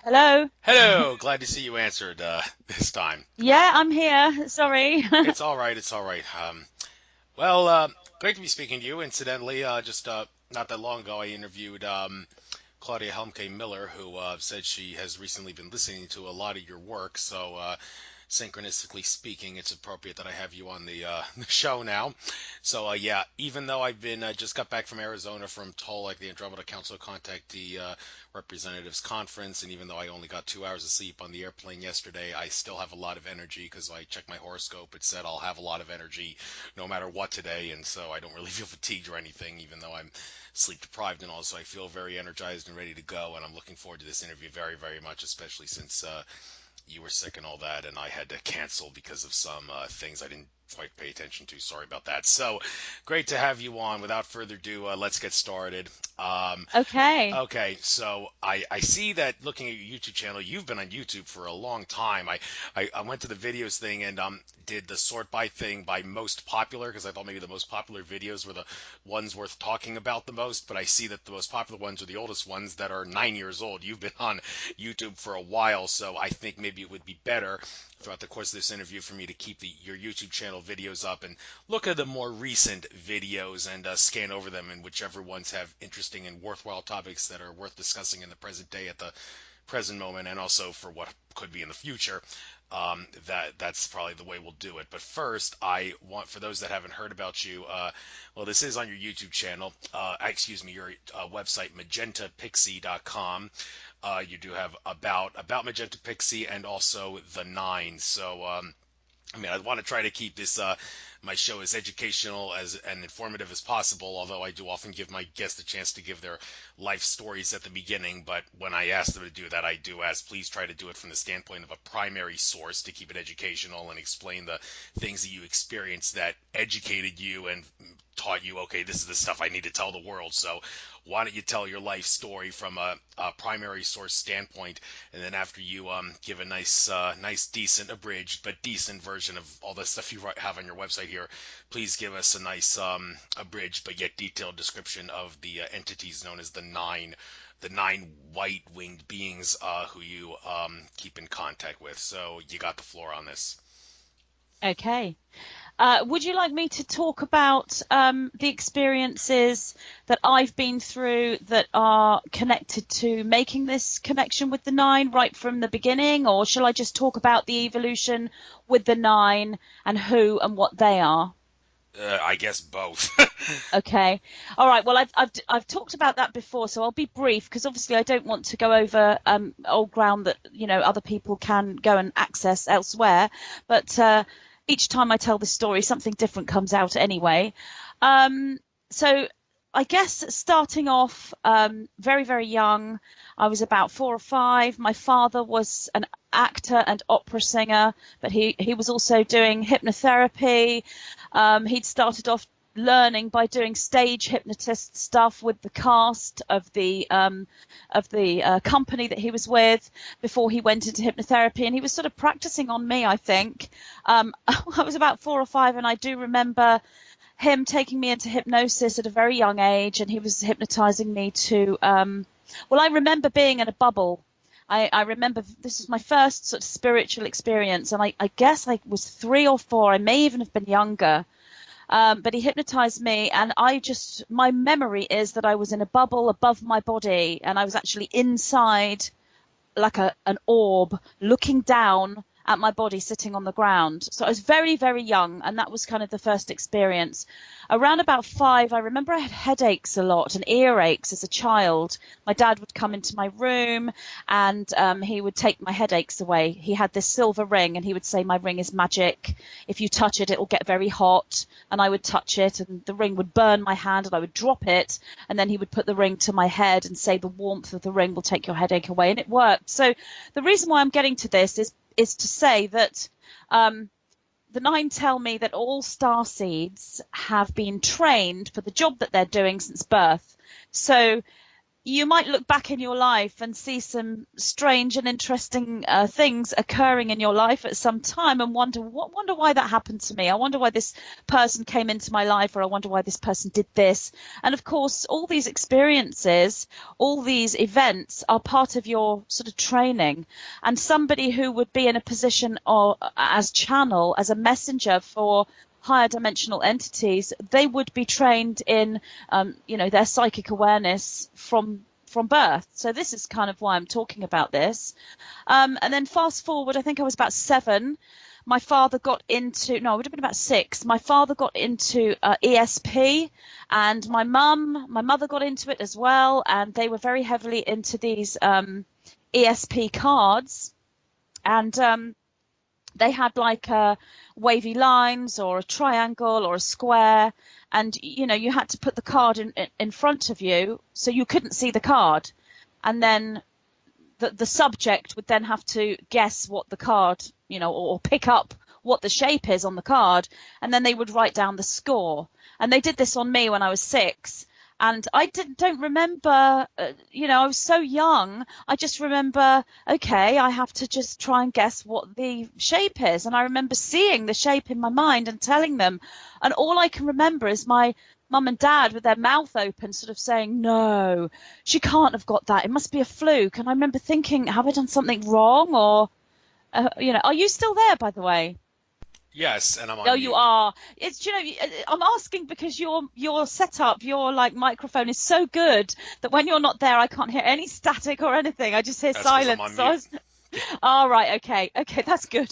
Hello. Hello, glad to see you answered this time. Yeah, I'm here. Sorry. It's all right, it's all right. Well, great to be speaking to you. Incidentally, just not that long ago, I interviewed Claudia Helmke Miller, who said she has recently been listening to a lot of your work. So, synchronistically speaking, it's appropriate that I have you on the the show now. So, yeah, even though I've been just got back from Arizona from TOLC, the Andromeda Council of Contact, the Representatives Conference, and even though I only got 2 hours of sleep on the airplane yesterday, I still have a lot of energy because I checked my horoscope. It said I'll have a lot of energy no matter what today, and so I don't really feel fatigued or anything, even though I'm sleep deprived and also I feel very energized and ready to go. And I'm looking forward to this interview very, very much, especially since you were sick and all that, and I had to cancel because of some things I didn't quite pay attention to. Sorry about that. So great to have you on. Without further ado, let's get started. Um, Okay. Okay, so I see that looking at your YouTube channel, you've been on YouTube for a long time. I went to the videos thing and did the sort by thing by most popular because I thought maybe the most popular videos were the ones worth talking about the most, but I see that the most popular ones are the oldest ones that are 9 years old. You've been on YouTube for a while, so I think maybe it would be better throughout the course of this interview for me to keep your YouTube channel videos up and look at the more recent videos and scan over them, and whichever ones have interesting and worthwhile topics that are worth discussing in the present day at the present moment, and also for what could be in the future. That's probably the way we'll do it. But first, I want, for those that haven't heard about you, well, this is on your YouTube channel. Excuse me, your website, magentapixie.com. You do have about Magenta Pixie and also the Nine. So I mean, I want to try to keep this my show as educational as and informative as possible. Although I do often give my guests a chance to give their life stories at the beginning. But when I ask them to do that, I do ask, please try to do it from the standpoint of a primary source to keep it educational and explain the things that you experienced that educated you and taught you, okay, this is the stuff I need to tell the world. So why don't you tell your life story from a primary source standpoint, and then after you give a nice, decent, abridged but decent version of all the stuff you have on your website here, please give us a nice abridged but yet detailed description of the entities known as the nine white-winged beings who you keep in contact with. So you got the floor on this. Okay. Would you like me to talk about the experiences that I've been through that are connected to making this connection with the nine right from the beginning, or shall I just talk about the evolution with the nine and who and what they are? I guess both. Okay. All right. Well, I've talked about that before, so I'll be brief because obviously I don't want to go over old ground that other people can go and access elsewhere. But each time I tell this story, something different comes out anyway. So I guess starting off very, very young, I was about 4 or 5. My father was an actor and opera singer, but he was also doing hypnotherapy. He'd started off learning by doing stage hypnotist stuff with the cast of the company that he was with before he went into hypnotherapy, and he was sort of practicing on me, I think. I was about 4 or 5, and I do remember him taking me into hypnosis at a very young age, and he was hypnotizing me to well, I remember being in a bubble. I remember this was my first sort of spiritual experience, and I guess I was 3 or 4. I may even have been younger. But he hypnotized me, and my memory is that I was in a bubble above my body, and I was actually inside like an orb looking down at my body sitting on the ground. So I was very, very young, and that was kind of the first experience. Around about 5, I remember I had headaches a lot and earaches as a child. My dad would come into my room, and he would take my headaches away. He had this silver ring, and he would say, my ring is magic. If you touch it, it will get very hot. And I would touch it, and the ring would burn my hand, and I would drop it. And then he would put the ring to my head and say, the warmth of the ring will take your headache away. And it worked. So the reason why I'm getting to this is to say that the nine tell me that all star seeds have been trained for the job that they're doing since birth. So you might look back in your life and see some strange and interesting things occurring in your life at some time and wonder why that happened to me. I wonder why this person came into my life, or I wonder why this person did this. And of course, all these experiences, all these events are part of your sort of training. And somebody who would be in a position or as channel, as a messenger for higher dimensional entities, they would be trained in, their psychic awareness from birth. So this is kind of why I'm talking about this. And then fast forward, I think I was about 7. My father got into, no, I would have been about 6. My father got into ESP, and my mother got into it as well. And they were very heavily into these ESP cards. And they had like wavy lines or a triangle or a square, and you had to put the card in front of you so you couldn't see the card, and then the subject would then have to guess what the card, or pick up what the shape is on the card, and then they would write down the score. And they did this on me when I was 6. And I don't remember, I was so young. I just remember, okay, I have to just try and guess what the shape is. And I remember seeing the shape in my mind and telling them. And all I can remember is my mum and dad with their mouth open, sort of saying, no, she can't have got that. It must be a fluke. And I remember thinking, have I done something wrong? Or, are you still there, by the way? Yes, and I'm on Oh, mute. you are. It's, I'm asking because your setup, your like microphone is so good that when you're not there, I can't hear any static or anything. I just hear That's because I'm silence. on So mute. all right, okay, that's good.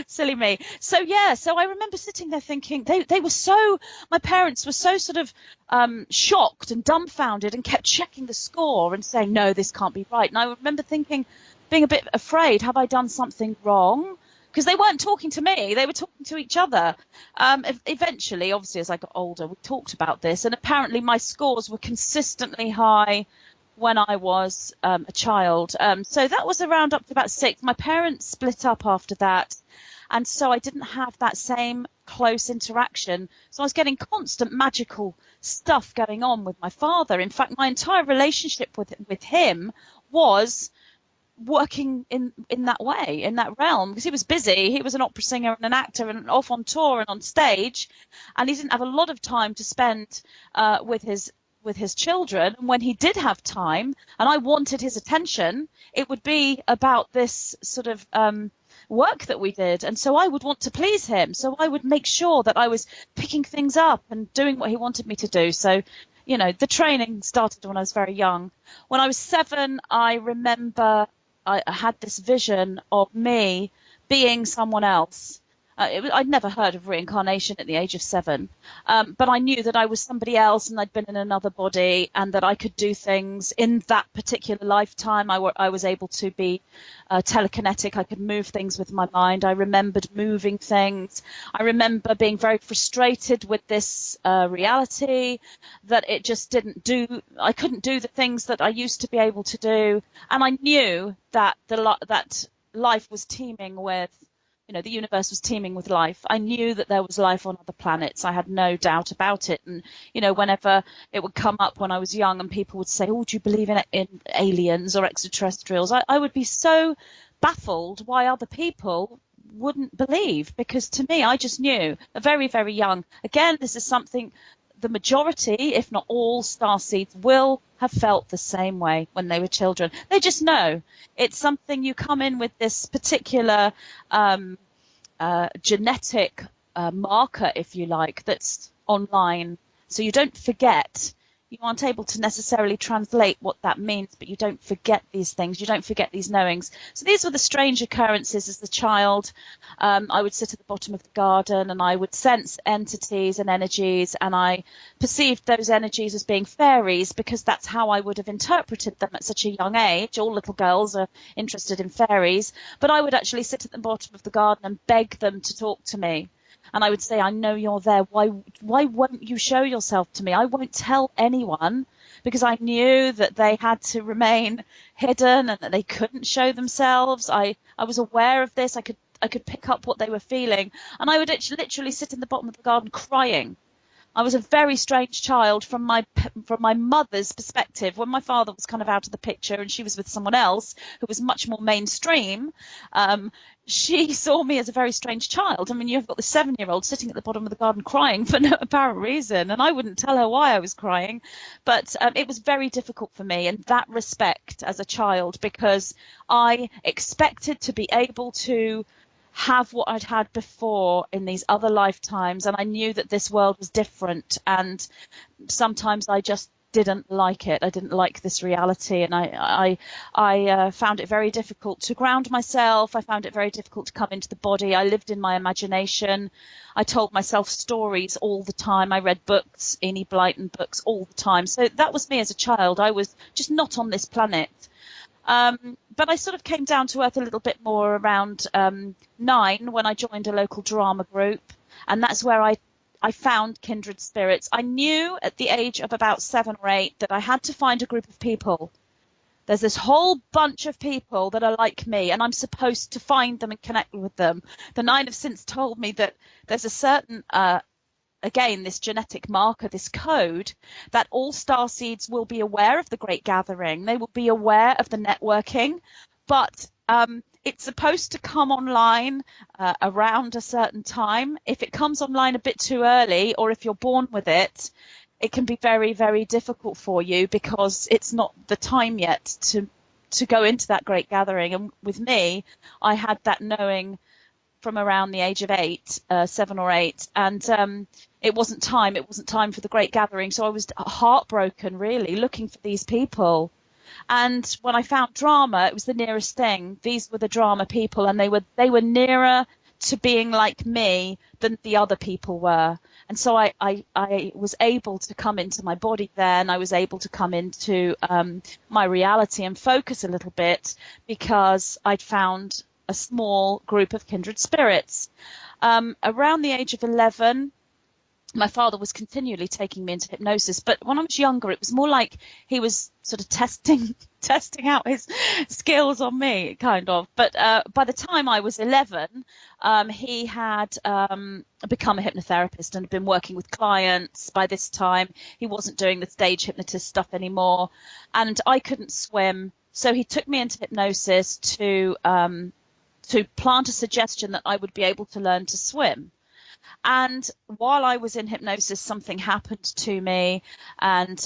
Silly me. So yeah, so I remember sitting there thinking they were so. My parents were so sort of shocked and dumbfounded and kept checking the score and saying, no, this can't be right. And I remember thinking, being a bit afraid, have I done something wrong? Because they weren't talking to me, they were talking to each other. Eventually, obviously, as I got older, we talked about this, and apparently my scores were consistently high when I was a child. So that was around up to about 6. My parents split up after that, and so I didn't have that same close interaction. So I was getting constant magical stuff going on with my father. In fact, my entire relationship with him was working in that way, in that realm, because he was busy. He was an opera singer and an actor and off on tour and on stage, and he didn't have a lot of time to spend with his children. And when he did have time and I wanted his attention, it would be about this sort of work that we did. And so I would want to please him, so I would make sure that I was picking things up and doing what he wanted me to do. So the training started when I was very young. When I was 7, I remember I had this vision of me being someone else. I'd never heard of reincarnation at the age of 7, but I knew that I was somebody else and I'd been in another body, and that I could do things in that particular lifetime. I was able to be telekinetic. I could move things with my mind. I remembered moving things. I remember being very frustrated with this reality, that it just I couldn't do the things that I used to be able to do. And I knew that that life was teeming with, the universe was teeming with life. I knew that there was life on other planets. I had no doubt about it. And, whenever it would come up when I was young and people would say, oh, do you believe in aliens or extraterrestrials? I would be so baffled why other people wouldn't believe, because to me, I just knew, very, very young. Again, this is something the majority, if not all, starseeds will have felt the same way when they were children. They just know. It's something, you come in with this particular genetic marker, if you like, that's online. So you don't forget. You aren't able to necessarily translate what that means, but you don't forget these things. You don't forget these knowings. So these were the strange occurrences as the child. I would sit at the bottom of the garden and I would sense entities and energies, and I perceived those energies as being fairies, because that's how I would have interpreted them at such a young age. All little girls are interested in fairies, but I would actually sit at the bottom of the garden and beg them to talk to me. And I would say, I know you're there. Why won't you show yourself to me? I won't tell anyone, because I knew that they had to remain hidden and that they couldn't show themselves. I was aware of this. I could pick up what they were feeling. And I would literally sit in the bottom of the garden crying. I was a very strange child from my mother's perspective. When my father was kind of out of the picture and she was with someone else who was much more mainstream, she saw me as a very strange child. I mean, you've got the 7-year-old sitting at the bottom of the garden crying for no apparent reason, and I wouldn't tell her why I was crying. But it was very difficult for me in that respect as a child, because I expected to be able to have what I'd had before in these other lifetimes, and I knew that this world was different, and sometimes I just didn't like it. I didn't like this reality, and I found it very difficult to ground myself. I found it very difficult to come into the body. I lived in my imagination. I told myself stories all the time. I read books, Enid Blyton books, all the time. So that was me as a child. I was just not on this planet. But I sort of came down to earth a little bit more around 9, when I joined a local drama group, and that's where I found kindred spirits. I knew at the age of about 7 or 8 that I had to find a group of people. There's this whole bunch of people that are like me, and I'm supposed to find them and connect with them. The 9 have since told me that there's a certain again, this genetic marker, this code, that all starseeds will be aware of the Great Gathering. They will be aware of the networking, but it's supposed to come online around a certain time. If it comes online a bit too early, or if you're born with it, it can be very, very difficult for you, because it's not the time yet to go into that Great Gathering. And with me, I had that knowing from around the age of 8, 7 or 8, and it wasn't time. It wasn't time for the Great Gathering, so I was heartbroken, really, looking for these people. And when I found drama, it was the nearest thing. These were the drama people, and they were nearer to being like me than the other people were. And so I was able to come into my body then. I was able to come into my reality and focus a little bit, because I'd found a small group of kindred spirits. Around the age of 11, my father was continually taking me into hypnosis, but when I was younger, it was more like he was sort of testing out his skills on me, kind of. But by the time I was 11, he had become a hypnotherapist and had been working with clients. By this time, he wasn't doing the stage hypnotist stuff anymore, and I couldn't swim, so he took me into hypnosis to plant a suggestion that I would be able to learn to swim. And while I was in hypnosis, something happened to me, and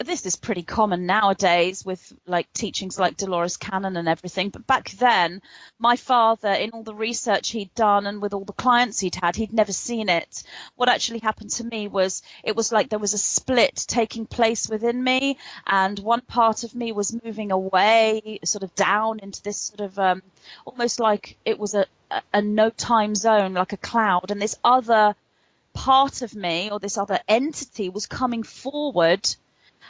this is pretty common nowadays with like teachings like Dolores Cannon and everything. But back then, my father, in all the research he'd done and with all the clients he'd never seen it. What actually happened to me was, it was like there was a split taking place within me, and one part of me was moving away, sort of down into this sort of almost like it was a no time zone, like a cloud, and this other part of me, or this other entity, was coming forward,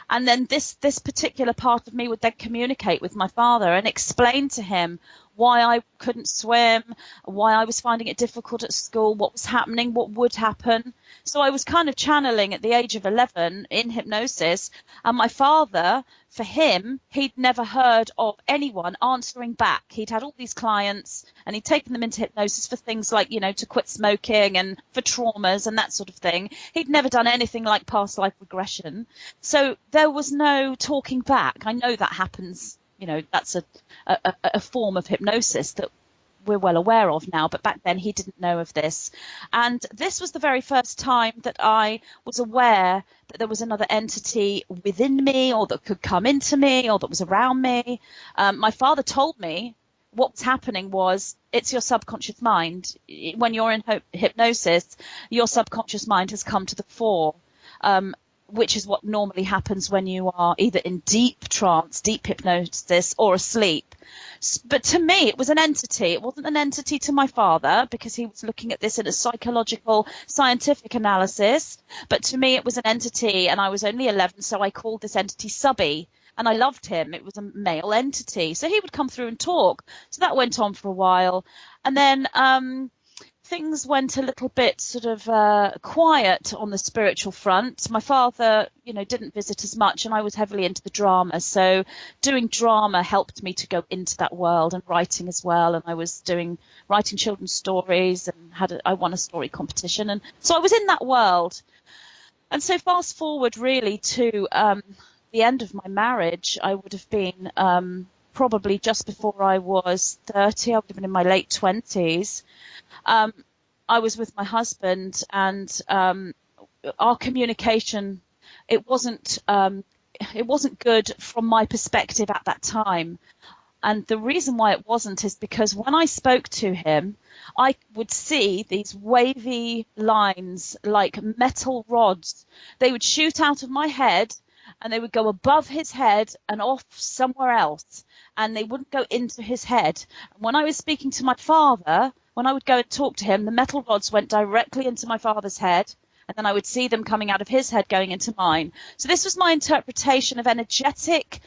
and then this particular part of me would then communicate with my father and explain to him why I couldn't swim, why I was finding it difficult at school, what was happening, what would happen. So I was kind of channeling at the age of 11 in hypnosis, and my father, for him, he'd never heard of anyone answering back. He'd had all these clients, and he'd taken them into hypnosis for things like, to quit smoking and for traumas and that sort of thing. He'd never done anything like past life regression. So there was no talking back. I know that happens. That's a form of hypnosis that we're well aware of now, but back then he didn't know of this. And this was the very first time that I was aware that there was another entity within me, or that could come into me, or that was around me. My father told me what was happening was, it's your subconscious mind. When you're in hypnosis, your subconscious mind has come to the fore. Which is what normally happens when you are either in deep trance, deep hypnosis, or asleep. But to me, it was an entity. It wasn't an entity to my father, because he was looking at this in a psychological, scientific analysis. But to me, it was an entity, and I was only 11, so I called this entity Subby. And I loved him. It was a male entity. So he would come through and talk. So that went on for a while. And then things went a little bit sort of quiet on the spiritual front. My father, didn't visit as much, and I was heavily into the drama. So doing drama helped me to go into that world, and writing as well. And I was writing children's stories, and I won a story competition. And so I was in that world. And so fast forward really to the end of my marriage, I would have been probably just before I was 30. I would have been in my late 20s. I was with my husband, and our communication, it wasn't good from my perspective at that time. And the reason why it wasn't is because when I spoke to him, I would see these wavy lines like metal rods. They would shoot out of my head and they would go above his head and off somewhere else. And they wouldn't go into his head. And when I was speaking to my father, when I would go and talk to him, the metal rods went directly into my father's head. And then I would see them coming out of his head going into mine. So this was my interpretation of energetic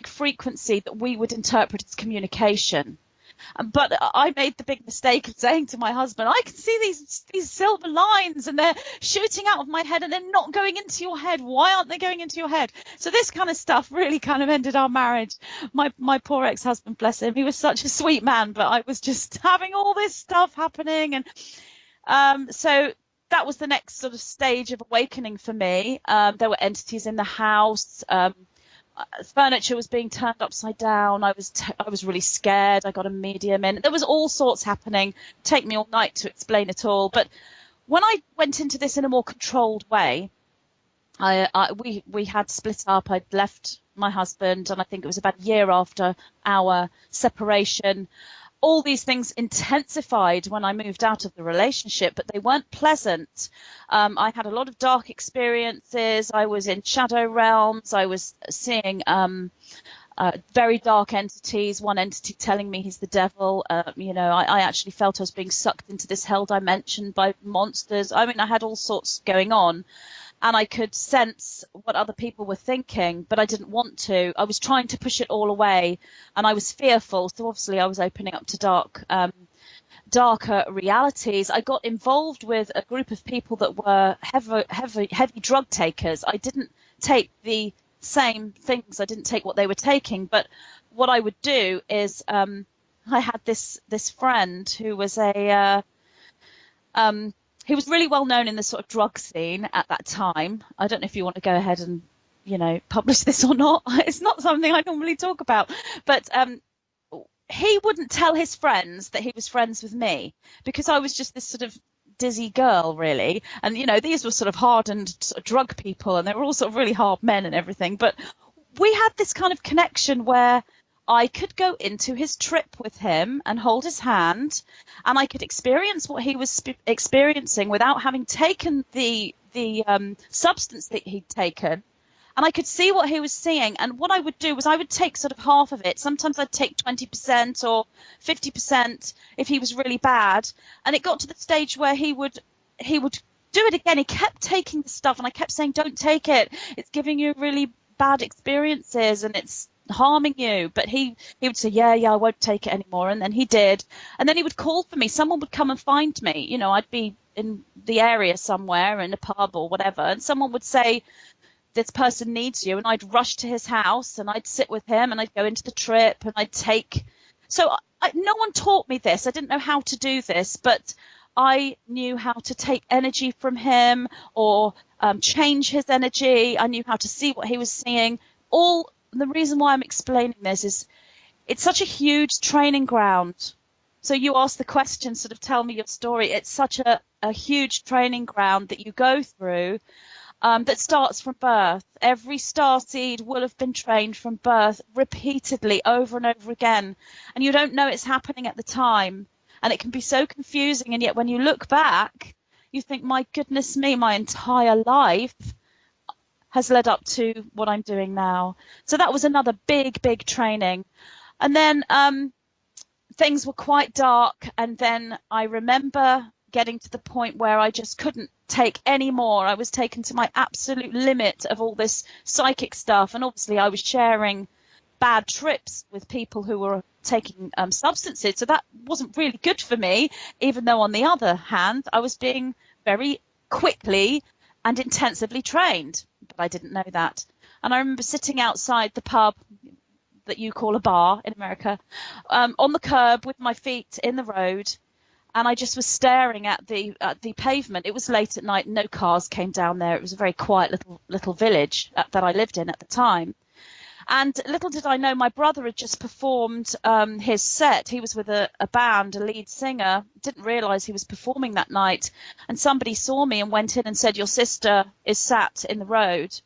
frequency that we would interpret as communication. But I made the big mistake of saying to my husband, I can see these silver lines and they're shooting out of my head and they're not going into your head. Why aren't they going into your head? So this kind of stuff really kind of ended our marriage. My poor ex-husband, bless him, he was such a sweet man, but I was just having all this stuff happening. And so that was the next sort of stage of awakening for me. There were entities in the house. Furniture was being turned upside down. I was really scared. I got a medium in. There was all sorts happening. Take me all night to explain it all. But when I went into this in a more controlled way, we had split up. I'd left my husband, and I think it was about a year after our separation. All these things intensified when I moved out of the relationship, but they weren't pleasant. I had a lot of dark experiences. I was in shadow realms. I was seeing very dark entities, one entity telling me he's the devil. I actually felt I was being sucked into this hell dimension by monsters. I mean, I had all sorts going on. And I could sense what other people were thinking, but I didn't want to. I was trying to push it all away, and I was fearful. So obviously I was opening up to darker realities. I got involved with a group of people that were heavy drug takers. I didn't take the same things. I didn't take what they were taking. But what I would do is I had this friend who was he was really well known in the sort of drug scene at that time. I don't know if you want to go ahead and, publish this or not. It's not something I normally talk about. But he wouldn't tell his friends that he was friends with me because I was just this sort of dizzy girl, really. And, these were sort of hardened sort of drug people, and they were all sort of really hard men and everything. But we had this kind of connection where I could go into his trip with him and hold his hand, and I could experience what he was experiencing without having taken the substance that he'd taken. And I could see what he was seeing. And what I would do was I would take sort of half of it. Sometimes I'd take 20% or 50% if he was really bad. And it got to the stage where he would do it again. He kept taking the stuff, and I kept saying, don't take it. It's giving you really bad experiences and it's harming you. But he would say, yeah, I won't take it anymore. And then he did. And then he would call for me. Someone would come and find me. I'd be in the area somewhere in a pub or whatever, and someone would say, this person needs you, and I'd rush to his house and I'd sit with him and I'd go into the trip and I'd take. So no one taught me this. I didn't know how to do this, but I knew how to take energy from him or change his energy. I knew how to see what he was seeing. The reason why I'm explaining this is it's such a huge training ground. So you asked the question, sort of tell me your story. It's such a huge training ground that you go through that starts from birth. Every starseed will have been trained from birth repeatedly over and over again. And you don't know it's happening at the time. And it can be so confusing. And yet when you look back, you think, my goodness me, my entire life has led up to what I'm doing now. So that was another big, big training. And then things were quite dark. And then I remember getting to the point where I just couldn't take any more. I was taken to my absolute limit of all this psychic stuff. And obviously I was sharing bad trips with people who were taking substances. So that wasn't really good for me, even though on the other hand, I was being very quickly and intensively trained. But I didn't know that. And I remember sitting outside the pub that you call a bar in America, on the curb with my feet in the road. and I just was staring at the pavement. It was late at night, no cars came down there. It was a very quiet little village that I lived in at the time. And little did I know, my brother had just performed his set. He was with a band, a lead singer. Didn't realise he was performing that night. And somebody saw me and went in and said, "Your sister is sat in the road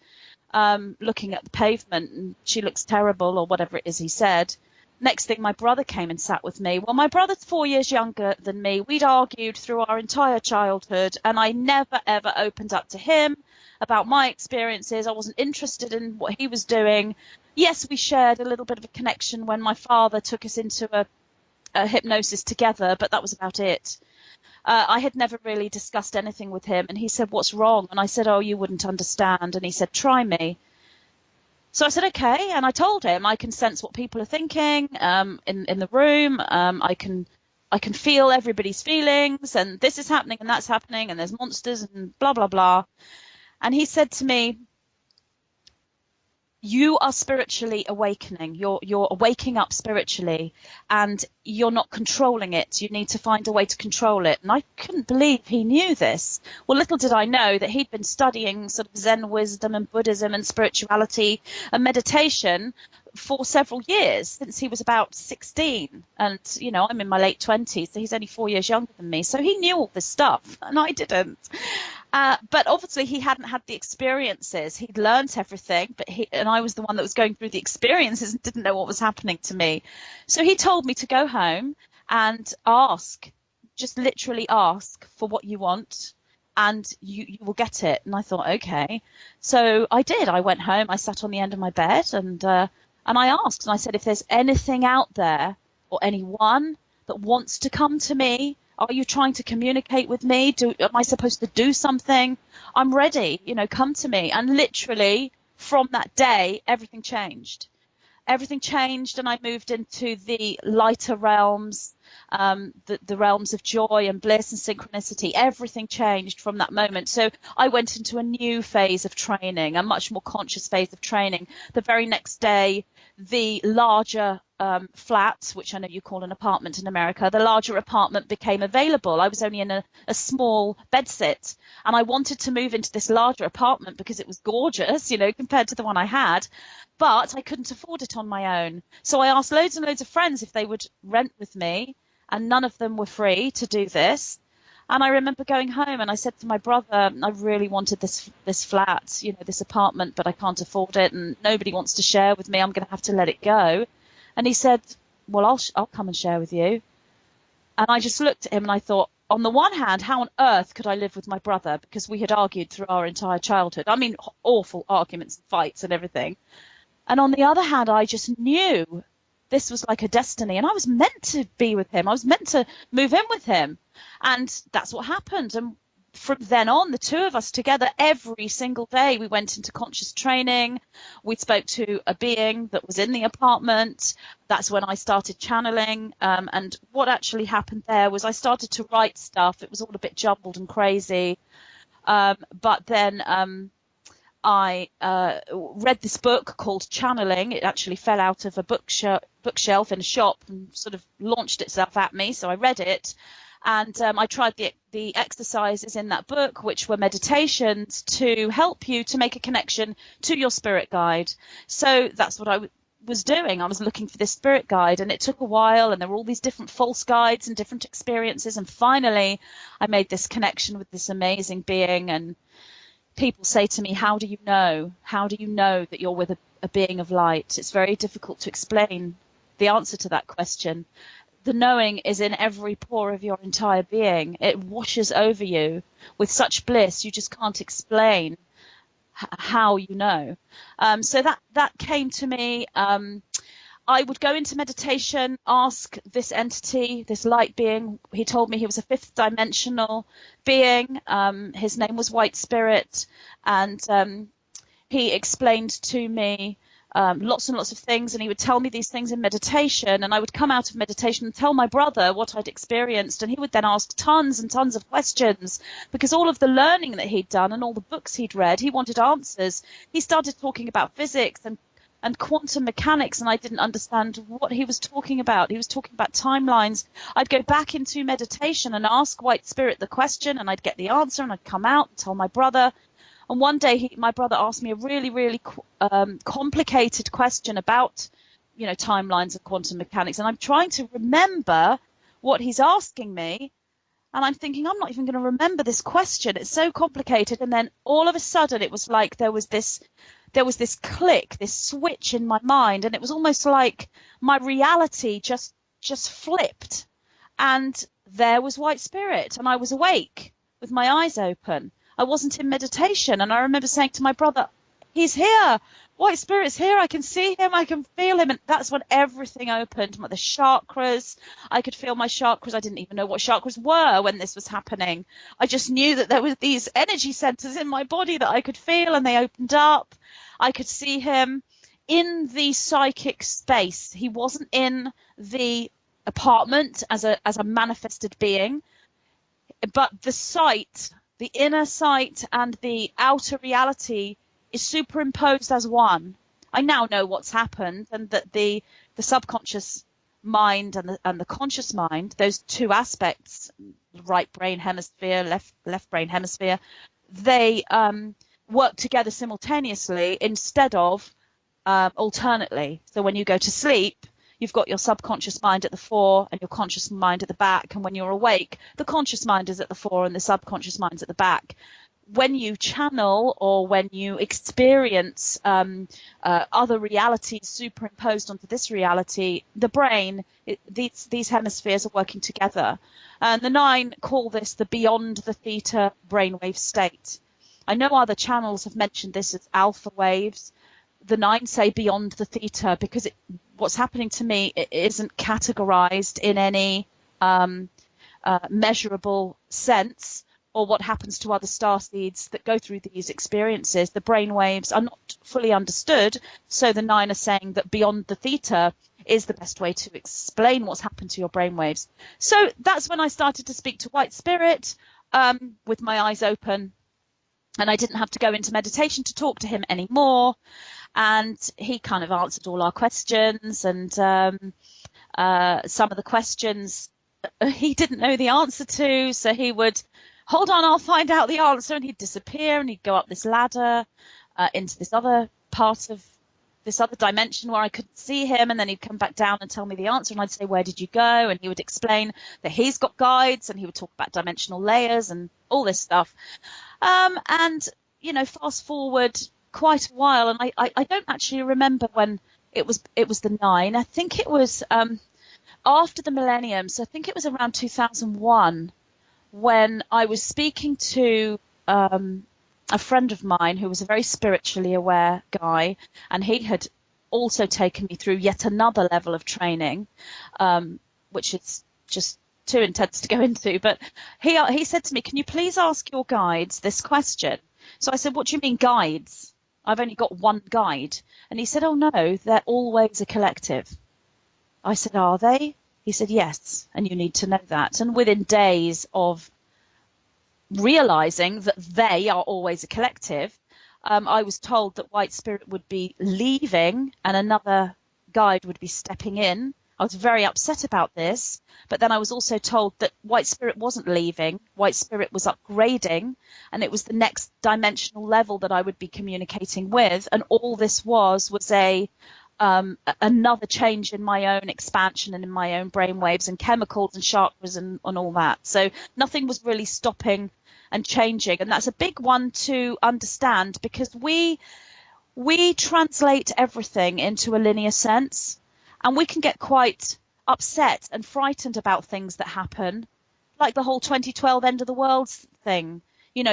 looking at the pavement, and she looks terrible," or whatever it is he said. Next thing, my brother came and sat with me. Well, my brother's 4 years younger than me. We'd argued through our entire childhood, and I never, ever opened up to him about my experiences. I wasn't interested in what he was doing. Yes, we shared a little bit of a connection when my father took us into a hypnosis together, but that was about it. I had never really discussed anything with him, and he said, "What's wrong?" And I said, "Oh, you wouldn't understand." And he said, "Try me." So I said, okay, and I told him I can sense what people are thinking in the room. I can feel everybody's feelings, and this is happening and that's happening, and there's monsters and blah, blah, blah. And he said to me, "You are spiritually awakening. You're waking up spiritually, and you're not controlling it. You need to find a way to control it." And I couldn't believe he knew this. Well, little did I know that he'd been studying sort of Zen wisdom and Buddhism and spirituality and meditation for several years, since he was about 16. And, you know, I'm in my late 20s, so he's only 4 years younger than me. So he knew all this stuff, and I didn't. But obviously he hadn't had the experiences. He'd learnt everything, and I was the one that was going through the experiences and didn't know what was happening to me. So he told me to go home and ask, just literally ask for what you want, and you will get it. And I thought, okay. So I did. I went home, I sat on the end of my bed, and I asked, and I said, "If there's anything out there or anyone that wants to come to me, are you trying to communicate with me? Am I supposed to do something? I'm ready, you know, come to me." And literally from that day, everything changed. Everything changed, and I moved into the lighter realms, the realms of joy and bliss and synchronicity. Everything changed from that moment. So I went into a new phase of training, a much more conscious phase of training. The very next day, the larger flat, which I know you call an apartment in America, the larger apartment became available. I was only in a small bedsit, and I wanted to move into this larger apartment because it was gorgeous, you know, compared to the one I had, but I couldn't afford it on my own. So I asked loads and loads of friends if they would rent with me, and none of them were free to do this. And I remember going home and I said to my brother, "I really wanted this flat, you know, this apartment, but I can't afford it, and nobody wants to share with me. I'm going to have to let it go." And he said, "Well, I'll come and share with you." And I just looked at him and I thought, on the one hand, how on earth could I live with my brother? Because we had argued through our entire childhood. I mean, awful arguments and fights and everything. And on the other hand, I just knew this was like a destiny, and I was meant to be with him. I was meant to move in with him. And that's what happened. And from then on, the two of us together, every single day, we went into conscious training. We spoke to a being that was in the apartment. That's when I started channeling. And what actually happened there was I started to write stuff. It was all a bit jumbled and crazy. But then I read this book called Channeling. It actually fell out of a bookshelf in a shop and sort of launched itself at me. So I read it. And I tried the exercises in that book, which were meditations to help you to make a connection to your spirit guide. So that's what I was doing. I was looking for this spirit guide, and it took a while, and there were all these different false guides and different experiences. And finally, I made this connection with this amazing being. And people say to me, "How do you know? How do you know that you're with a being of light?" It's very difficult to explain the answer to that question. The knowing is in every pore of your entire being. It washes over you with such bliss, you just can't explain how you know. So that came to me. I would go into meditation, ask this entity, this light being. He told me he was a fifth dimensional being. His name was White Spirit, and he explained to me lots and lots of things, and he would tell me these things in meditation, and I would come out of meditation and tell my brother what I'd experienced, and he would then ask tons and tons of questions, because all of the learning that he'd done and all the books he'd read, he wanted answers. He started talking about physics and and quantum mechanics, and I didn't understand what he was talking about. He was talking about timelines. I'd go back into meditation and ask White Spirit the question, and I'd get the answer, and I'd come out and tell my brother. And one day my brother asked me a really, really complicated question about, timelines and quantum mechanics. And I'm trying to remember what he's asking me. And I'm thinking, I'm not even going to remember this question. It's so complicated. And then all of a sudden, it was like there was this click, this switch in my mind. And it was almost like my reality just flipped. And there was White Spirit. And I was awake with my eyes open. I wasn't in meditation. And I remember saying to my brother, he's here. White Spirit's here. I can see him. I can feel him. And that's when everything opened. The chakras. I could feel my chakras. I didn't even know what chakras were when this was happening. I just knew that there were these energy centers in my body that I could feel, and they opened up. I could see him in the psychic space. He wasn't in the apartment as a manifested being, but the sight, the inner sight and the outer reality is superimposed as one. I now know what's happened, and that the subconscious mind and the conscious mind, those two aspects, right brain hemisphere, left brain hemisphere, they work together simultaneously instead of alternately. So when you go to sleep, you've got your subconscious mind at the fore and your conscious mind at the back, and when you're awake, the conscious mind is at the fore and the subconscious mind's at the back. When you channel or when you experience other realities superimposed onto this reality, the brain, these hemispheres are working together. And the 9 call this the beyond the theta brainwave state. I know other channels have mentioned this as alpha waves. The 9 say beyond the theta because what's happening to me, it isn't categorized in any measurable sense, or what happens to other starseeds that go through these experiences. The brain waves are not fully understood, so the 9 are saying that beyond the theta is the best way to explain what's happened to your brain waves. So that's when I started to speak to White Spirit with my eyes open, and I didn't have to go into meditation to talk to him anymore. And he kind of answered all our questions, and some of the questions he didn't know the answer to, so he would, hold on, I'll find out the answer, and he'd disappear, and he'd go up this ladder into this other part of this other dimension where I couldn't see him, and then he'd come back down and tell me the answer, and I'd say, where did you go? And he would explain that he's got guides, and he would talk about dimensional layers and all this stuff. And, fast forward quite a while, and I don't actually remember when it was the 9. I think it was after the millennium, so I think it was around 2001, when I was speaking to a friend of mine who was a very spiritually aware guy, and he had also taken me through yet another level of training, which is just too intense to go into. But he said to me, can you please ask your guides this question? So I said, what do you mean guides? I've only got one guide. And he said, oh no, they're always a collective. I said, are they? He said, yes, and you need to know that. And within days of realizing that they are always a collective, I was told that White Spirit would be leaving and another guide would be stepping in. I was very upset about this, but then I was also told that White Spirit wasn't leaving. White Spirit was upgrading, and it was the next dimensional level that I would be communicating with. And all this was another change in my own expansion and in my own brain waves and chemicals and chakras and all that. So nothing was really stopping and changing. And that's a big one to understand, because we translate everything into a linear sense, and we can get quite upset and frightened about things that happen, like the whole 2012 end of the world thing.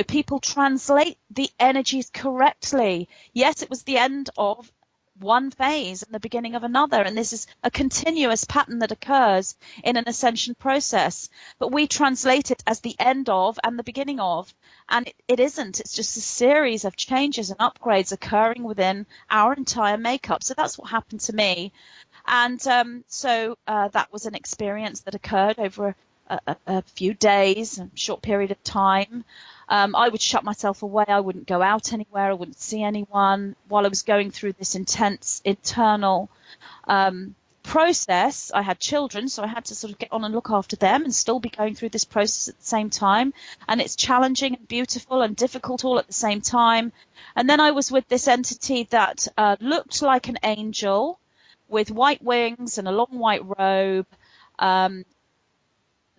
People translate the energies correctly. Yes, it was the end of one phase and the beginning of another, and this is a continuous pattern that occurs in an ascension process, but we translate it as the end of and the beginning of, and it isn't. It's just a series of changes and upgrades occurring within our entire makeup. So that's what happened to me, and so that was an experience that occurred over a few days, a short period of time. I would shut myself away. I wouldn't go out anywhere. I wouldn't see anyone while I was going through this intense internal process. I had children, so I had to sort of get on and look after them and still be going through this process at the same time. And it's challenging and beautiful and difficult all at the same time. And then I was with this entity that looked like an angel with white wings and a long white robe.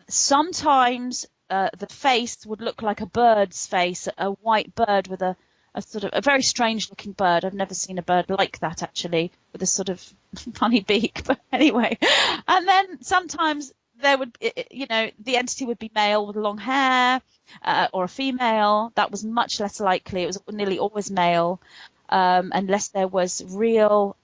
Sometimes the face would look like a bird's face, a white bird with a sort of a very strange looking bird. I've never seen a bird like that, actually, with a sort of funny beak. But anyway, and then sometimes there would, the entity would be male with long hair, or a female. That was much less likely. It was nearly always male, unless there was real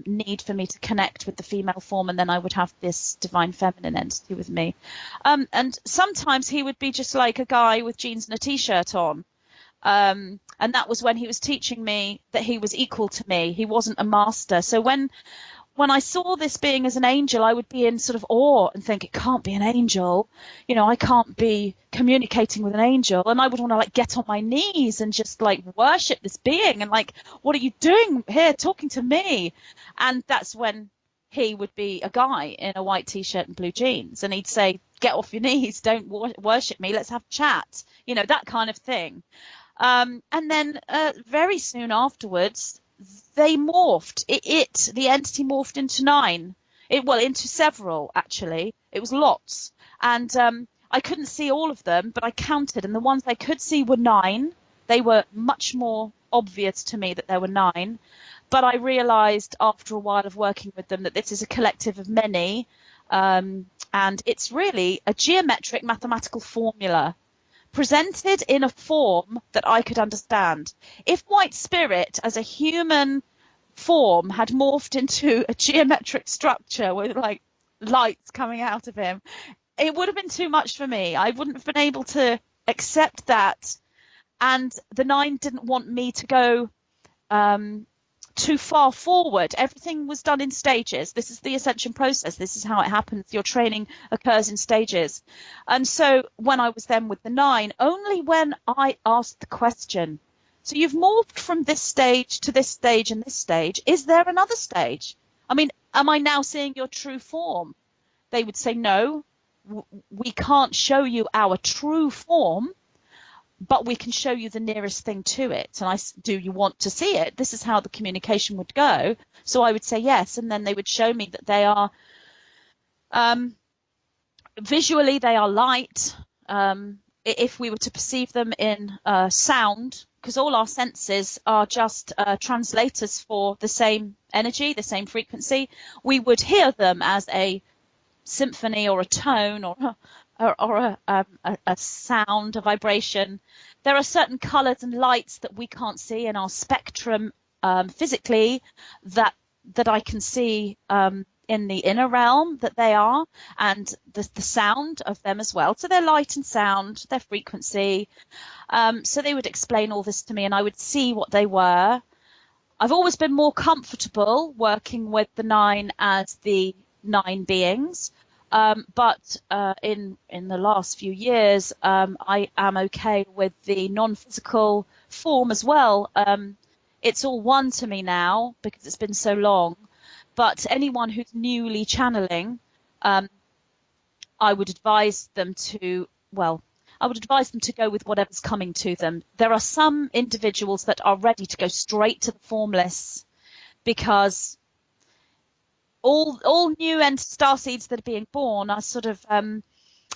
need for me to connect with the female form, and then I would have this divine feminine entity with me. And sometimes he would be just like a guy with jeans and a t-shirt on. And that was when he was teaching me that he was equal to me. He wasn't a master. So when I saw this being as an angel, I would be in sort of awe and think, it can't be an angel. I can't be communicating with an angel. And I would want to get on my knees and just worship this being and what are you doing here talking to me? And that's when he would be a guy in a white t-shirt and blue jeans. And he'd say, get off your knees. Don't worship me. Let's have a chat. That kind of thing. And then very soon afterwards, they morphed. The entity morphed into 9. Into several, actually. It was lots. And I couldn't see all of them, but I counted. And the ones I could see were 9. They were much more obvious to me that there were 9. But I realized after a while of working with them that this is a collective of many. And it's really a geometric mathematical formula presented in a form that I could understand. If White Spirit as a human form had morphed into a geometric structure with lights coming out of him, it would have been too much for me. I wouldn't have been able to accept that. And the 9 didn't want me to go too far forward. Everything was done in stages. This is the ascension process. This is how it happens. Your training occurs in stages. And so when I was then with the 9, only when I asked the question, so you've morphed from this stage to this stage and this stage, is there another stage? I mean, am I now seeing your true form? They would say, no, we can't show you our true form, but we can show you the nearest thing to it. And do you want to see it? This is how the communication would go. So I would say yes. And then they would show me that they are, visually, they are light. If we were to perceive them in sound, because all our senses are just translators for the same energy, the same frequency, we would hear them as a symphony or a tone or a sound, a vibration. There are certain colors and lights that we can't see in our spectrum physically that I can see in the inner realm that they are, and the sound of them as well. So they're light and sound, their frequency. So they would explain all this to me and I would see what they were. I've always been more comfortable working with the 9 as the 9 beings. But in the last few years, I am okay with the non-physical form as well. It's all one to me now because it's been so long. But anyone who's newly channeling, I would advise them to go with whatever's coming to them. There are some individuals that are ready to go straight to the formless because all new starseeds that are being born are sort of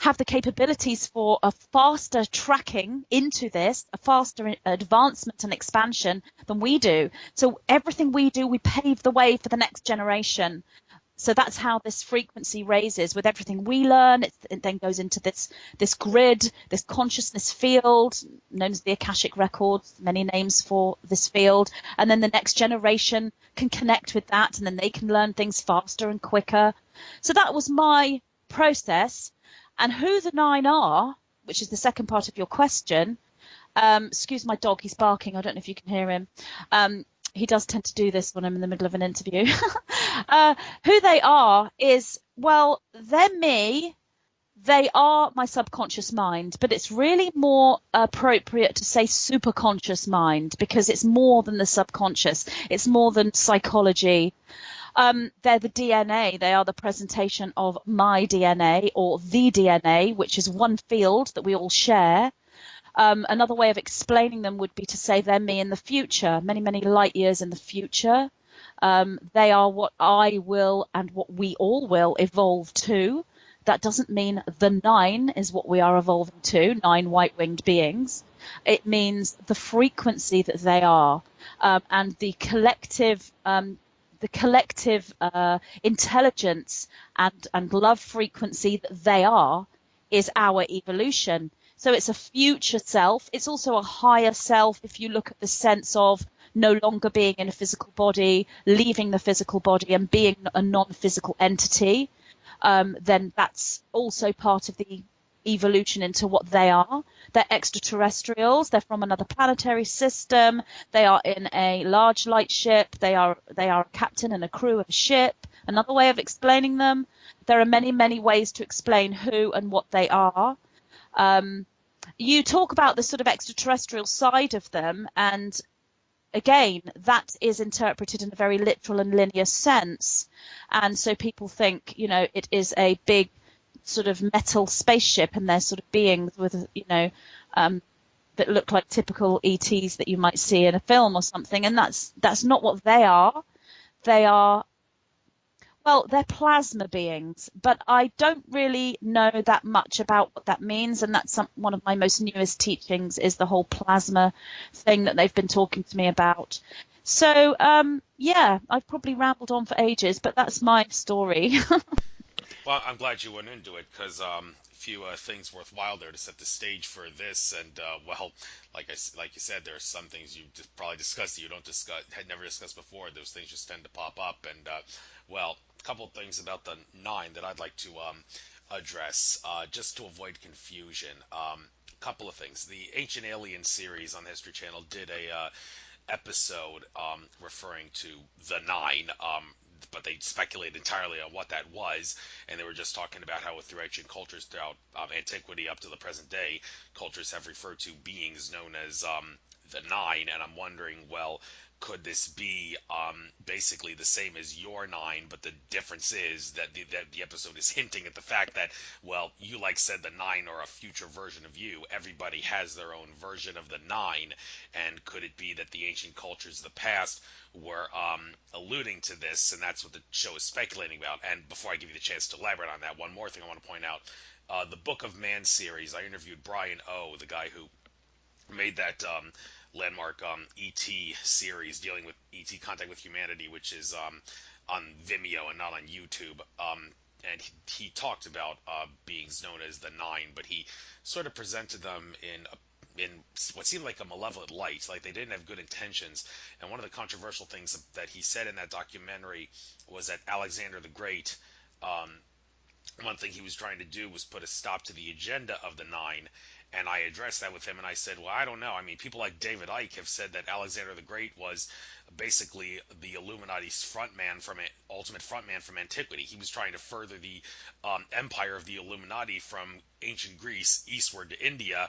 have the capabilities for a faster tracking into this, a faster advancement and expansion than we do. So everything we do, we pave the way for the next generation. So that's how this frequency raises. With everything we learn, it then goes into this grid, this consciousness field, known as the Akashic Records, many names for this field. And then the next generation can connect with that, and then they can learn things faster and quicker. So that was my process. And who the 9 are, which is the second part of your question. Excuse my dog, he's barking. I don't know if you can hear him. He does tend to do this when I'm in the middle of an interview. Who they are is, well, they're me. They are my subconscious mind, but it's really more appropriate to say superconscious mind, because it's more than the subconscious. It's more than psychology. They're the DNA. They are the presentation of my DNA, or the DNA, which is one field that we all share. Another way of explaining them would be to say they're me in the future, many, many light years in the future. They are what I will and what we all will evolve to. That doesn't mean the 9 is what we are evolving to, 9 white-winged beings. It means the frequency that they are, and the collective intelligence and love frequency that they are is our evolution. So it's a future self. It's also a higher self if you look at the sense of no longer being in a physical body, leaving the physical body and being a non-physical entity. Then that's also part of the evolution into what they are. They're extraterrestrials. They're from another planetary system. They are in a large light ship. They are a captain and a crew of a ship. Another way of explaining them. There are many, many ways to explain who and what they are. You talk about the sort of extraterrestrial side of them, and again, that is interpreted in a very literal and linear sense. And so people think, it is a big sort of metal spaceship, and they're sort of beings with, that look like typical ETs that you might see in a film or something. And that's not what they are. They are, well, they're plasma beings, but I don't really know that much about what that means. And that's one of my most newest teachings, is the whole plasma thing that they've been talking to me about. So, I've probably rambled on for ages, but that's my story. Well, I'm glad you went into it, because a few things worthwhile there to set the stage for this. And like you said, there are some things you just probably discussed that you had never discussed before. Those things just tend to pop up. And a couple of things about the 9 that I'd like to address, just to avoid confusion. A couple of things. The Ancient Alien series on the History Channel did a episode referring to the 9. But they speculated entirely on what that was, and they were just talking about how through ancient cultures throughout antiquity up to the present day, cultures have referred to beings known as the 9, and I'm wondering, well, could this be basically the same as your 9, but the difference is that the episode is hinting at the fact that, well, you said the 9 are a future version of you. Everybody has their own version of the 9, and could it be that the ancient cultures of the past were alluding to this, and that's what the show is speculating about? And before I give you the chance to elaborate on that, one more thing I want to point out. The Book of Man series, I interviewed Brian O., the guy who made that landmark E.T. series dealing with E.T. Contact with Humanity, which is on Vimeo and not on YouTube. And he talked about beings known as the 9, but he sort of presented them in what seemed like a malevolent light, like they didn't have good intentions. And one of the controversial things that he said in that documentary was that Alexander the Great, one thing he was trying to do was put a stop to the agenda of the 9. And I addressed that with him, and I said, well, I don't know. I mean, people like David Icke have said that Alexander the Great was basically the Illuminati's ultimate frontman from antiquity. He was trying to further the empire of the Illuminati from ancient Greece eastward to India.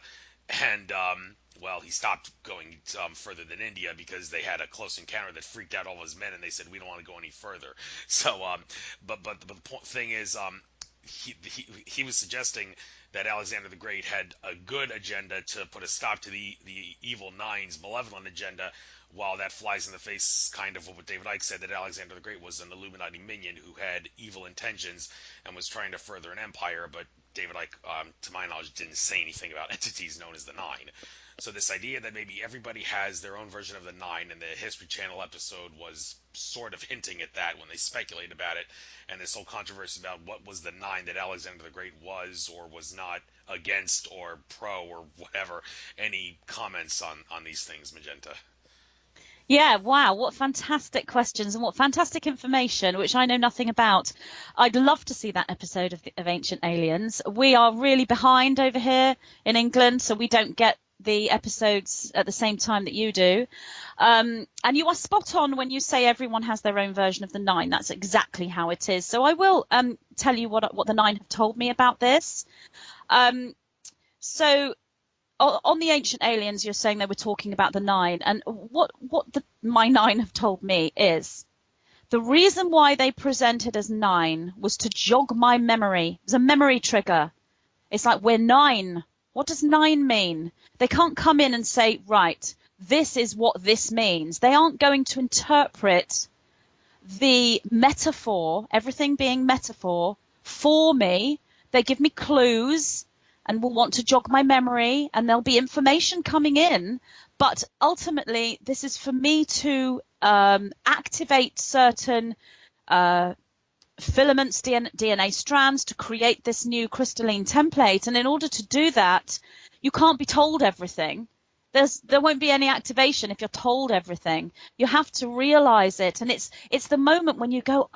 And, he stopped going further than India because they had a close encounter that freaked out all of his men, and they said, we don't want to go any further. So, but the thing is, he was suggesting that Alexander the Great had a good agenda to put a stop to the evil 9's malevolent agenda, while that flies in the face kind of what David Icke said, that Alexander the Great was an Illuminati minion who had evil intentions and was trying to further an empire. But David Icke, to my knowledge, didn't say anything about entities known as the 9. So this idea that maybe everybody has their own version of the 9, and the History Channel episode was sort of hinting at that when they speculated about it, and this whole controversy about what was the 9 that Alexander the Great was or was not against or pro or whatever. Any comments on these things, Magenta? Yeah, wow, what fantastic questions and what fantastic information, which I know nothing about. I'd love to see that episode of Ancient Aliens. We are really behind over here in England, so we don't get the episodes at the same time that you do. And you are spot on when you say everyone has their own version of the 9. That's exactly how it is. So I will tell you what the 9 have told me about this. So on the Ancient Aliens, you're saying they were talking about the 9. And what my 9 have told me is the reason why they presented as 9 was to jog my memory. It was a memory trigger. It's like, we're 9. What does 9 mean? They can't come in and say, right, this is what this means. They aren't going to interpret the metaphor, everything being metaphor, for me. They give me clues and will want to jog my memory, and there'll be information coming in. But ultimately, this is for me to activate certain filaments, DNA strands, to create this new crystalline template. And in order to do that, you can't be told everything. There won't be any activation if you're told everything. You have to realize it. And it's the moment when you go,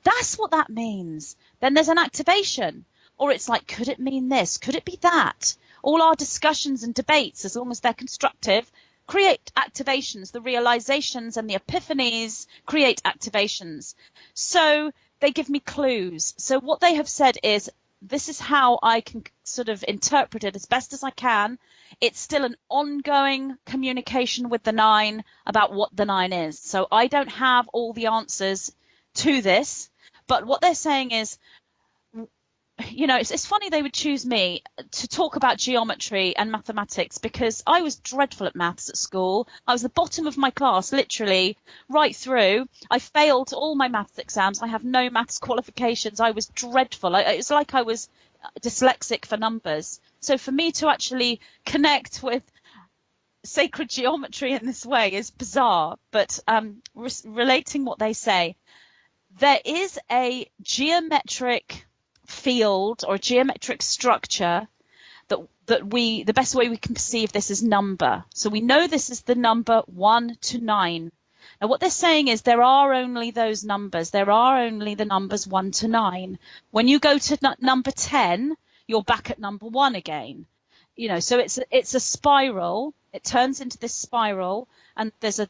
that's what that means. Then there's an activation. Or it's like, could it mean this? Could it be that? All our discussions and debates, as long as they're constructive, create activations. The realizations and the epiphanies create activations. So they give me clues. So what they have said is, this is how I can sort of interpret it as best as I can. It's still an ongoing communication with the 9 about what the 9 is. So I don't have all the answers to this. But what they're saying is, you know, it's funny they would choose me to talk about geometry and mathematics, because I was dreadful at maths at school. I was the bottom of my class, literally, right through. I failed all my maths exams. I have no maths qualifications. I was dreadful. It's like I was dyslexic for numbers. So for me to actually connect with sacred geometry in this way is bizarre. But relating what they say, there is a geometric field or geometric structure that the best way we can perceive this is number. So we know this is the number 1 to 9. Now what they're saying is there are only those numbers. There are only the numbers 1 to 9. When you go to number 10, you're back at number 1 again. You know, so it's a spiral. It turns into this spiral, and there's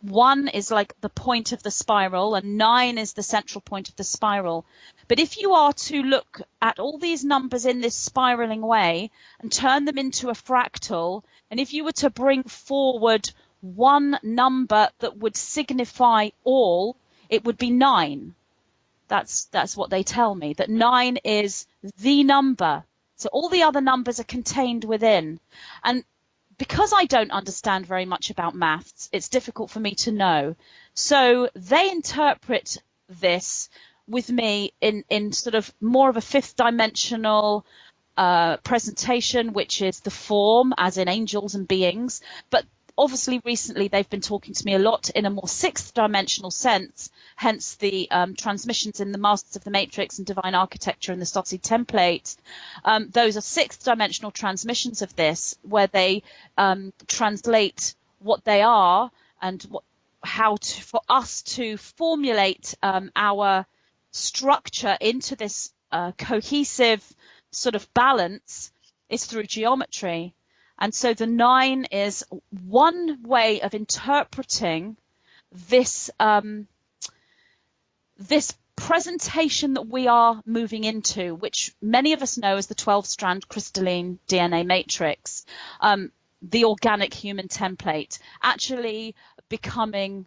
1 is like the point of the spiral, and 9 is the central point of the spiral. But if you are to look at all these numbers in this spiraling way and turn them into a fractal, and if you were to bring forward one number that would signify all, it would be 9. That's what they tell me, that 9 is the number. So all the other numbers are contained within. And because I don't understand very much about maths, it's difficult for me to know. So they interpret this with me in sort of more of a 5th dimensional presentation, which is the form, as in angels and beings. But obviously recently they've been talking to me a lot in a more 6th dimensional sense, hence the transmissions in the Masters of the Matrix and Divine Architecture and the Stotzi template. Those are 6th dimensional transmissions of this, where they translate what they are and for us to formulate our structure into this cohesive sort of balance is through geometry. And so the 9 is one way of interpreting this this presentation that we are moving into, which many of us know as the 12-strand crystalline DNA matrix, the organic human template, actually becoming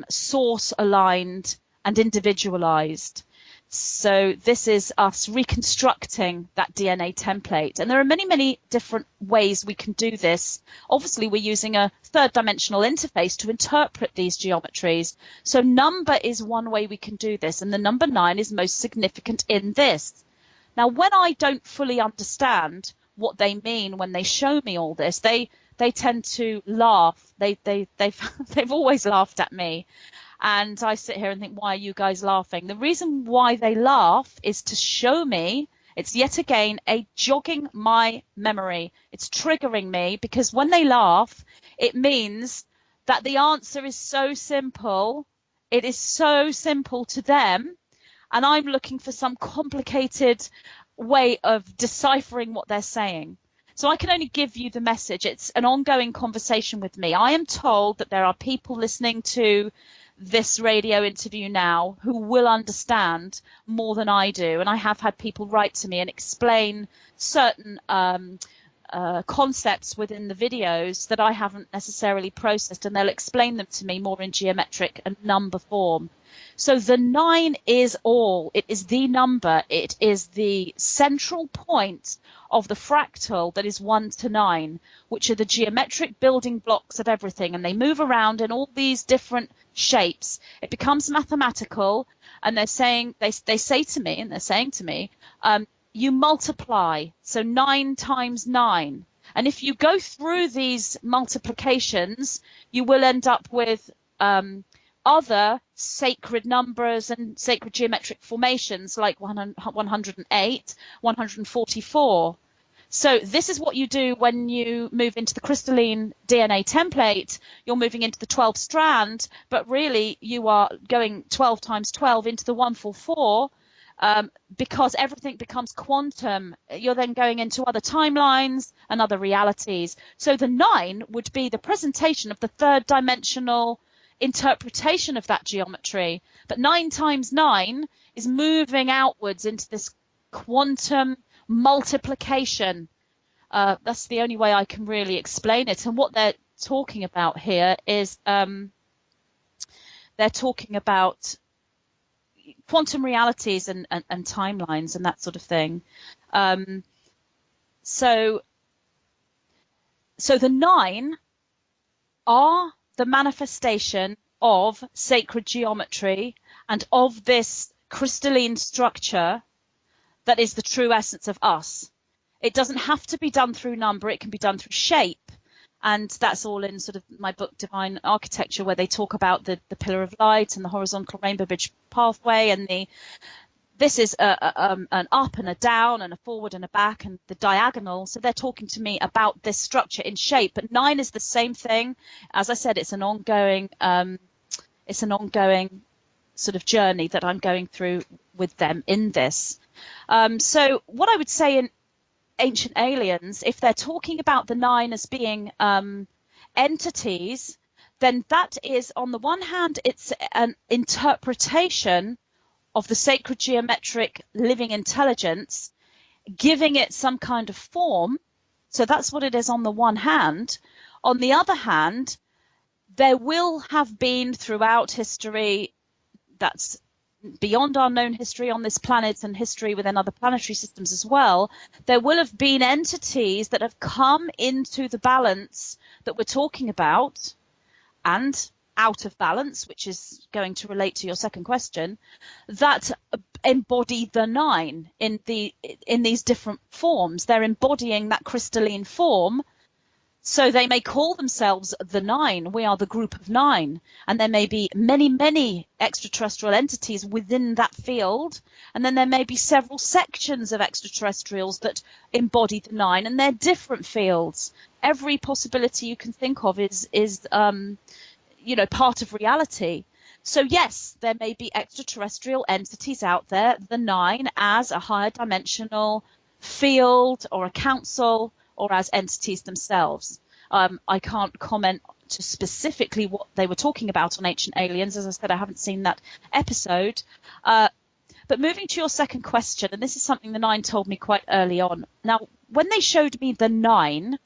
source aligned and individualized. So this is us reconstructing that DNA template. And there are many, many different ways we can do this. Obviously, we're using a 3rd dimensional interface to interpret these geometries. So number is one way we can do this. And the number 9 is most significant in this. Now, when I don't fully understand what they mean when they show me all this, they tend to laugh. They've always laughed at me. And I sit here and think, why are you guys laughing? The reason why they laugh is to show me it's yet again a jogging my memory. It's triggering me, because when they laugh, it means that the answer is so simple. It is so simple to them. And I'm looking for some complicated way of deciphering what they're saying. So I can only give you the message. It's an ongoing conversation with me. I am told that there are people listening to this radio interview now who will understand more than I do. And I have had people write to me and explain certain concepts within the videos that I haven't necessarily processed, and they'll explain them to me more in geometric and number form. So the 9 is all. It is the number. It is the central point of the fractal that is 1 to 9, which are the geometric building blocks of everything, and they move around in all these different shapes. It becomes mathematical, and they say to me, you multiply, so 9 times 9. And if you go through these multiplications, you will end up with other sacred numbers and sacred geometric formations like 108, 144. So this is what you do when you move into the crystalline DNA template. You're moving into the 12 strand, but really you are going 12 times 12 into the 144. Because everything becomes quantum, you're then going into other timelines and other realities. So the 9 would be the presentation of the third dimensional interpretation of that geometry. But 9 times 9 is moving outwards into this quantum multiplication. That's the only way I can really explain it. And what they're talking about here is they're talking about quantum realities and timelines and that sort of thing. So the 9 are the manifestation of sacred geometry and of this crystalline structure that is the true essence of us. It doesn't have to be done through number. It can be done through shape. And that's all in sort of my book, Divine Architecture, where they talk about the pillar of light and the horizontal rainbow bridge pathway. And this is an up and a down and a forward and a back and the diagonal. So they're talking to me about this structure in shape. But 9 is the same thing. As I said, it's an ongoing sort of journey that I'm going through with them in this. So what I would say in Ancient Aliens, if they're talking about the 9 as being entities, then that is, on the one hand, it's an interpretation of the sacred geometric living intelligence, giving it some kind of form. So that's what it is on the one hand. On the other hand, there will have been throughout history, that's beyond our known history on this planet and history within other planetary systems as well, there will have been entities that have come into the balance that we're talking about and out of balance, which is going to relate to your second question, that embody the 9 in these different forms. They're embodying that crystalline form. So they may call themselves the 9. We are the group of 9. And there may be many, many extraterrestrial entities within that field. And then there may be several sections of extraterrestrials that embody the 9. And they're different fields. Every possibility you can think of is part of reality. So yes, there may be extraterrestrial entities out there, the 9 as a higher dimensional field or a council, or as entities themselves. I can't comment to specifically what they were talking about on Ancient Aliens. As I said, I haven't seen that episode. But moving to your second question, and this is something the 9 told me quite early on. Now, when they showed me the 9,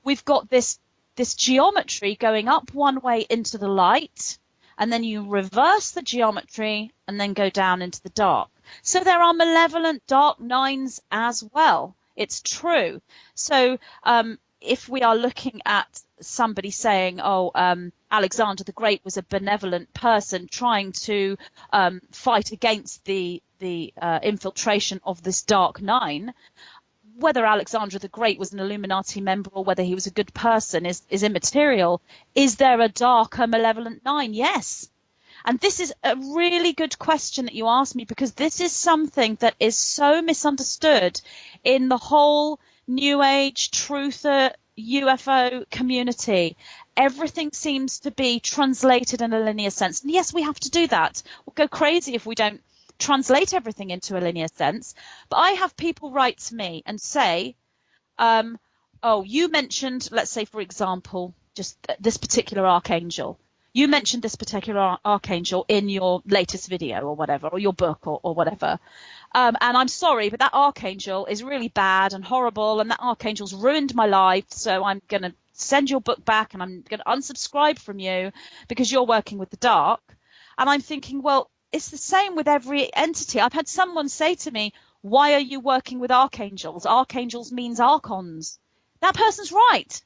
we've got this geometry going up one way into the light, and then you reverse the geometry and then go down into the dark. So there are malevolent dark 9s as well. It's true. So if we are looking at somebody saying, Alexander the Great was a benevolent person trying to fight against the infiltration of this dark 9, whether Alexander the Great was an Illuminati member or whether he was a good person is immaterial. Is there a darker, malevolent 9? Yes. And this is a really good question that you asked me, because this is something that is so misunderstood in the whole New Age, truther, UFO community. Everything seems to be translated in a linear sense. And yes, we have to do that. We'll go crazy if we don't translate everything into a linear sense. But I have people write to me and say, oh, you mentioned, let's say, for example, just this particular archangel. You mentioned this particular archangel in your latest video or whatever, or your book or whatever. And I'm sorry, but that archangel is really bad and horrible, and that archangel's ruined my life. So I'm going to send your book back, and I'm going to unsubscribe from you because you're working with the dark. And I'm thinking, well, it's the same with every entity. I've had someone say to me, why are you working with archangels? Archangels means archons. That person's right.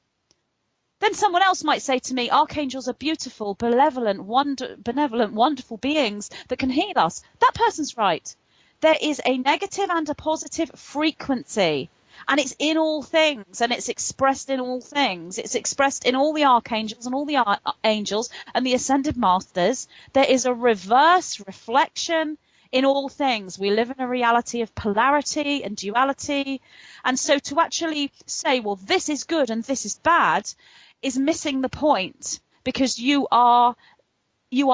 Then someone else might say to me, archangels are beautiful, benevolent, wonderful beings that can heal us. That person's right. There is a negative and a positive frequency, and it's in all things, and it's expressed in all things. It's expressed in all the archangels and all the angels and the ascended masters. There is a reverse reflection in all things. We live in a reality of polarity and duality. And so to actually say, well, this is good and this is bad, is missing the point, because you are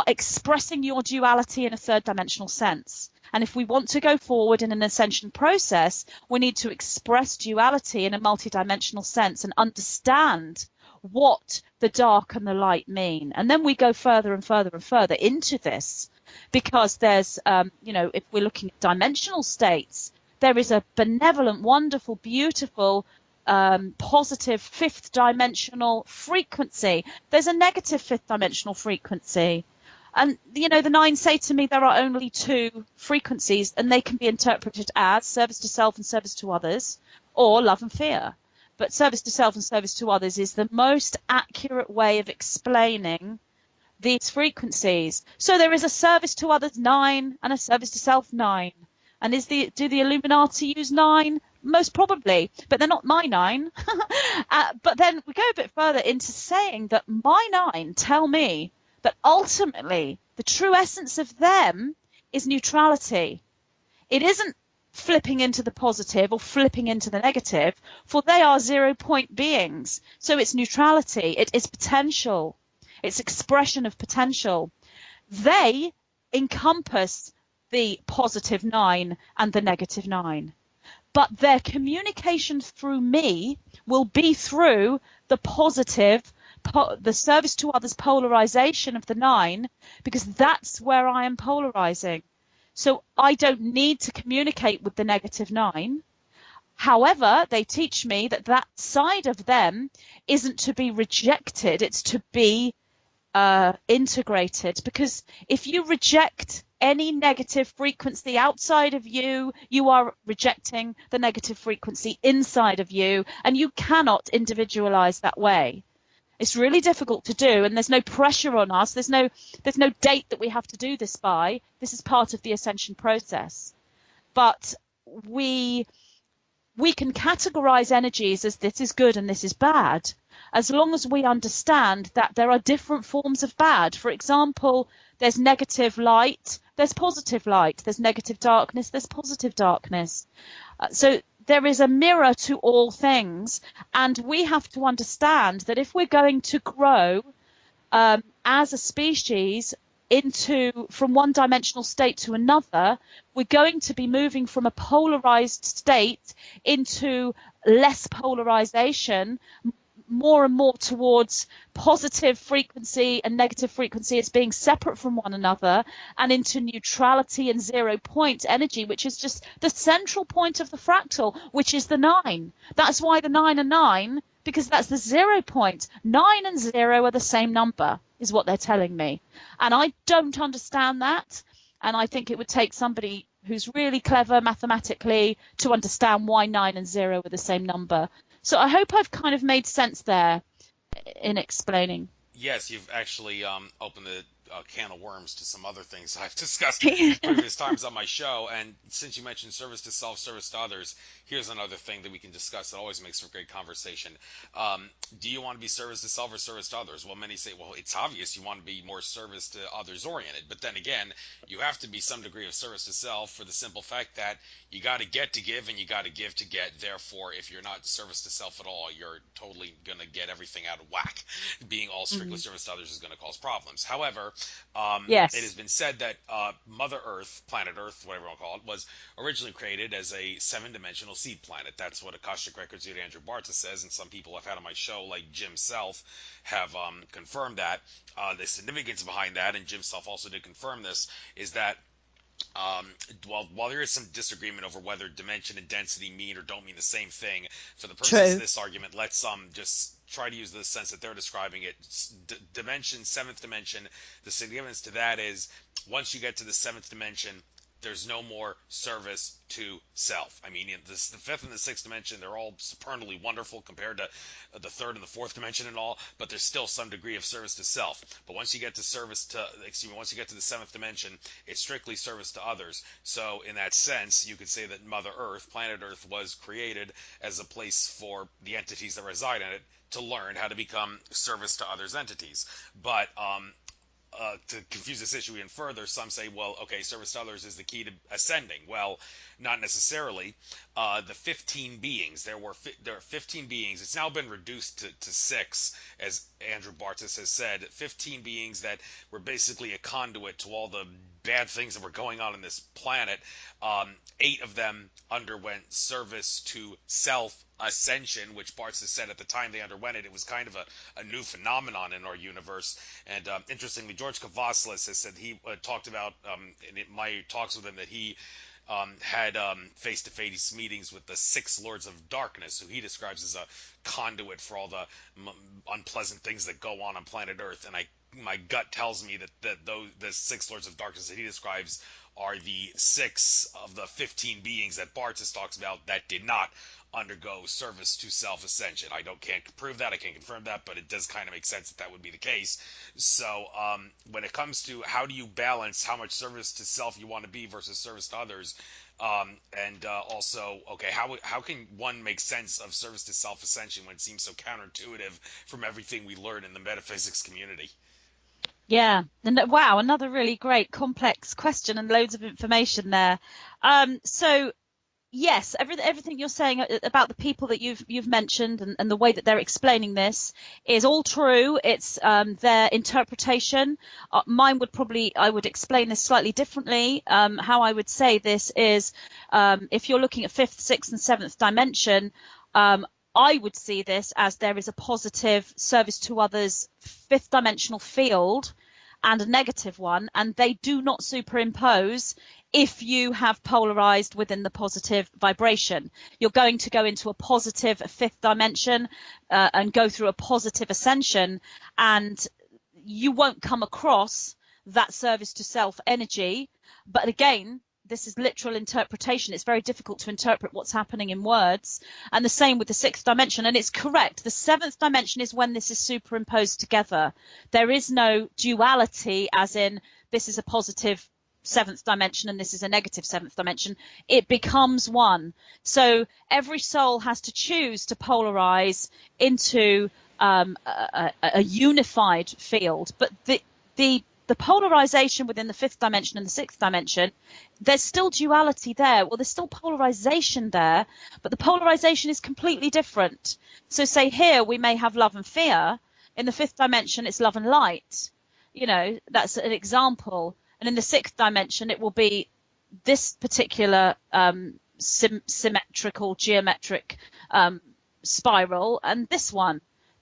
expressing your duality in a third dimensional sense. And if we want to go forward in an ascension process, we need to express duality in a multidimensional sense and understand what the dark and the light mean. And then we go further and further and further into this, because there's, if we're looking at dimensional states, there is a benevolent, wonderful, beautiful, positive fifth dimensional frequency. There's a negative fifth dimensional frequency. And, the nine say to me there are only two frequencies, and they can be interpreted as service to self and service to others, or love and fear. But service to self and service to others is the most accurate way of explaining these frequencies. So there is a service to others 9 and a service to self 9. And do the Illuminati use 9? Most probably, but they're not my 9. But then we go a bit further into saying that my 9 tell me that ultimately the true essence of them is neutrality. It isn't flipping into the positive or flipping into the negative, for they are 0-point beings. So it's neutrality. It is potential. It's expression of potential. They encompass the positive 9 and the negative 9. But their communication through me will be through the positive, the service to others polarization of the 9, because that's where I am polarizing. So I don't need to communicate with the negative 9. However, they teach me that that side of them isn't to be rejected, it's to be integrated. Because if you reject any negative frequency outside of you, you are rejecting the negative frequency inside of you, and you cannot individualize that way. It's really difficult to do, and there's no pressure on us. There's no date that we have to do this by. This is part of the ascension process. But we can categorize energies as this is good and this is bad, as long as we understand that there are different forms of bad. For example, there's negative light, there's positive light, there's negative darkness, there's positive darkness. So there is a mirror to all things, and we have to understand that if we're going to grow as a species from one dimensional state to another, we're going to be moving from a polarized state into less polarization, more and more towards positive frequency and negative frequency as being separate from one another, and into neutrality and 0-point energy, which is just the central point of the fractal, which is the 9. That's why the 9 and 9, because that's the 0 point. 9 and 0 are the same number, is what they're telling me. And I don't understand that. And I think it would take somebody who's really clever mathematically to understand why 9 and 0 are the same number. So I hope I've kind of made sense there in explaining. Yes, you've actually opened the can of worms to some other things I've discussed previous times on my show. And since you mentioned service to self, service to others, here's another thing that we can discuss that always makes for great conversation. Do you want to be service to self or service to others? Well, many say, well, it's obvious you want to be more service to others oriented. But then again, you have to be some degree of service to self for the simple fact that you got to get to give and you got to give to get. Therefore, if you're not service to self at all, you're totally going to get everything out of whack. Being all strictly service to others is going to cause problems. However, It has Yes. been said that Mother Earth, planet Earth, whatever you want to call it, was originally created as a seven-dimensional seed planet. That's what Akashic Records leader Andrew Barta says, and some people I've had on my show, like Jim Self, have confirmed that. The significance behind that, and Jim Self also did confirm this, is that um, while there is some disagreement over whether dimension and density mean or don't mean the same thing, for the purposes of True. this argument, let's just try to use the sense that they're describing it. Dimension, seventh dimension. The significance to that is once you get to the seventh dimension, there's no more service to self. I mean, the fifth and the sixth dimension, they're all supernally wonderful compared to the third and the fourth dimension and all, but there's still some degree of service to self. But once you get to once you get to the seventh dimension, it's strictly service to others. So in that sense, you could say that Mother Earth, planet Earth, was created as a place for the entities that reside in it to learn how to become service to others' entities. But to confuse this issue even further, some say, well, okay, service to others is the key to ascending. Well, not necessarily. The 15 beings, there are 15 beings. It's now been reduced to 6, as Andrew Bartas has said. 15 beings that were basically a conduit to all the bad things that were going on this planet. 8 of them underwent service to self ascension, which Bartz has said at the time they underwent it, it was kind of a new phenomenon in our universe. And interestingly, George Kavaslis has said he talked about in my talks with him that he had face-to-face meetings with the 6 Lords of Darkness, who he describes as a conduit for all the unpleasant things that go on planet Earth. And my gut tells me that the 6 Lords of Darkness that he describes are the 6 of the 15 beings that Bartis talks about that did not undergo service to self-ascension. Can't prove that, I can't confirm that, but it does kind of make sense that would be the case. So when it comes to how do you balance how much service to self you want to be versus service to others, and also, okay, how can one make sense of service to self-ascension when it seems so counterintuitive from everything we learn in the metaphysics community? Yeah. And wow, another really great complex question and loads of information there. So yes, everything you're saying about the people that you've mentioned and the way that they're explaining this is all true. It's their interpretation. I would explain this slightly differently. How I would say this is, if you're looking at fifth, sixth, and seventh dimension, I would see this as there is a positive service to others fifth dimensional field and a negative one, and they do not superimpose if you have polarized within the positive vibration. You're going to go into a positive fifth dimension and go through a positive ascension, and you won't come across that service to self energy. But again, this is literal interpretation. It's very difficult to interpret what's happening in words. And the same with the sixth dimension. And it's correct. The seventh dimension is when this is superimposed together. There is no duality, as in this is a positive seventh dimension and this is a negative seventh dimension. It becomes one. So every soul has to choose to polarize into a unified field. But the polarization within the fifth dimension and the sixth dimension, there's still duality there. Well, there's still polarization there, but the polarization is completely different. So say here we may have love and fear. In the fifth dimension, it's love and light. You know, that's an example. And in the sixth dimension, it will be this particular symmetrical, geometric spiral and this one.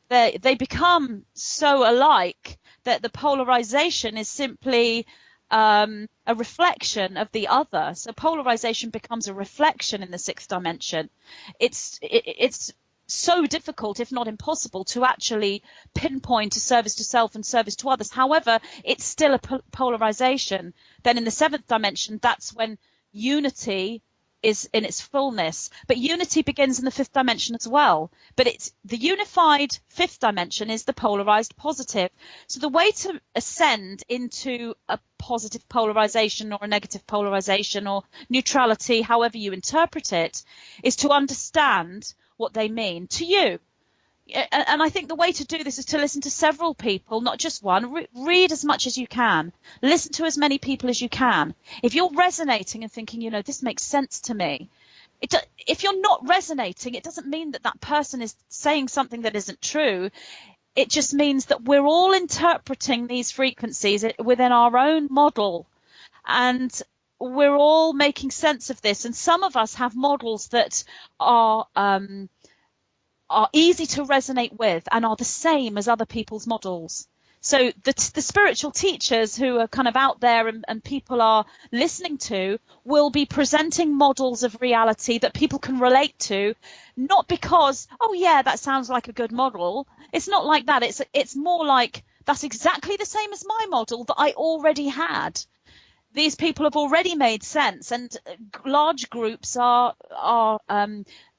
They become so alike that the polarization is simply a reflection of the other. So polarization becomes a reflection in the sixth dimension. It's so difficult, if not impossible, to actually pinpoint a service to self and service to others. However, it's still a polarization. Then in the seventh dimension, that's when unity is in its fullness. But unity begins in the fifth dimension as well. But it's the unified fifth dimension is the polarized positive. So the way to ascend into a positive polarization or a negative polarization or neutrality, however you interpret it, is to understand what they mean to you. And I think the way to do this is to listen to several people, not just one. Read as much as you can. Listen to as many people as you can. If you're resonating and thinking, you know, this makes sense to me, if you're not resonating, it doesn't mean that that person is saying something that isn't true. It just means that we're all interpreting these frequencies within our own model, and we're all making sense of this. And some of us have models that are easy to resonate with and are the same as other people's models. So the spiritual teachers who are kind of out there and people are listening to will be presenting models of reality that people can relate to, not because, oh yeah, that sounds like a good model. It's not like that. It's more like, that's exactly the same as my model that I already had. These people have already made sense, and large groups are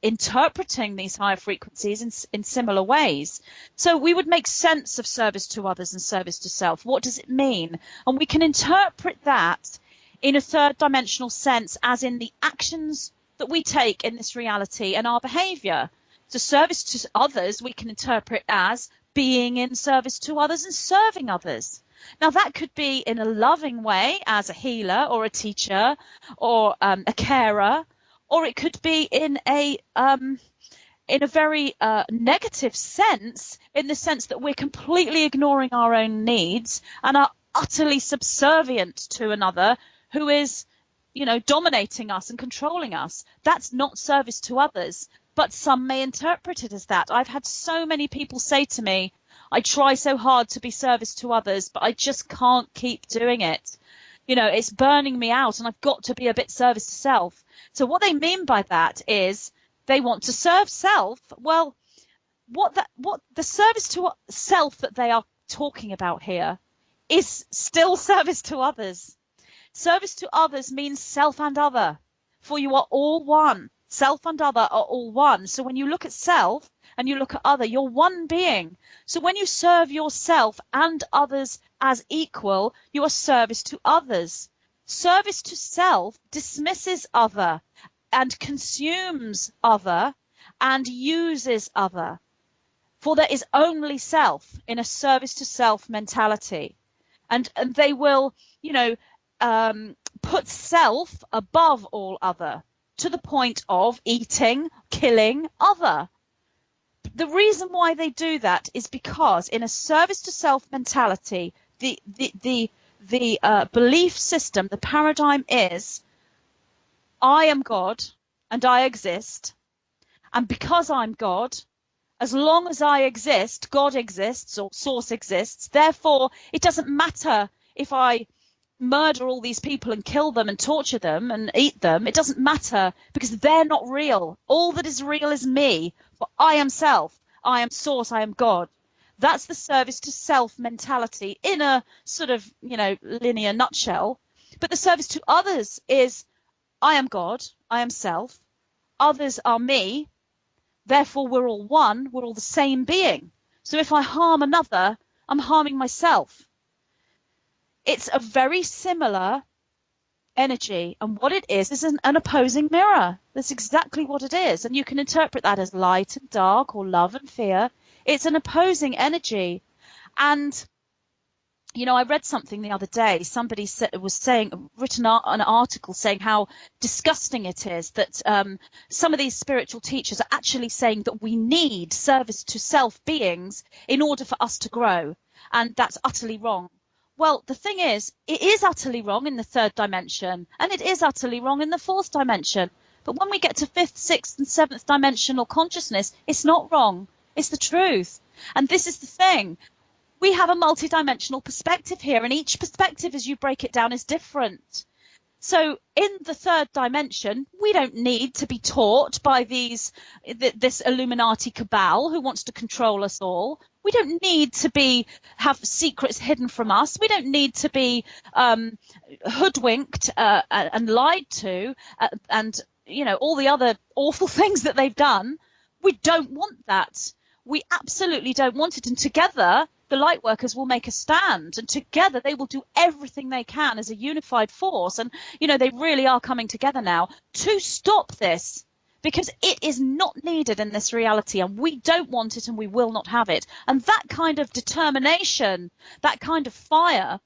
interpreting these higher frequencies in similar ways. So we would make sense of service to others and service to self. What does it mean? And we can interpret that in a third dimensional sense, as in the actions that we take in this reality and our behavior. So service to others we can interpret as being in service to others and serving others. Now, that could be in a loving way as a healer or a teacher or a carer, or it could be in a very negative sense, in the sense that we're completely ignoring our own needs and are utterly subservient to another who is, dominating us and controlling us. That's not service to others, but some may interpret it as that. I've had so many people say to me, I try so hard to be service to others, but I just can't keep doing it. It's burning me out and I've got to be a bit service to self. So what they mean by that is they want to serve self. Well, what the service to self that they are talking about here is still service to others. Service to others means self and other, for you are all one. Self and other are all one. So when you look at self and you look at other, you're one being. So when you serve yourself and others as equal, you are service to others. Service to self dismisses other and consumes other and uses other. For there is only self in a service to self mentality. And they will, put self above all other, to the point of eating, killing other. The reason why they do that is because in a service to self mentality, the belief system, the paradigm is, I am God and I exist. And because I'm God, as long as I exist, God exists or source exists. Therefore, it doesn't matter if I murder all these people and kill them and torture them and eat them. It doesn't matter, because they're not real. All that is real is me. For I am self. I am source. I am God. That's the service to self mentality in a sort of, linear nutshell. But the service to others is, I am God. I am self. Others are me. Therefore, we're all one. We're all the same being. So if I harm another, I'm harming myself. It's a very similar energy, and what it is an opposing mirror. That's exactly what it is, and you can interpret that as light and dark or love and fear. It's an opposing energy. And I read something the other day. Somebody written an article saying how disgusting it is that some of these spiritual teachers are actually saying that we need service to self beings in order for us to grow, and that's utterly wrong. Well, the thing is, it is utterly wrong in the third dimension, and it is utterly wrong in the fourth dimension. But when we get to fifth, sixth, and seventh dimensional consciousness, it's not wrong. It's the truth. And this is the thing. We have a multidimensional perspective here, and each perspective, as you break it down, is different. So in the third dimension, we don't need to be taught by this Illuminati cabal who wants to control us all. We don't need to have secrets hidden from us. We don't need to be hoodwinked and lied to and all the other awful things that they've done. We don't want that. We absolutely don't want it. And together, the light workers will make a stand, and together they will do everything they can as a unified force. And, they really are coming together now to stop this, because it is not needed in this reality, and we don't want it, and we will not have it. And that kind of determination, that kind of fire,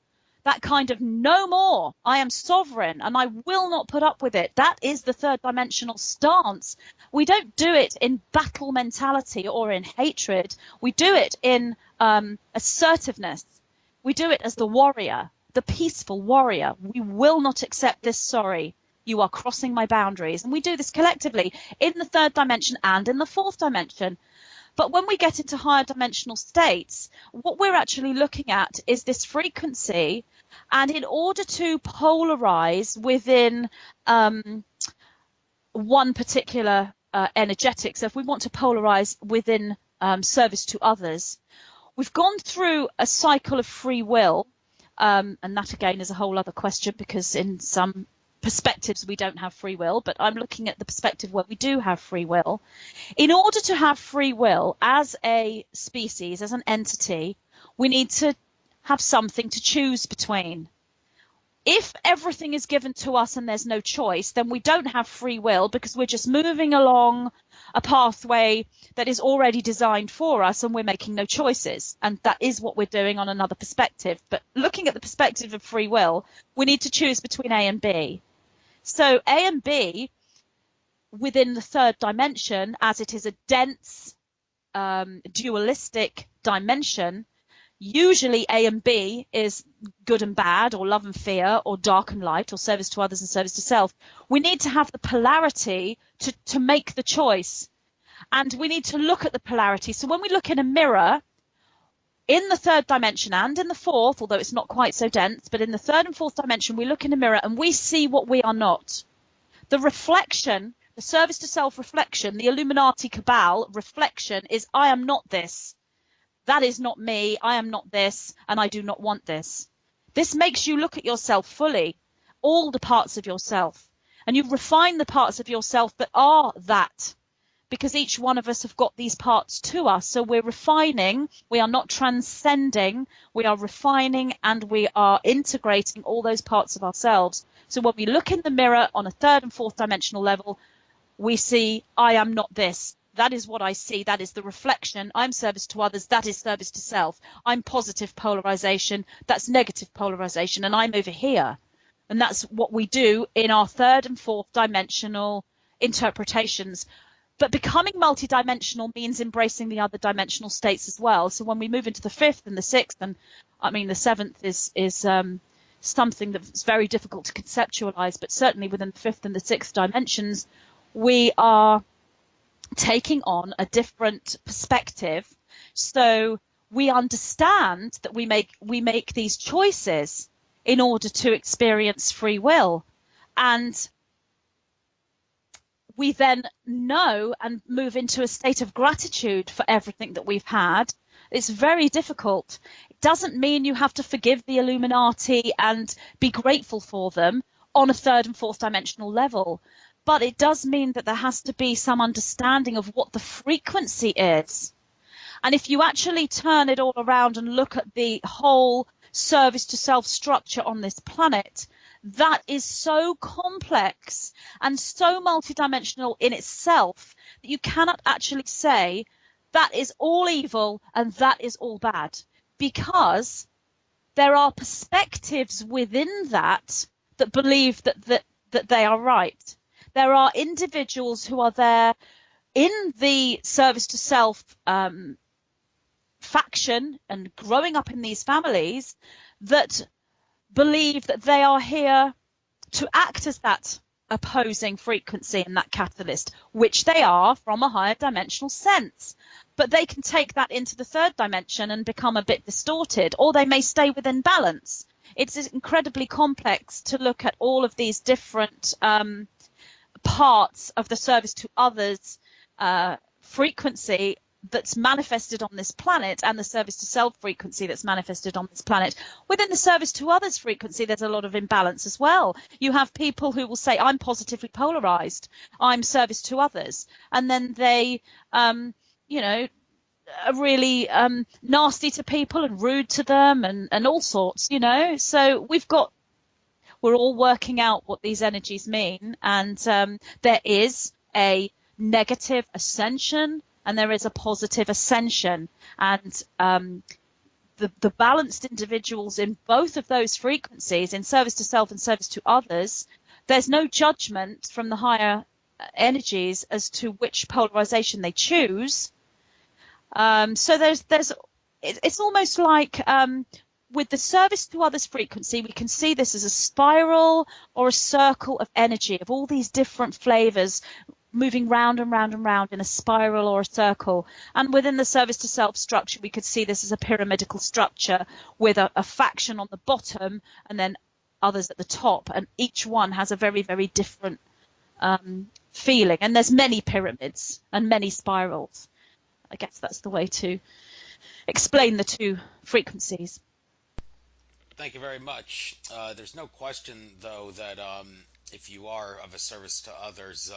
that kind of no more, I am sovereign and I will not put up with it. That is the third dimensional stance. We don't do it in battle mentality or in hatred. We do it in assertiveness. We do it as the warrior, the peaceful warrior. We will not accept this, sorry. You are crossing my boundaries. And we do this collectively in the third dimension and in the fourth dimension. But when we get into higher dimensional states, what we're actually looking at is this frequency. And in order to polarize within one particular energetic, so if we want to polarize within service to others, we've gone through a cycle of free will. And that, again, is a whole other question, because in some perspectives we don't have free will, but I'm looking at the perspective where we do have free will. In order to have free will as a species, as an entity, we need to have something to choose between. If everything is given to us and there's no choice, then we don't have free will, because we're just moving along a pathway that is already designed for us and we're making no choices. And that is what we're doing on another perspective. But looking at the perspective of free will, we need to choose between A and B. So A and B within the third dimension, as it is a dense, dualistic dimension, usually A and B is good and bad, or love and fear, or dark and light, or service to others and service to self. We need to have the polarity to make the choice. And we need to look at the polarity. So when we look in a mirror, in the third dimension and in the fourth, although it's not quite so dense, but in the third and fourth dimension, we look in a mirror and we see what we are not. The reflection, the service to self reflection, the Illuminati cabal reflection is, I am not this. That is not me. I am not this, and I do not want this. This makes you look at yourself fully, all the parts of yourself, and you refine the parts of yourself that are that, because each one of us have got these parts to us. So we're refining, we are not transcending, we are refining, and we are integrating all those parts of ourselves. So when we look in the mirror on a third and fourth dimensional level, we see, I am not this. That is what I see. That is the reflection. I'm service to others. That is service to self. I'm positive polarization. That's negative polarization. And I'm over here. And that's what we do in our third and fourth dimensional interpretations. But becoming multidimensional means embracing the other dimensional states as well. So when we move into the fifth and the sixth, and I mean the seventh is something that's very difficult to conceptualize, but certainly within the fifth and the sixth dimensions, we are taking on a different perspective. So we understand that we make these choices in order to experience free will. And we then know and move into a state of gratitude for everything that we've had. It's very difficult. It doesn't mean you have to forgive the Illuminati and be grateful for them on a third and fourth dimensional level. But it does mean that there has to be some understanding of what the frequency is. And if you actually turn it all around and look at the whole service to self structure on this planet, that is so complex and so multidimensional in itself that you cannot actually say that is all evil and that is all bad, because there are perspectives within that believe that they are right. There are individuals who are there in the service to self faction and growing up in these families that believe that they are here to act as that opposing frequency and that catalyst, which they are from a higher dimensional sense. But they can take that into the third dimension and become a bit distorted, or they may stay within balance. It's incredibly complex to look at all of these different parts of the service to others frequency that's manifested on this planet, and the service to self frequency that's manifested on this planet. Within the service to others frequency, there's a lot of imbalance as well. You have people who will say, I'm positively polarized, I'm service to others, and then they are really nasty to people and rude to them and all sorts, so we're all working out what these energies mean, and there is a negative ascension and there is a positive ascension, and the balanced individuals in both of those frequencies, in service to self and service to others, there's no judgment from the higher energies as to which polarization they choose. So there's it's almost like with the service to others frequency, we can see this as a spiral or a circle of energy of all these different flavors moving round and round and round in a spiral or a circle. And within the service to self structure, we could see this as a pyramidical structure with a faction on the bottom and then others at the top. And each one has a very, very different feeling. And there's many pyramids and many spirals. I guess that's the way to explain the two frequencies. Thank you very much. There's no question, though, that if you are of a service to others,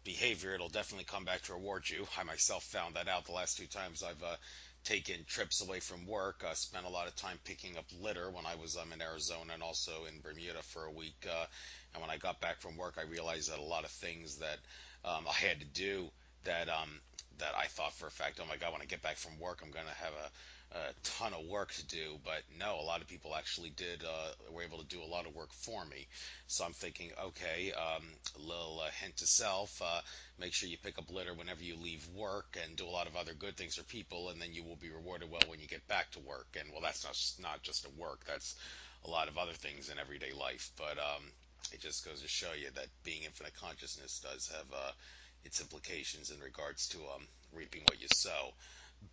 behavior, it'll definitely come back to reward you. I myself found that out the last two times I've taken trips away from work. Spent a lot of time picking up litter when I was in Arizona and also in Bermuda for a week. And when I got back from work, I realized that a lot of things that I had to do that that I thought for a fact, oh my God, when I get back from work, I'm going to have a ton of work to do. But no, a lot of people actually were able to do a lot of work for me. So I'm thinking, okay, a little hint to self, make sure you pick up litter whenever you leave work and do a lot of other good things for people, and then you will be rewarded well when you get back to work. And well, that's not just at work, that's a lot of other things in everyday life. But it just goes to show you that being infinite consciousness does have its implications in regards to reaping what you sow.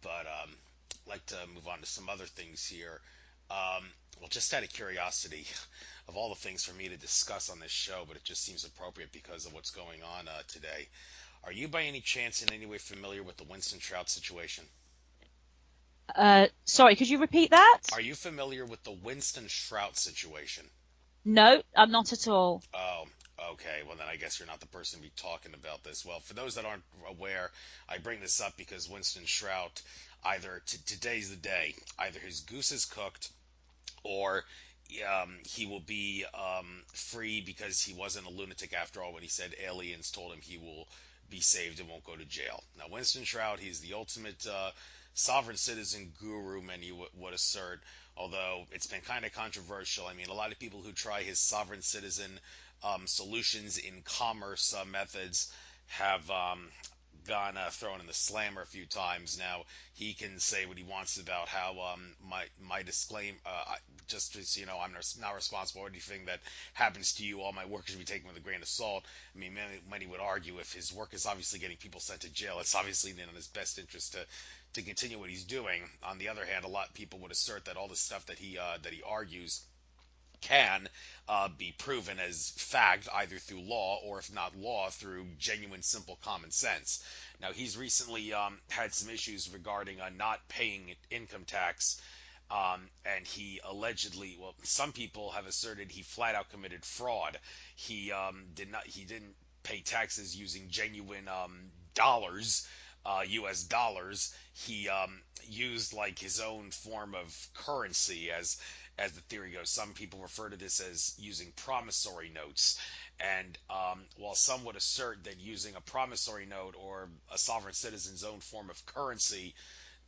But I'd like to move on to some other things here. Well, just out of curiosity, of all the things for me to discuss on this show, but it just seems appropriate because of what's going on today. Are you by any chance in any way familiar with the Winston Trout situation? Sorry, could you repeat that? Are you familiar with the Winston Trout situation? No, I'm not at all. Oh, okay. Well, then I guess you're not the person to be talking about this. Well, for those that aren't aware, I bring this up because Winston Trout, either today's the day, either his goose is cooked or he will be free because he wasn't a lunatic after all when he said aliens told him he will be saved and won't go to jail. Now, Winston Trout, he's the ultimate sovereign citizen guru, many would assert, although it's been kind of controversial. I mean, a lot of people who try his sovereign citizen solutions in commerce methods have gone thrown in the slammer a few times. Now he can say what he wants about how my disclaim just so you know, I'm not responsible for anything that happens to you. All my work should be taken with a grain of salt. I mean, many would argue if his work is obviously getting people sent to jail, it's obviously in his best interest to continue what he's doing. On the other hand, a lot of people would assert that all the stuff that he argues can be proven as fact either through law or, if not law, through genuine, simple common sense. Now, he's recently had some issues regarding not paying income tax, and he allegedly, well, some people have asserted he flat out committed fraud. He didn't pay taxes using genuine dollars. U.S. dollars. He used like his own form of currency, as the theory goes. Some people refer to this as using promissory notes. And while some would assert that using a promissory note or a sovereign citizen's own form of currency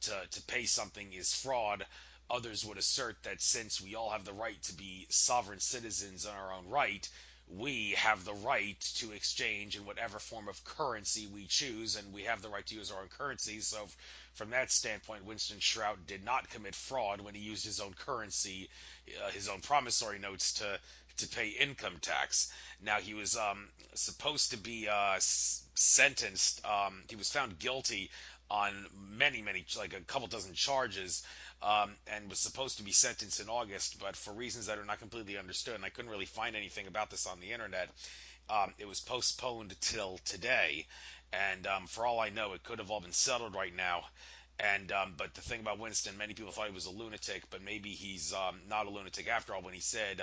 to pay something is fraud, others would assert that since we all have the right to be sovereign citizens in our own right, we have the right to exchange in whatever form of currency we choose, and we have the right to use our own currency. So from that standpoint, Winston Trout did not commit fraud when he used his own currency, his own promissory notes to pay income tax. Now, he was supposed to be sentenced. He was found guilty on many, like a couple dozen charges, and was supposed to be sentenced in August, but for reasons that are not completely understood, and I couldn't really find anything about this on the internet, it was postponed till today. And for all I know, it could have all been settled right now. And but the thing about Winston, many people thought he was a lunatic, but maybe he's not a lunatic after all when he said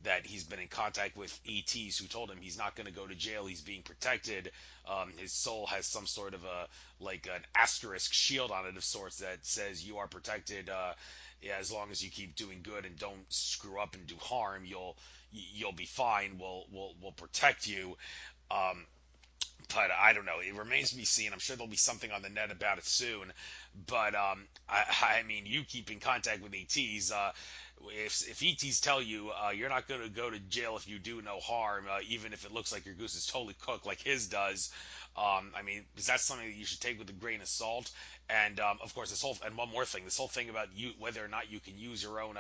that he's been in contact with ETs who told him he's not going to go to jail, he's being protected. His soul has some sort of like an asterisk shield on it of sorts that says you are protected. Yeah, as long as you keep doing good and don't screw up and do harm, you'll be fine. We'll protect you. But I don't know. It remains to be seen. I'm sure there'll be something on the net about it soon. But I mean, you keep in contact with ETs. If ETs tell you you're not going to go to jail if you do no harm, even if it looks like your goose is totally cooked like his does, I mean, is that something that you should take with a grain of salt? And of course, and one more thing, this whole thing about you whether or not you can use your own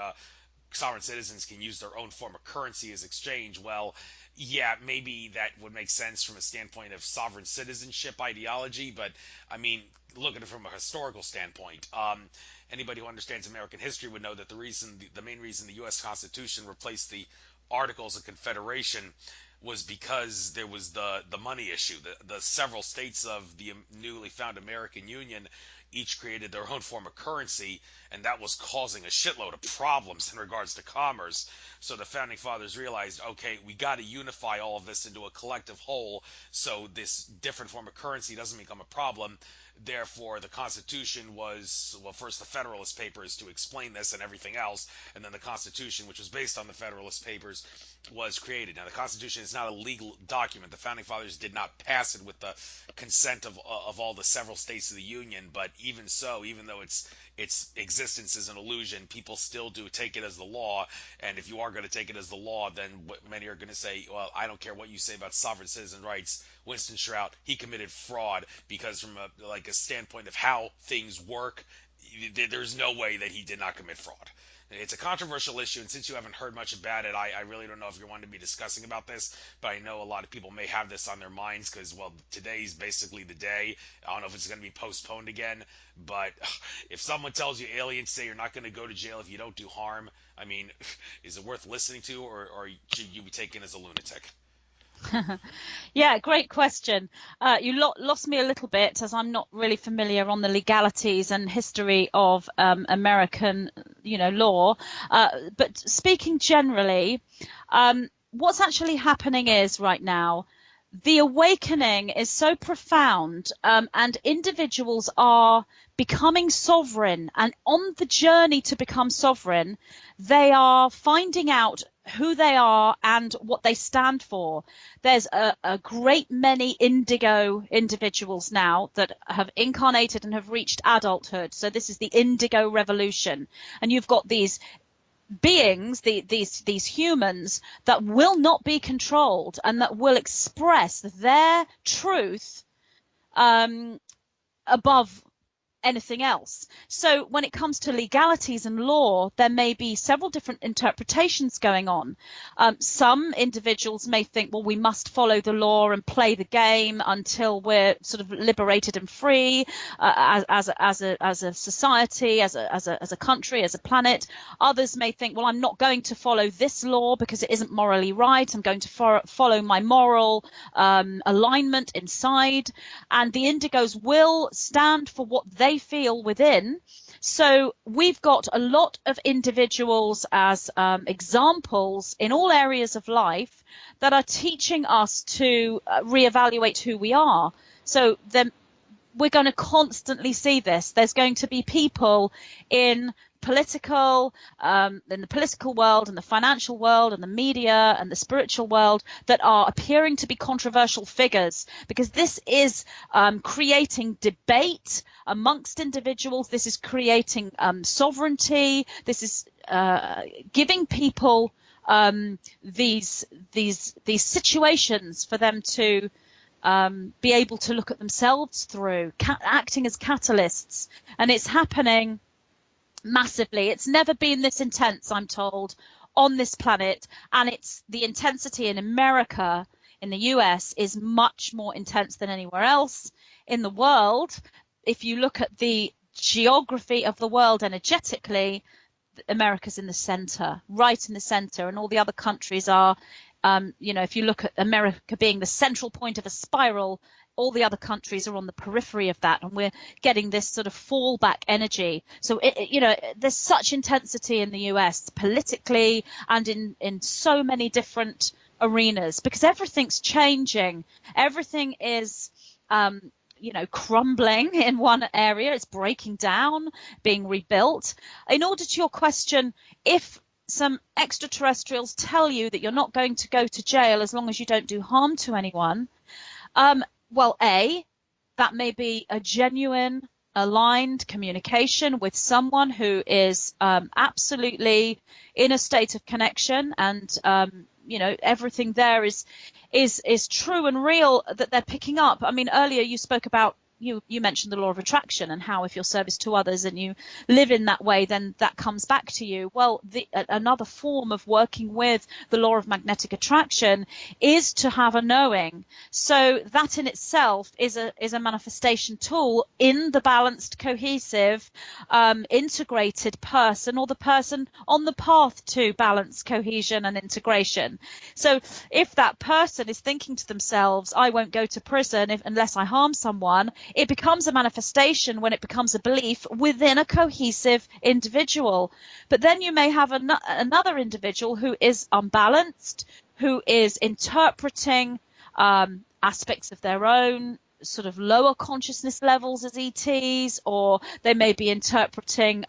sovereign citizens can use their own form of currency as exchange. Well, yeah, maybe that would make sense from a standpoint of sovereign citizenship ideology, but I mean, look at it from a historical standpoint. Anybody who understands American history would know that the main reason the U.S. Constitution replaced the Articles of Confederation was because there was the money issue. The several states of the newly found American Union each created their own form of currency, and that was causing a shitload of problems in regards to commerce. So the founding fathers realized, okay, we got to unify all of this into a collective whole so this different form of currency doesn't become a problem. Therefore, the Constitution was, well, first the Federalist Papers to explain this and everything else, and then the Constitution, which was based on the Federalist Papers, was created. Now, the Constitution is not a legal document. The Founding Fathers did not pass it with the consent of all the several states of the Union, but even so, even though its existence is an illusion, people still do take it as the law, and if you are going to take it as the law, then many are going to say, well, I don't care what you say about sovereign citizen rights. Winston Churchill, he committed fraud, because from a standpoint of how things work, there's no way that he did not commit fraud. It's a controversial issue, and since you haven't heard much about it, I really don't know if you're wanting to be discussing about this, but I know a lot of people may have this on their minds because, well, today's basically the day. I don't know if it's going to be postponed again, but if someone tells you aliens say you're not going to go to jail if you don't do harm, I mean, is it worth listening to, or should you be taken as a lunatic? Yeah, great question. You lost me a little bit as I'm not really familiar on the legalities and history of American, law. But speaking generally, what's actually happening is right now, the awakening is so profound, and individuals are becoming sovereign, and on the journey to become sovereign, they are finding out who they are and what they stand for. There's a great many indigo individuals now that have incarnated and have reached adulthood. So this is the indigo revolution. And you've got these beings, these humans that will not be controlled and that will express their truth above anything else. So when it comes to legalities and law, there may be several different interpretations going on. Some individuals may think, well, we must follow the law and play the game until we're sort of liberated and free as a society, as a country, as a planet. Others may think, well, I'm not going to follow this law because it isn't morally right. I'm going to follow my moral alignment inside. And the indigos will stand for what they feel within. So we've got a lot of individuals as examples in all areas of life that are teaching us to reevaluate who we are. So then we're going to constantly see this. There's going to be people in the political world and the financial world and the media and the spiritual world that are appearing to be controversial figures, because this is creating debate amongst individuals. This is creating sovereignty. This is giving people these situations for them to be able to look at themselves through, acting as catalysts. And it's happening massively. It's never been this intense, I'm told, on this planet, and it's the intensity in America, in the US, is much more intense than anywhere else in the world. If you look at the geography of the world energetically, America's in the center, right in the center, and all the other countries are, if you look at America being the central point of a spiral, all the other countries are on the periphery of that, and we're getting this sort of fallback energy. So, there's such intensity in the US politically and in so many different arenas, because everything's changing. Everything is, crumbling in one area. It's breaking down, being rebuilt. In order to your question, if some extraterrestrials tell you that you're not going to go to jail as long as you don't do harm to anyone, Well, that may be a genuine, aligned communication with someone who is absolutely in a state of connection, and everything there is true and real that they're picking up. I mean, earlier you spoke about you mentioned the law of attraction, and how if you're service to others and you live in that way, then that comes back to you. Well, another form of working with the law of magnetic attraction is to have a knowing. So that in itself is a manifestation tool in the balanced, cohesive, integrated person, or the person on the path to balance, cohesion and integration. So if that person is thinking to themselves, I won't go to prison unless I harm someone, it becomes a manifestation when it becomes a belief within a cohesive individual. But then you may have another individual who is unbalanced, who is interpreting aspects of their own sort of lower consciousness levels as ETs, or they may be interpreting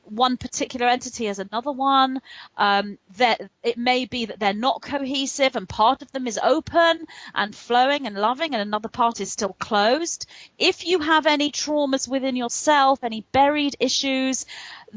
one particular entity as another one. That it may be that they're not cohesive, and part of them is open and flowing and loving, and another part is still closed. If you have any traumas within yourself, any buried issues,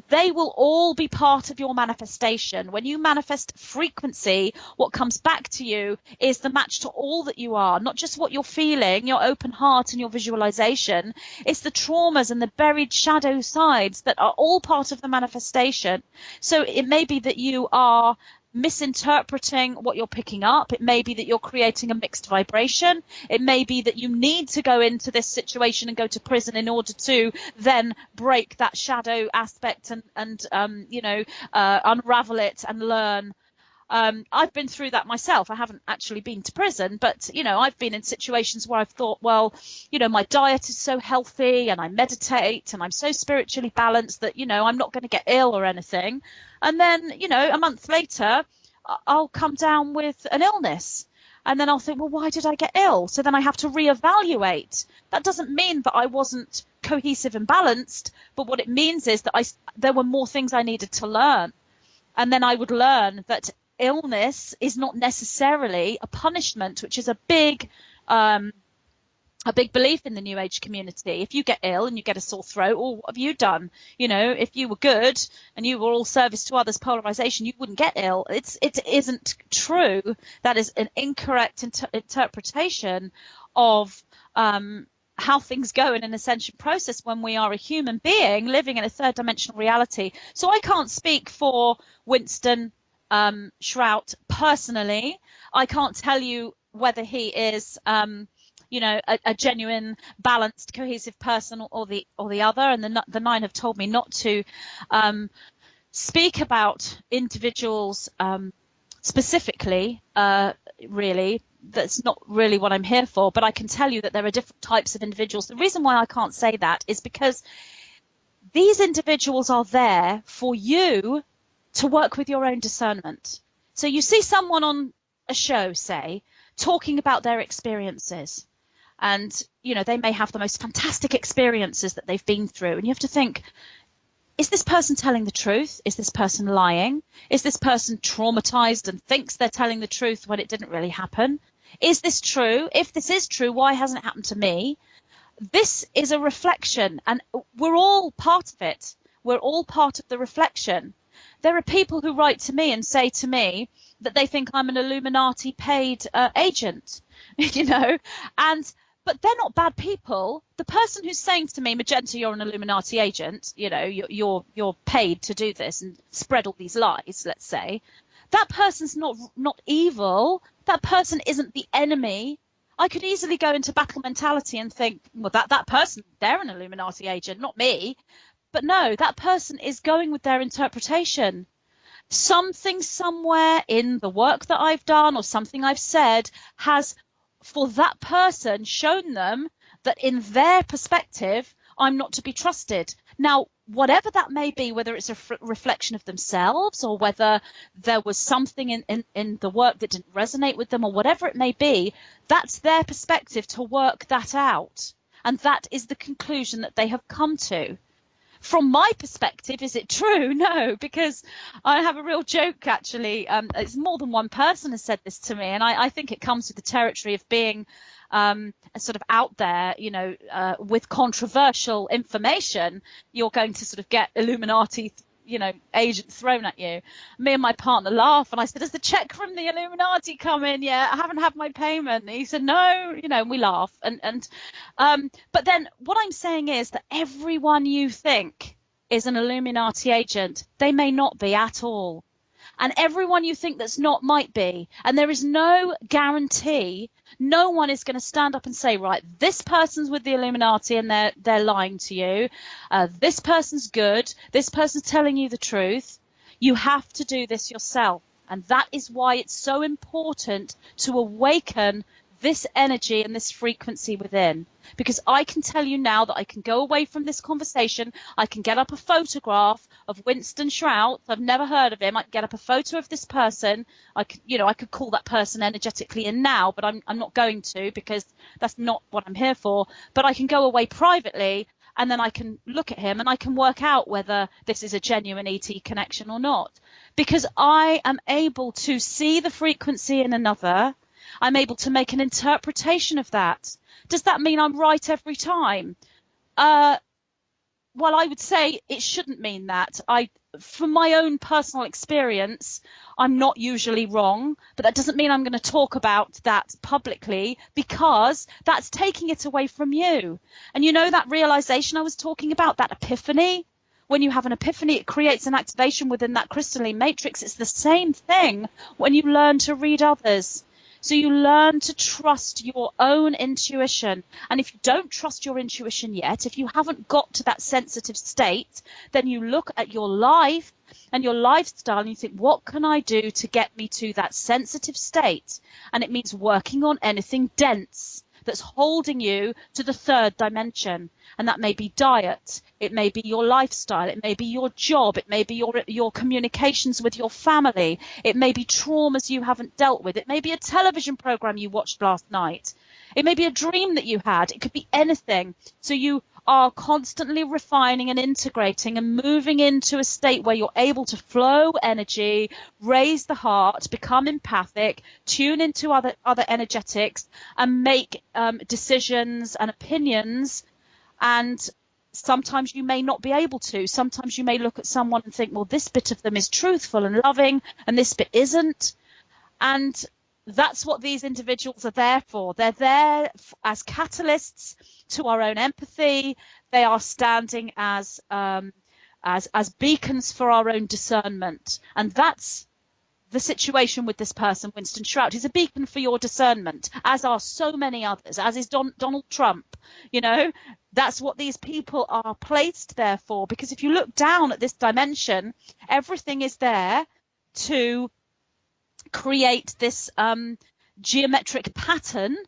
they will all be part of your manifestation. When you manifest frequency, what comes back to you is the match to all that you are, not just what you're feeling, your open heart and your visualization. It's the traumas and the buried shadow sides that are all part of the manifestation. So it may be that you are misinterpreting what you're picking up. It may be that you're creating a mixed vibration. It may be that you need to go into this situation and go to prison in order to then break that shadow aspect and unravel it and learn. I've been through that myself. I haven't actually been to prison, but I've been in situations where I've thought, well, my diet is so healthy and I meditate and I'm so spiritually balanced that I'm not going to get ill or anything. And then a month later I'll come down with an illness, and then I'll think, well, why did I get ill? So then I have to reevaluate. That doesn't mean that I wasn't cohesive and balanced, but what it means is that there were more things I needed to learn. And then I would learn that illness is not necessarily a punishment, which is a big belief in the New Age community. If you get ill and you get a sore throat, or what have you done? If you were good and you were all service to others, polarization, you wouldn't get ill. It isn't true. That is an incorrect interpretation of how things go in an ascension process when we are a human being living in a third dimensional reality. So I can't speak for Winston Shrout personally. I can't tell you whether he is a genuine, balanced, cohesive person or the other. And the nine have told me not to speak about individuals specifically. Really, that's not really what I'm here for. But I can tell you that there are different types of individuals. The reason why I can't say that is because these individuals are there for you to work with your own discernment. So you see someone on a show, say, talking about their experiences, and they may have the most fantastic experiences that they've been through, and you have to think, is this person telling the truth? Is this person lying? Is this person traumatized and thinks they're telling the truth when it didn't really happen? Is this true? If this is true, why hasn't it happened to me? This is a reflection, and we're all part of it. We're all part of the reflection. There are people who write to me and say to me that they think I'm an Illuminati paid agent, but they're not bad people. The person who's saying to me, Magenta, you're an Illuminati agent, you're paid to do this and spread all these lies, let's say, that person's not evil. That person isn't the enemy. I could easily go into battle mentality and think, well, that person, they're an Illuminati agent, not me. But no, that person is going with their interpretation. Something somewhere in the work that I've done or something I've said has, for that person, shown them that in their perspective, I'm not to be trusted. Now, whatever that may be, whether it's a reflection of themselves or whether there was something in the work that didn't resonate with them or whatever it may be, that's their perspective to work that out. And that is the conclusion that they have come to. from my perspective, is it true? No, because I have a real joke, actually. It's more than one person has said this to me, and I think it comes with the territory of being sort of out there, with controversial information. You're going to sort of get Illuminati agents thrown at you. Me and my partner laugh, and I said, has the check from the Illuminati come in yet? I haven't had my payment. And he said, no, and we laugh. But then what I'm saying is that everyone you think is an Illuminati agent, they may not be at all. And everyone you think that's not might be. And there is no guarantee. No one is going to stand up and say, right, this person's with the Illuminati and they're lying to you. This person's good. This person's telling you the truth. You have to do this yourself. And that is why it's so important to awaken this energy and this frequency within. Because I can tell you now that I can go away from this conversation. I can get up a photograph of Winston Shrout. I've never heard of him. I can get up a photo of this person. I could call that person energetically in now, but I'm not going to, because that's not what I'm here for. But I can go away privately, and then I can look at him and I can work out whether this is a genuine ET connection or not. Because I am able to see the frequency in another. I'm able to make an interpretation of that. Does that mean I'm right every time? Well, I would say it shouldn't mean that. From my own personal experience, I'm not usually wrong, but that doesn't mean I'm going to talk about that publicly, because that's taking it away from you. And that realization I was talking about, that epiphany? When you have an epiphany, it creates an activation within that crystalline matrix. It's the same thing when you learn to read others. So you learn to trust your own intuition. And if you don't trust your intuition yet, if you haven't got to that sensitive state, then you look at your life and your lifestyle and you think, what can I do to get me to that sensitive state? And it means working on anything dense that's holding you to the third dimension. And that may be diet, it may be your lifestyle, it may be your job, it may be your communications with your family, it may be traumas you haven't dealt with, it may be a television program you watched last night, it may be a dream that you had, it could be anything. So you are constantly refining and integrating and moving into a state where you're able to flow energy, raise the heart, become empathic, tune into other energetics, and make decisions and opinions. And sometimes you may not be able to. Sometimes you may look at someone and think, well, this bit of them is truthful and loving and this bit isn't. And that's what these individuals are there for. They're there as catalysts to our own empathy. They are standing as beacons for our own discernment. And that's the situation with this person, Winston Shrout. He's a beacon for your discernment, as are so many others, as is Donald Trump. That's what these people are placed there for. Because if you look down at this dimension, everything is there to create this geometric pattern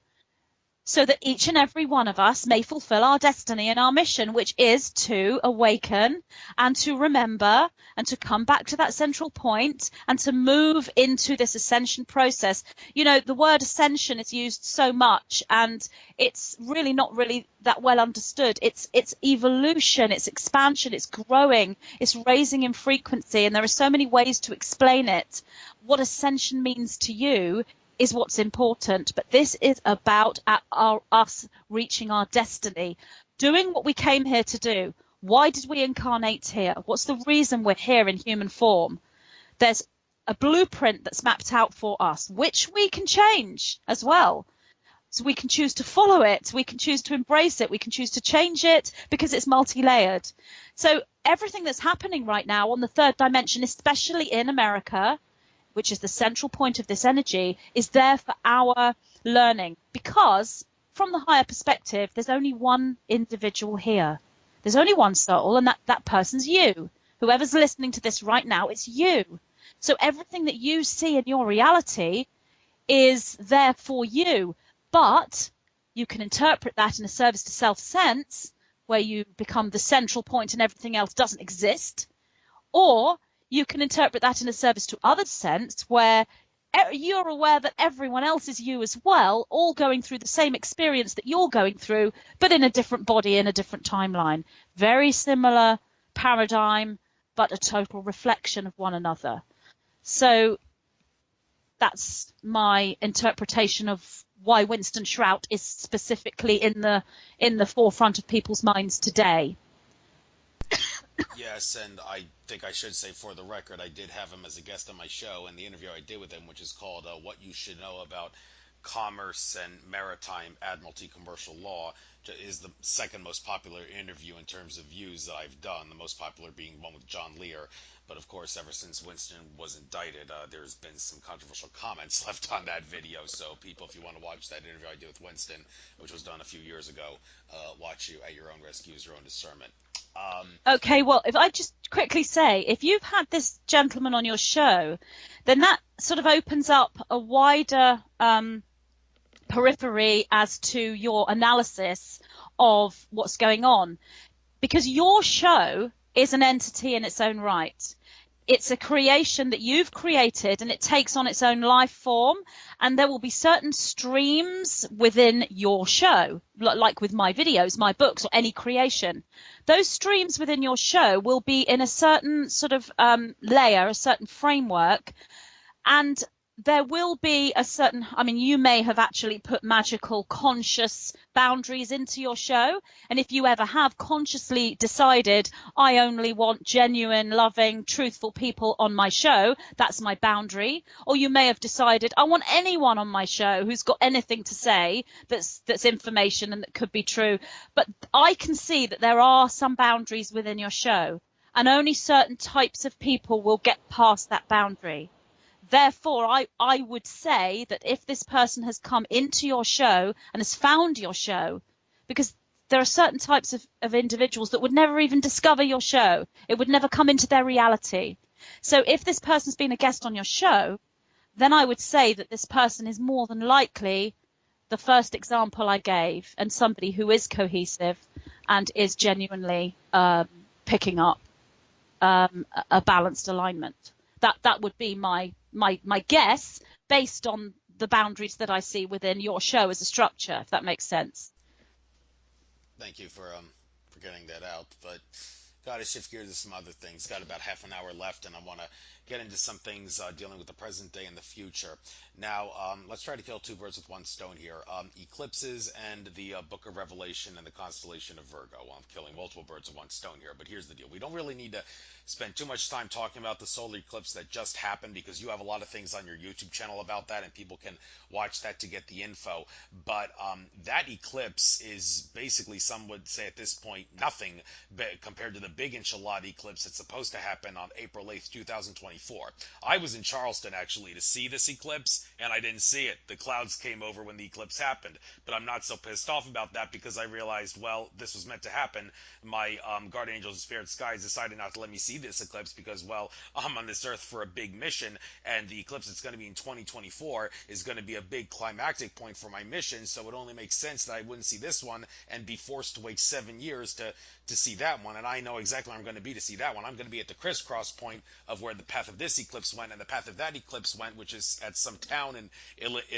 so that each and every one of us may fulfill our destiny and our mission, which is to awaken and to remember and to come back to that central point and to move into this ascension process. The word ascension is used so much, and it's really not really that well understood. It's evolution, it's expansion, it's growing, it's raising in frequency, and there are so many ways to explain it. What ascension means to you is what's important, but this is about us reaching our destiny, doing what we came here to do. Why did we incarnate here? What's the reason we're here in human form? There's a blueprint that's mapped out for us, which we can change as well. So we can choose to follow it, we can choose to embrace it, we can choose to change it, because it's multi-layered. So everything that's happening right now on the third dimension, especially in America, which is the central point of this energy, is there for our learning. Because from the higher perspective, there's only one individual here. There's only one soul, and that person's you. Whoever's listening to this right now, it's you. So everything that you see in your reality is there for you. But you can interpret that in a service to self sense, where you become the central point and everything else doesn't exist. Or you can interpret that in a service to others sense, where you're aware that everyone else is you as well, all going through the same experience that you're going through, but in a different body, in a different timeline. Very similar paradigm, but a total reflection of one another. So that's my interpretation of why Winston Shrout is specifically in the forefront of people's minds today. Yes, and I think I should say for the record, I did have him as a guest on my show, and the interview I did with him, which is called What You Should Know About Commerce and Maritime Admiralty Commercial Law, is the second most popular interview in terms of views that I've done, the most popular being one with John Lear. But of course, ever since Winston was indicted, there's been some controversial comments left on that video. So people, if you want to watch that interview I did with Winston, which was done a few years ago, watch you at your own risk, use your own discernment. Okay, well, if I just quickly say, if you've had this gentleman on your show, then that sort of opens up a wider periphery as to your analysis of what's going on, because your show is an entity in its own right. It's a creation that you've created, and it takes on its own life form, and there will be certain streams within your show, like with my videos, my books, or any creation. Those streams within your show will be in a certain sort of layer, a certain framework, and there will be a certain, I mean, you may have actually put magical conscious boundaries into your show. And if you ever have consciously decided, I only want genuine, loving, truthful people on my show, that's my boundary. Or you may have decided, I want anyone on my show who's got anything to say that's information and that could be true. But I can see that there are some boundaries within your show, and only certain types of people will get past that boundary. Therefore, I would say that if this person has come into your show and has found your show, because there are certain types of individuals that would never even discover your show. It would never come into their reality. So if this person's been a guest on your show, then I would say that this person is more than likely the first example I gave, and somebody who is cohesive and is genuinely picking up a balanced alignment. That would be my guess based on the boundaries that I see within your show as a structure, if that makes sense. Thank you for getting that out. But got to shift gears to some other things. Got about half an hour left, and I want to get into some things dealing with the present day and the future. Now, let's try to kill two birds with one stone here. Eclipses and the Book of Revelation and the constellation of Virgo. Well, I'm killing multiple birds with one stone here, but here's the deal. We don't really need to spend too much time talking about the solar eclipse that just happened, because you have a lot of things on your YouTube channel about that, and people can watch that to get the info. But that eclipse is basically, some would say at this point, nothing compared to the big enchilada eclipse that's supposed to happen on April 8th, 2024. I was in Charleston, actually, to see this eclipse, and I didn't see it. The clouds came over when the eclipse happened. But I'm not so pissed off about that, because I realized, well, this was meant to happen. My guardian angels and spirit skies decided not to let me see this eclipse because, well, I'm on this earth for a big mission, and the eclipse that's going to be in 2024 is going to be a big climactic point for my mission, so it only makes sense that I wouldn't see this one and be forced to wait 7 years to see that one. And I know exactly where I'm going to be to see that one. I'm going to be at the crisscross point of where the path of this eclipse went and the path of that eclipse went, which is at some town in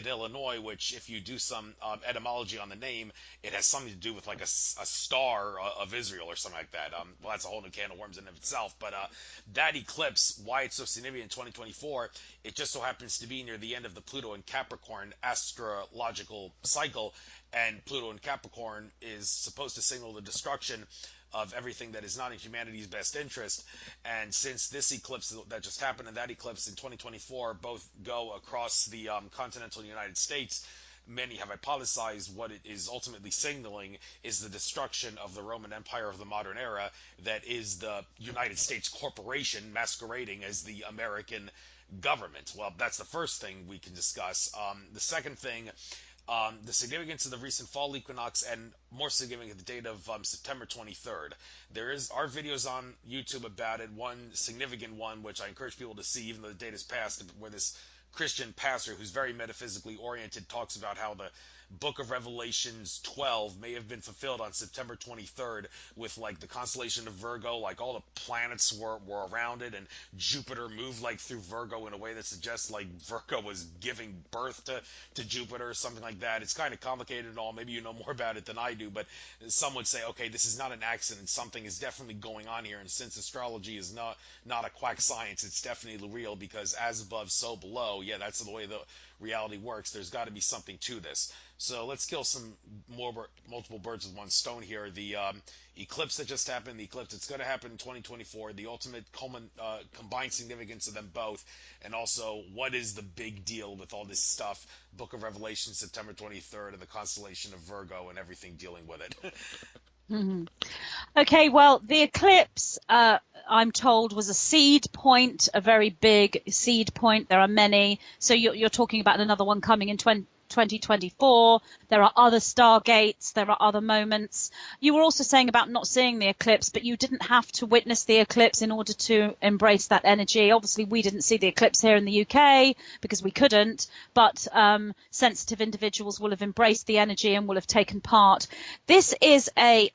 Illinois, which, if you do some etymology on the name, it has something to do with like a star of Israel or something like that. Well, that's a whole new can of worms in of itself. But that eclipse, why it's so significant in 2024, it just so happens to be near the end of the Pluto and Capricorn astrological cycle, and Pluto and Capricorn is supposed to signal the destruction of everything that is not in humanity's best interest. And since this eclipse that just happened and that eclipse in 2024 both go across the continental United States, many have hypothesized what it is ultimately signaling is the destruction of the Roman Empire of the modern era, that is the United States corporation masquerading as the American government. Well, that's the first thing we can discuss. The second thing, the significance of the recent fall equinox, and more significant, the date of September 23rd. There are videos on YouTube about it. One significant one, which I encourage people to see, even though the date has passed, where this Christian pastor who's very metaphysically oriented talks about how the Book of Revelations 12 may have been fulfilled on September 23rd with like the constellation of Virgo, like all the planets were around it, and Jupiter moved like through Virgo in a way that suggests like Virgo was giving birth to Jupiter or something like that. It's kind of complicated and all. Maybe you know more about it than I do, but some would say, okay, this is not an accident. Something is definitely going on here. And since astrology is not a quack science, it's definitely real, because as above, so below. Yeah, that's the way the reality works. There's got to be something to this. So let's kill some multiple birds with one stone here. The eclipse that just happened, the eclipse it's going to happen in 2024, the ultimate combined significance of them both, and also what is the big deal with all this stuff, Book of Revelation, September 23rd, and the constellation of Virgo and everything dealing with it. Mm-hmm. Okay, well, the eclipse, I'm told, was a seed point, a very big seed point. There are many. So you're talking about another one coming in 2024. There are other stargates. There are other moments. You were also saying about not seeing the eclipse, but you didn't have to witness the eclipse in order to embrace that energy. Obviously, we didn't see the eclipse here in the UK because we couldn't, but sensitive individuals will have embraced the energy and will have taken part. This is a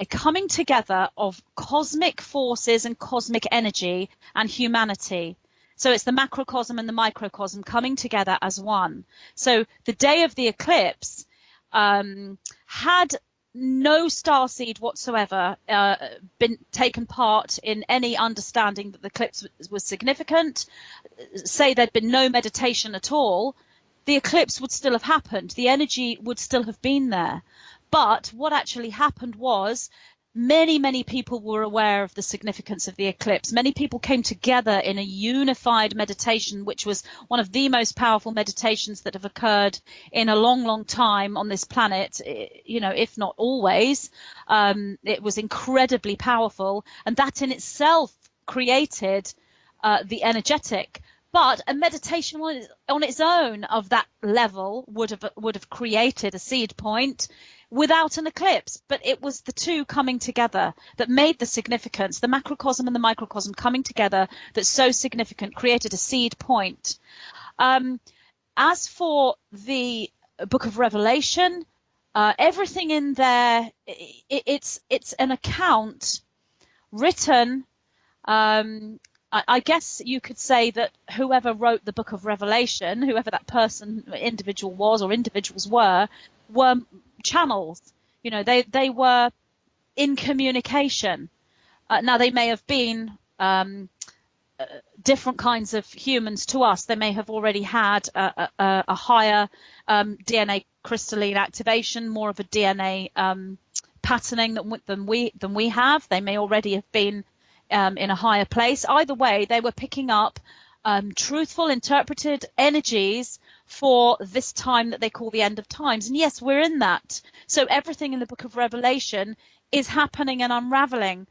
coming together of cosmic forces and cosmic energy and humanity. So it's the macrocosm and the microcosm coming together as one. So the day of the eclipse had no starseed whatsoever been taken part in any understanding that the eclipse was significant, say there'd been no meditation at all, the eclipse would still have happened. The energy would still have been there. But what actually happened was many people were aware of the significance of the eclipse. Many people came together in a unified meditation, which was one of the most powerful meditations that have occurred in a long time on this planet, if not always. It was incredibly powerful, and that in itself created the energetic. But a meditation on its own of that level would have created a seed point without an eclipse. But it was the two coming together that made the significance, the macrocosm and the microcosm coming together, that's so significant, created a seed point. As for the Book of Revelation, everything in there, it's an account written. I guess you could say that whoever wrote the Book of Revelation, whoever that person, individual was, or individuals were channels. They were in communication. Now, they may have been different kinds of humans to us. They may have already had a higher DNA crystalline activation, more of a DNA patterning than we have. They may already have been in a higher place. Either way, they were picking up truthful, interpreted energies for this time that they call the end of times. And yes, we're in that. So everything in the Book of Revelation is happening and unraveling.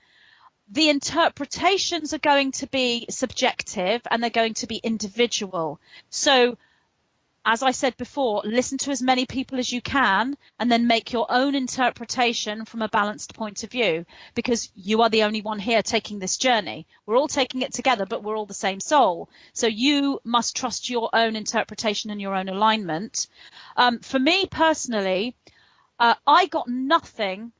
The interpretations are going to be subjective and they're going to be individual. So, as I said before, listen to as many people as you can and then make your own interpretation from a balanced point of view, because you are the only one here taking this journey. We're all taking it together, but we're all the same soul. So you must trust your own interpretation and your own alignment. For me personally, I got nothing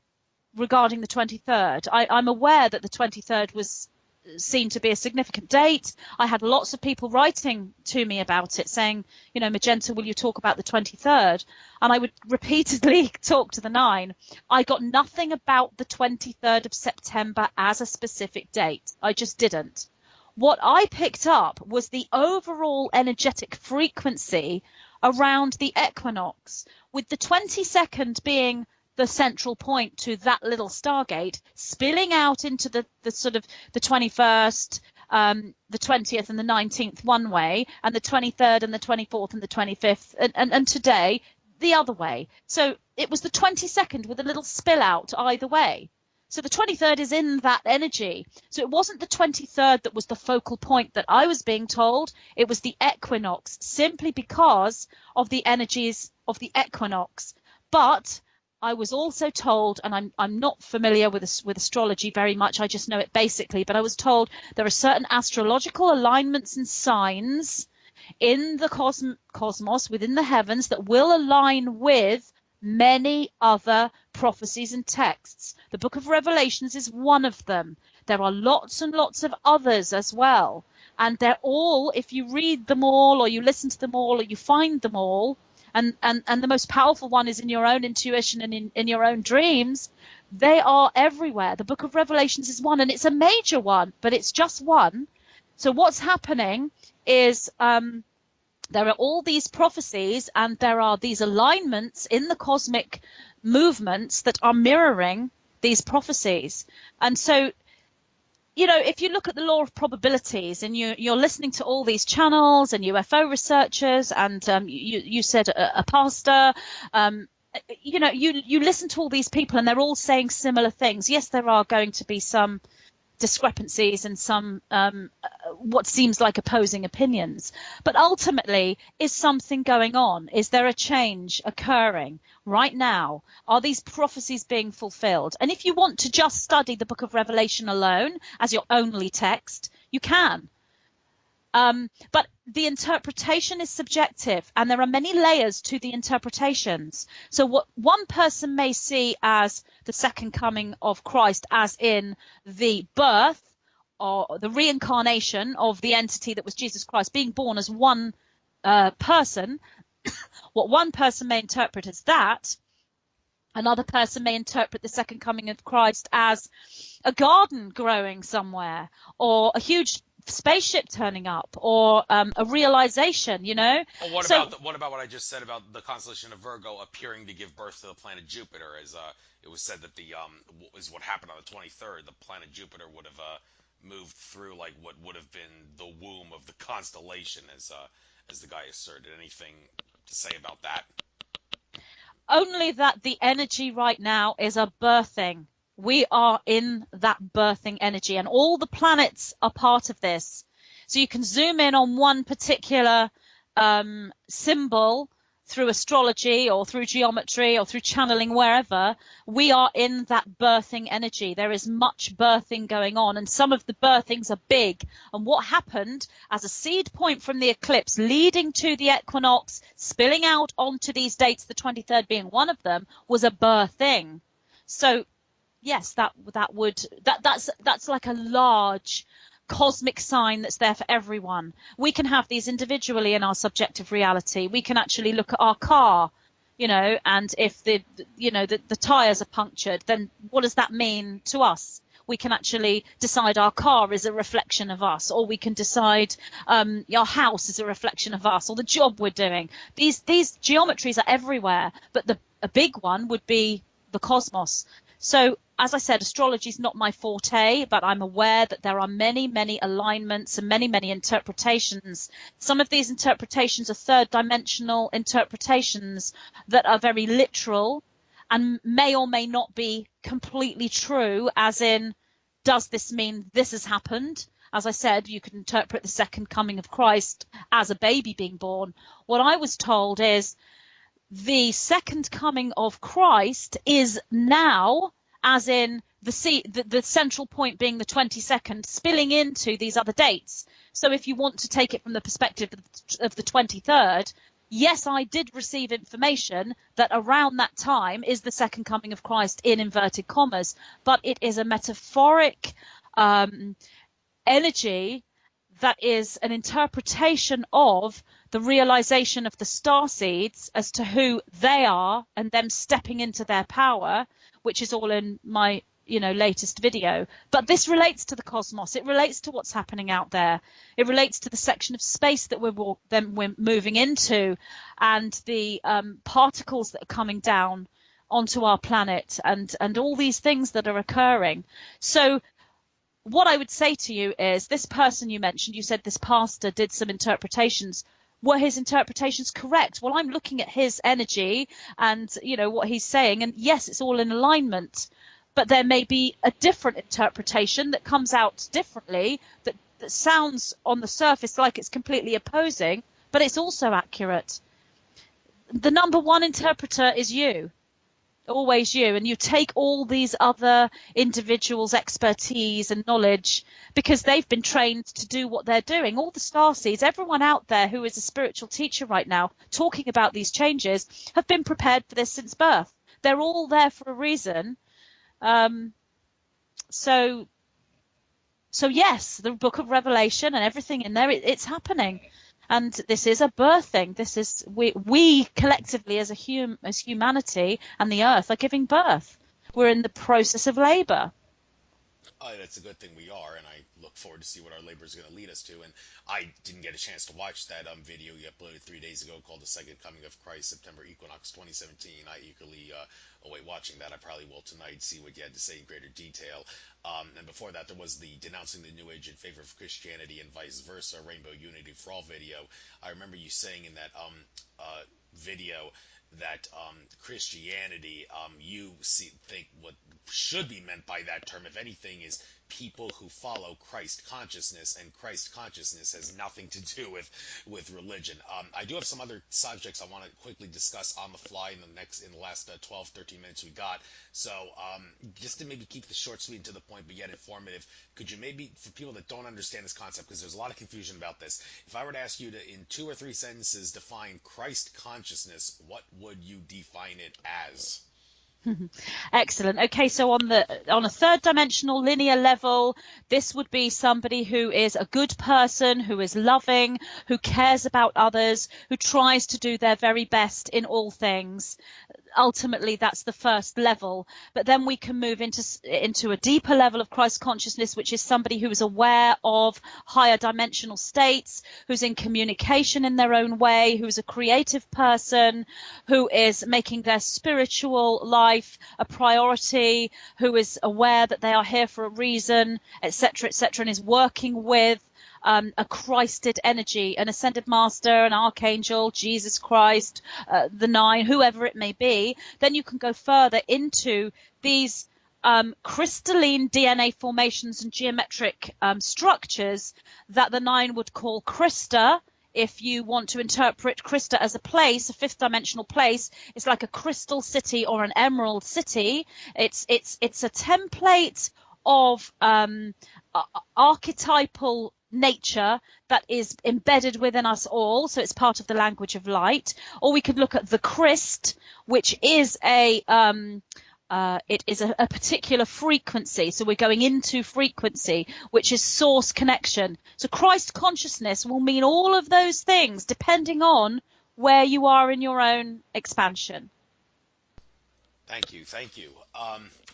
regarding the 23rd. I'm aware that the 23rd was seen to be a significant date. I had lots of people writing to me about it saying, Magenta, will you talk about the 23rd? And I would repeatedly talk to the 9. I got nothing about the 23rd of September as a specific date. I just didn't. What I picked up was the overall energetic frequency around the equinox, with the 22nd being the central point to that little stargate, spilling out into the sort of the 21st, the 20th and the 19th one way, and the 23rd and the 24th and the 25th, and today the other way. So it was the 22nd with a little spill out either way. So the 23rd is in that energy. So it wasn't the 23rd that was the focal point that I was being told. It was the equinox, simply because of the energies of the equinox. But I was also told, and I'm not familiar with astrology very much, I just know it basically, but I was told there are certain astrological alignments and signs in the cosmos, within the heavens, that will align with many other prophecies and texts. The book of Revelations is one of them. There are lots and lots of others as well. And they're all, if you read them all or you listen to them all or you find them all, and the most powerful one is in your own intuition and in your own dreams, they are everywhere. The book of Revelations is one, and it's a major one, but it's just one. So what's happening is there are all these prophecies and there are these alignments in the cosmic movements that are mirroring these prophecies. And so, you know, if you look at the law of probabilities and you're listening to all these channels and UFO researchers and you said a pastor, you know, you listen to all these people and they're all saying similar things. Yes, there are going to be some discrepancies and some what seems like opposing opinions, but ultimately, is something going on? Is there a change occurring right now? Are these prophecies being fulfilled? And if you want to just study the book of Revelation alone as your only text, you can. But the interpretation is subjective and there are many layers to the interpretations. So what one person may see as the second coming of Christ, as in the birth or the reincarnation of the entity that was Jesus Christ, being born as one person, what one person may interpret as that, another person may interpret the second coming of Christ as a garden growing somewhere, or a huge spaceship turning up, or a realization, you know. Well, what about what I just said about the constellation of Virgo appearing to give birth to the planet Jupiter? As it was said that the is what happened on the 23rd. The planet Jupiter would have moved through like what would have been the womb of the constellation, as the guy asserted. Anything to say about that? Only that the energy right now is a birthing. We are in that birthing energy, and all the planets are part of this. So you can zoom in on one particular symbol through astrology or through geometry or through channeling, wherever. We are in that birthing energy. There is much birthing going on, and some of the birthings are big. And what happened as a seed point from the eclipse leading to the equinox, spilling out onto these dates, the 23rd being one of them, was a birthing. So yes, that's like a large cosmic sign that's there for everyone. We can have these individually in our subjective reality. We can actually look at our car, you know, and if the tires are punctured, then what does that mean to us? We can actually decide our car is a reflection of us, or we can decide our house is a reflection of us, or the job we're doing. These geometries are everywhere, but a big one would be the cosmos. So, as I said, astrology is not my forte, but I'm aware that there are many, many alignments and many, many interpretations. Some of these interpretations are third-dimensional interpretations that are very literal and may or may not be completely true, as in, does this mean this has happened? As I said, you could interpret the second coming of Christ as a baby being born. What I was told is the second coming of Christ is now, as in the central point being the 22nd, spilling into these other dates. So if you want to take it from the perspective of the 23rd, yes, I did receive information that around that time is the second coming of Christ in inverted commas, but it is a metaphoric energy that is an interpretation of the realization of the starseeds as to who they are and them stepping into their power, which is all in my latest video. But this relates to the cosmos. It relates to what's happening out there. It relates to the section of space that we're moving into, and the particles that are coming down onto our planet, and all these things that are occurring. So what I would say to you is, this person you mentioned, you said this pastor did some interpretations. Were his interpretations correct? Well, I'm looking at his energy and what he's saying, and yes, it's all in alignment. But there may be a different interpretation that comes out differently, that sounds on the surface like it's completely opposing, but it's also accurate. The number one interpreter is you. always you, and you take all these other individuals' expertise and knowledge because they've been trained to do what they're doing. All the starseeds, everyone out there who is a spiritual teacher right now talking about these changes have been prepared for this since birth. They're all there for a reason. So yes, the book of Revelation and everything in there, it's happening. And this is a birthing. This is we collectively as humanity and the earth are giving birth. We're in the process of labor. That's a good thing we are, and I look forward to see what our labor is going to lead us to. And I didn't get a chance to watch that video you uploaded 3 days ago called The Second Coming of Christ, September Equinox 2017. I eagerly await watching that. I probably will tonight, see what you had to say in greater detail. And before that, there was the denouncing the New Age in favor of Christianity and vice versa, Rainbow Unity for All video. I remember you saying in that video that Christianity, think what should be meant by that term, if anything, is people who follow Christ consciousness, and Christ consciousness has nothing to do with religion. I do have some other subjects I want to quickly discuss on the fly in the last 12, 13 minutes we got. So just to maybe keep this short, sweet, and to the point, but yet informative, could you maybe, for people that don't understand this concept, because there's a lot of confusion about this, if I were to ask you to, in 2 or 3 sentences, define Christ consciousness, what would you define it as? Excellent. Okay, so on a third dimensional linear level, this would be somebody who is a good person, who is loving, who cares about others, who tries to do their very best in all things. Ultimately, that's the first level. But then we can move into a deeper level of Christ consciousness, which is somebody who is aware of higher dimensional states, who's in communication in their own way, who's a creative person, who is making their spiritual life a priority, who is aware that they are here for a reason, etc., and is working with a Christed energy, an ascended master, an archangel, Jesus Christ, the nine, whoever it may be. Then you can go further into these crystalline DNA formations and geometric structures that the nine would call Krista. If you want to interpret Krista as a place, a fifth dimensional place, it's like a crystal city or an emerald city. It's a template of archetypal nature that is embedded within us all, so it's part of the language of light. Or we could look at the Christ, which is a particular frequency, so we're going into frequency, which is source connection. So Christ consciousness will mean all of those things depending on where you are in your own expansion. Thank you.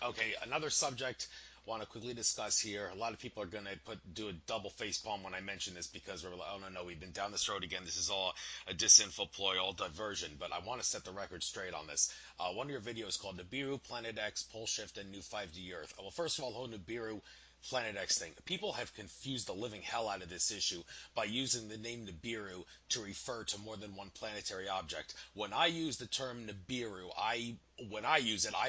Okay, another subject I want to quickly discuss here. A lot of people are going to do a double face palm when I mention this, because we're like, oh no, we've been down this road again. This is all a disinfo ploy, all diversion. But I want to set the record straight on this. One of your videos called Nibiru, Planet X, Pole Shift, and New 5D Earth. Well, first of all, the whole Nibiru Planet X thing. People have confused the living hell out of this issue by using the name Nibiru to refer to more than one planetary object. When I use the term Nibiru, I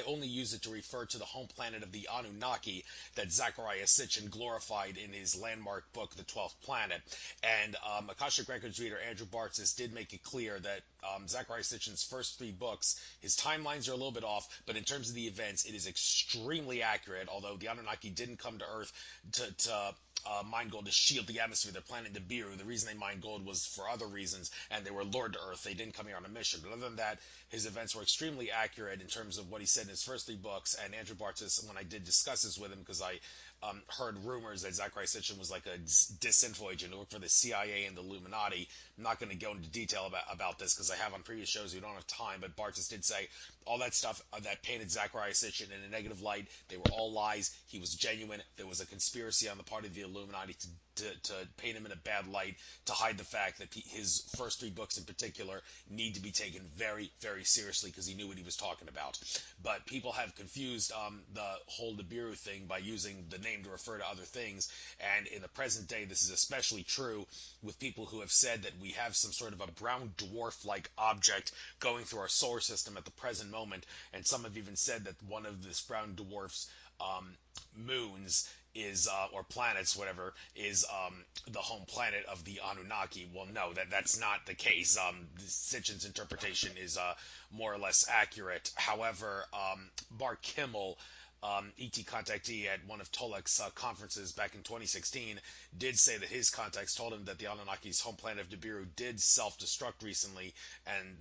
only use it to refer to the home planet of the Anunnaki that Zecharia Sitchin glorified in his landmark book, The 12th Planet. And Akashic Records reader Andrew Bartzis did make it clear that Zecharia Sitchin's first 3 books, his timelines are a little bit off, but in terms of the events, it is extremely accurate, although the Anunnaki didn't come to Earth to mine gold to shield the atmosphere of their planet Nibiru. The reason they mined gold was for other reasons, and they were lured to Earth. They didn't come here on a mission. But other than that, his events were extremely accurate in terms of what he said in his first 3 books. And Andrew Bartzis, when I did discuss this with him, because I heard rumors that Zecharia Sitchin was like a disinfo agent who worked for the CIA and the Illuminati. I'm not going to go into detail about this because I have on previous shows. We don't have time, but Bartzis did say all that stuff that painted Zecharia Sitchin in a negative light, they were all lies. He was genuine. There was a conspiracy on the part of the Illuminati to paint him in a bad light, to hide the fact that his first 3 books in particular need to be taken very, very seriously, because he knew what he was talking about. But people have confused the whole Nibiru thing by using the name to refer to other things, and in the present day this is especially true with people who have said that we have some sort of a brown dwarf-like object going through our solar system at the present moment, and some have even said that one of this brown dwarf's moons is or planets, whatever, is the home planet of the Anunnaki. Well, no, that's not the case. Sitchin's interpretation is more or less accurate. However, Mark Kimmel, ET contactee at one of Tolek's conferences back in 2016, did say that his contacts told him that the Anunnaki's home planet of Nibiru did self-destruct recently, and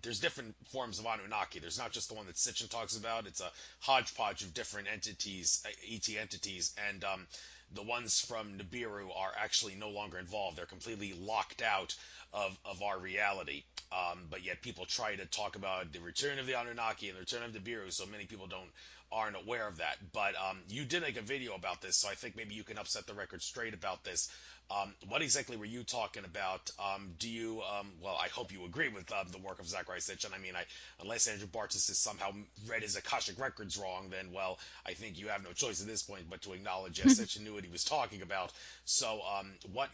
there's different forms of Anunnaki. There's not just the one that Sitchin talks about. It's a hodgepodge of different entities, ET entities, and the ones from Nibiru are actually no longer involved. They're completely locked out of our reality. But yet people try to talk about the return of the Anunnaki and the return of Nibiru, so many people aren't aware of that. But you did make a video about this, so I think maybe you can upset the record straight about this. What exactly were you talking about? Do you, well, I hope you agree with the work of Zachariah Sitchin. I mean, unless Andrew Bartus has somehow read his Akashic records wrong, then, well, I think you have no choice at this point but to acknowledge, yes, Sitchin knew what he was talking about. So what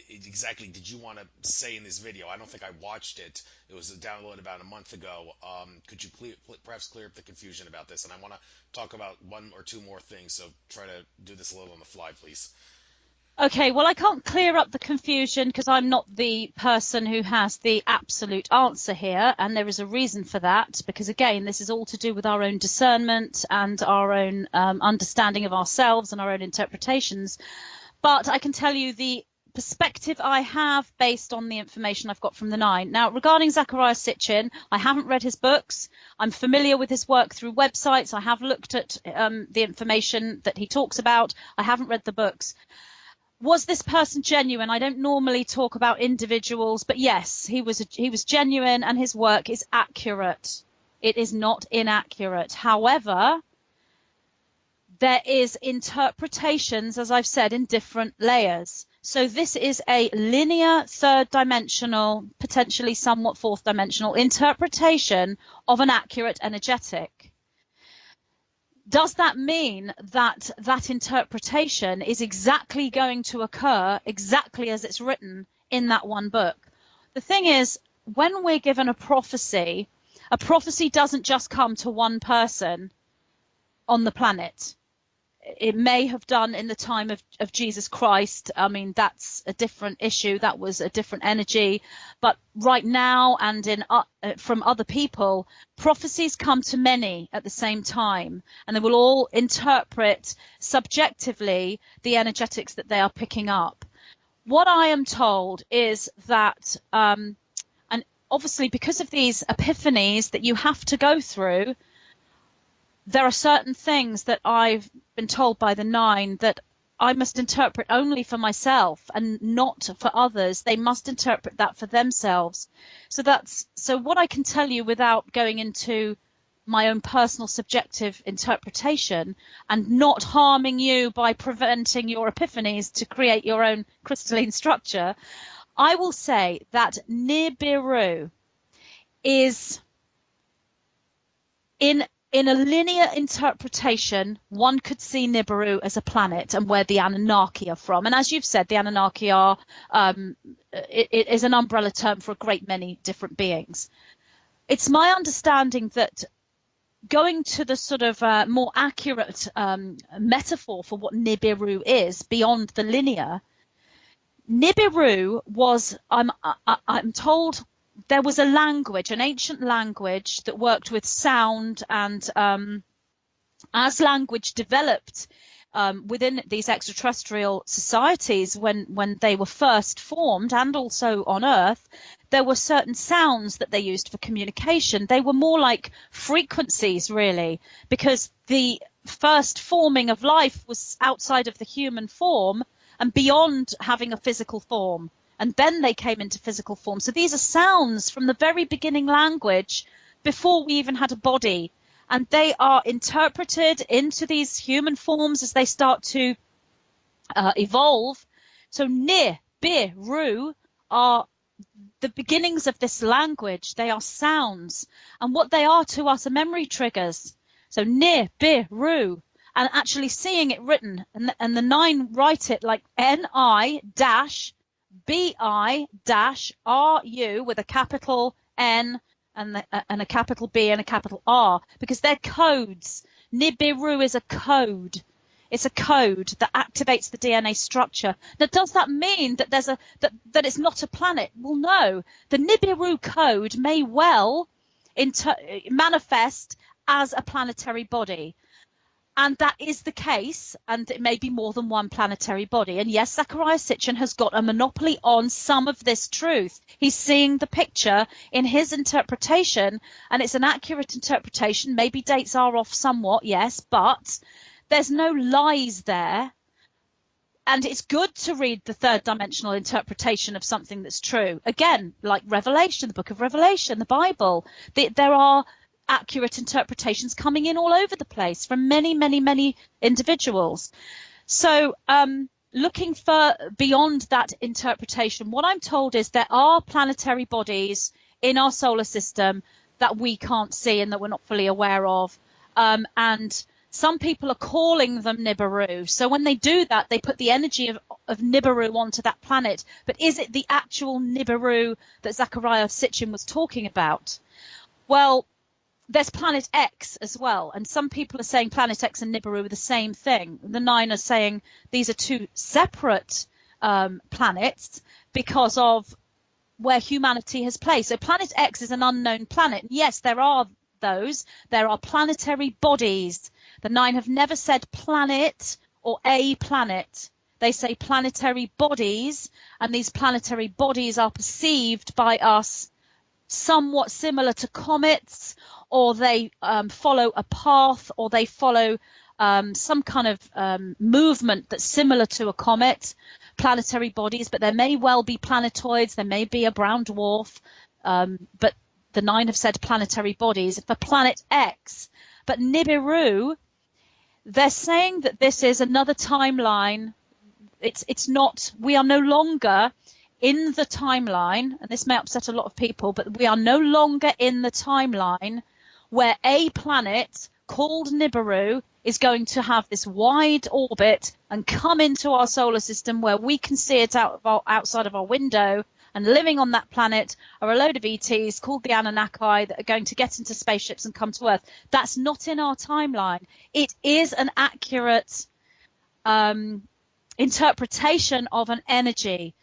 exactly did you want to say in this video? I don't think I watched it. It was downloaded about a month ago. Could you perhaps clear up the confusion about this? And I want to talk about one or two more things, so try to do this a little on the fly, please. Okay, well, I can't clear up the confusion because I'm not the person who has the absolute answer here, and there is a reason for that, because, again, this is all to do with our own discernment and our own understanding of ourselves and our own interpretations. But I can tell you the perspective I have based on the information I've got from the Nine. Now, regarding Zachariah Sitchin, I haven't read his books. I'm familiar with his work through websites. I have looked at the information that he talks about. I haven't read the books. Was this person genuine? I don't normally talk about individuals, but yes, he was genuine, and his work is accurate. It is not inaccurate. However, there is interpretations, as I've said, in different layers. So this is a linear, third-dimensional, potentially somewhat fourth-dimensional interpretation of an accurate energetic. Does that mean that that interpretation is exactly going to occur exactly as it's written in that one book? The thing is, when we're given a prophecy doesn't just come to one person on the planet. It may have done in the time of Jesus Christ. I mean, that's a different issue. That was a different energy. But right now, and from other people, prophecies come to many at the same time, and they will all interpret subjectively the energetics that they are picking up. What I am told is that, and obviously because of these epiphanies that you have to go through, there are certain things that I've been told by the Nine that I must interpret only for myself and not for others. They must interpret that for themselves. So what I can tell you without going into my own personal subjective interpretation and not harming you by preventing your epiphanies to create your own crystalline structure, I will say that Nibiru is in a linear interpretation, one could see Nibiru as a planet and where the Anunnaki are from. And as you've said, the Anunnaki are it is an umbrella term for a great many different beings. It's my understanding that going to the sort of more accurate metaphor for what Nibiru is beyond the linear, Nibiru was, I'm told, there was a language, an ancient language that worked with sound, and as language developed within these extraterrestrial societies when they were first formed, and also on Earth, there were certain sounds that they used for communication. They were more like frequencies, really, because the first forming of life was outside of the human form and beyond having a physical form. And then they came into physical form. So these are sounds from the very beginning language before we even had a body. And they are interpreted into these human forms as they start to evolve. So Ni, Bi, Ru are the beginnings of this language. They are sounds. And what they are to us are memory triggers. So Ni, Bi, Ru. And actually seeing it written, and the Nine write it like Ni dash BI-RU with a capital N and a capital B and a capital R, because they're codes. Nibiru is a code. It's a code that activates the DNA structure. Now, does that mean that that it's not a planet? Well, no. The Nibiru code may well manifest as a planetary body. And that is the case, and it may be more than one planetary body. And yes, Zecharia Sitchin has got a monopoly on some of this truth. He's seeing the picture in his interpretation, and it's an accurate interpretation. Maybe dates are off somewhat, yes, but there's no lies there. And it's good to read the third dimensional interpretation of something that's true. Again, like Revelation, the book of Revelation, the Bible, there are accurate interpretations coming in all over the place from many, many, many individuals. So looking for beyond that interpretation, what I'm told is there are planetary bodies in our solar system that we can't see and that we're not fully aware of. And some people are calling them Nibiru. So when they do that, they put the energy of Nibiru onto that planet. But is it the actual Nibiru that Zecharia Sitchin was talking about? Well, there's Planet X as well, and some people are saying Planet X and Nibiru are the same thing. The 9 are saying these are two separate planets because of where humanity has placed. So Planet X is an unknown planet. Yes, there are those. There are planetary bodies. The 9 have never said planet or a planet. They say planetary bodies, and these planetary bodies are perceived by us somewhat similar to comets, or they follow a path, or they follow some kind of movement that's similar to a comet, planetary bodies, but there may well be planetoids, there may be a brown dwarf, but the 9 have said planetary bodies for Planet X. But Nibiru, they're saying that this is another timeline. It's not, we are no longer in the timeline, and this may upset a lot of people, but we are no longer in the timeline where a planet called Nibiru is going to have this wide orbit and come into our solar system where we can see it outside of our window, and living on that planet are a load of ETs called the Anunnaki that are going to get into spaceships and come to Earth. That's not in our timeline. It is an accurate interpretation of an energy.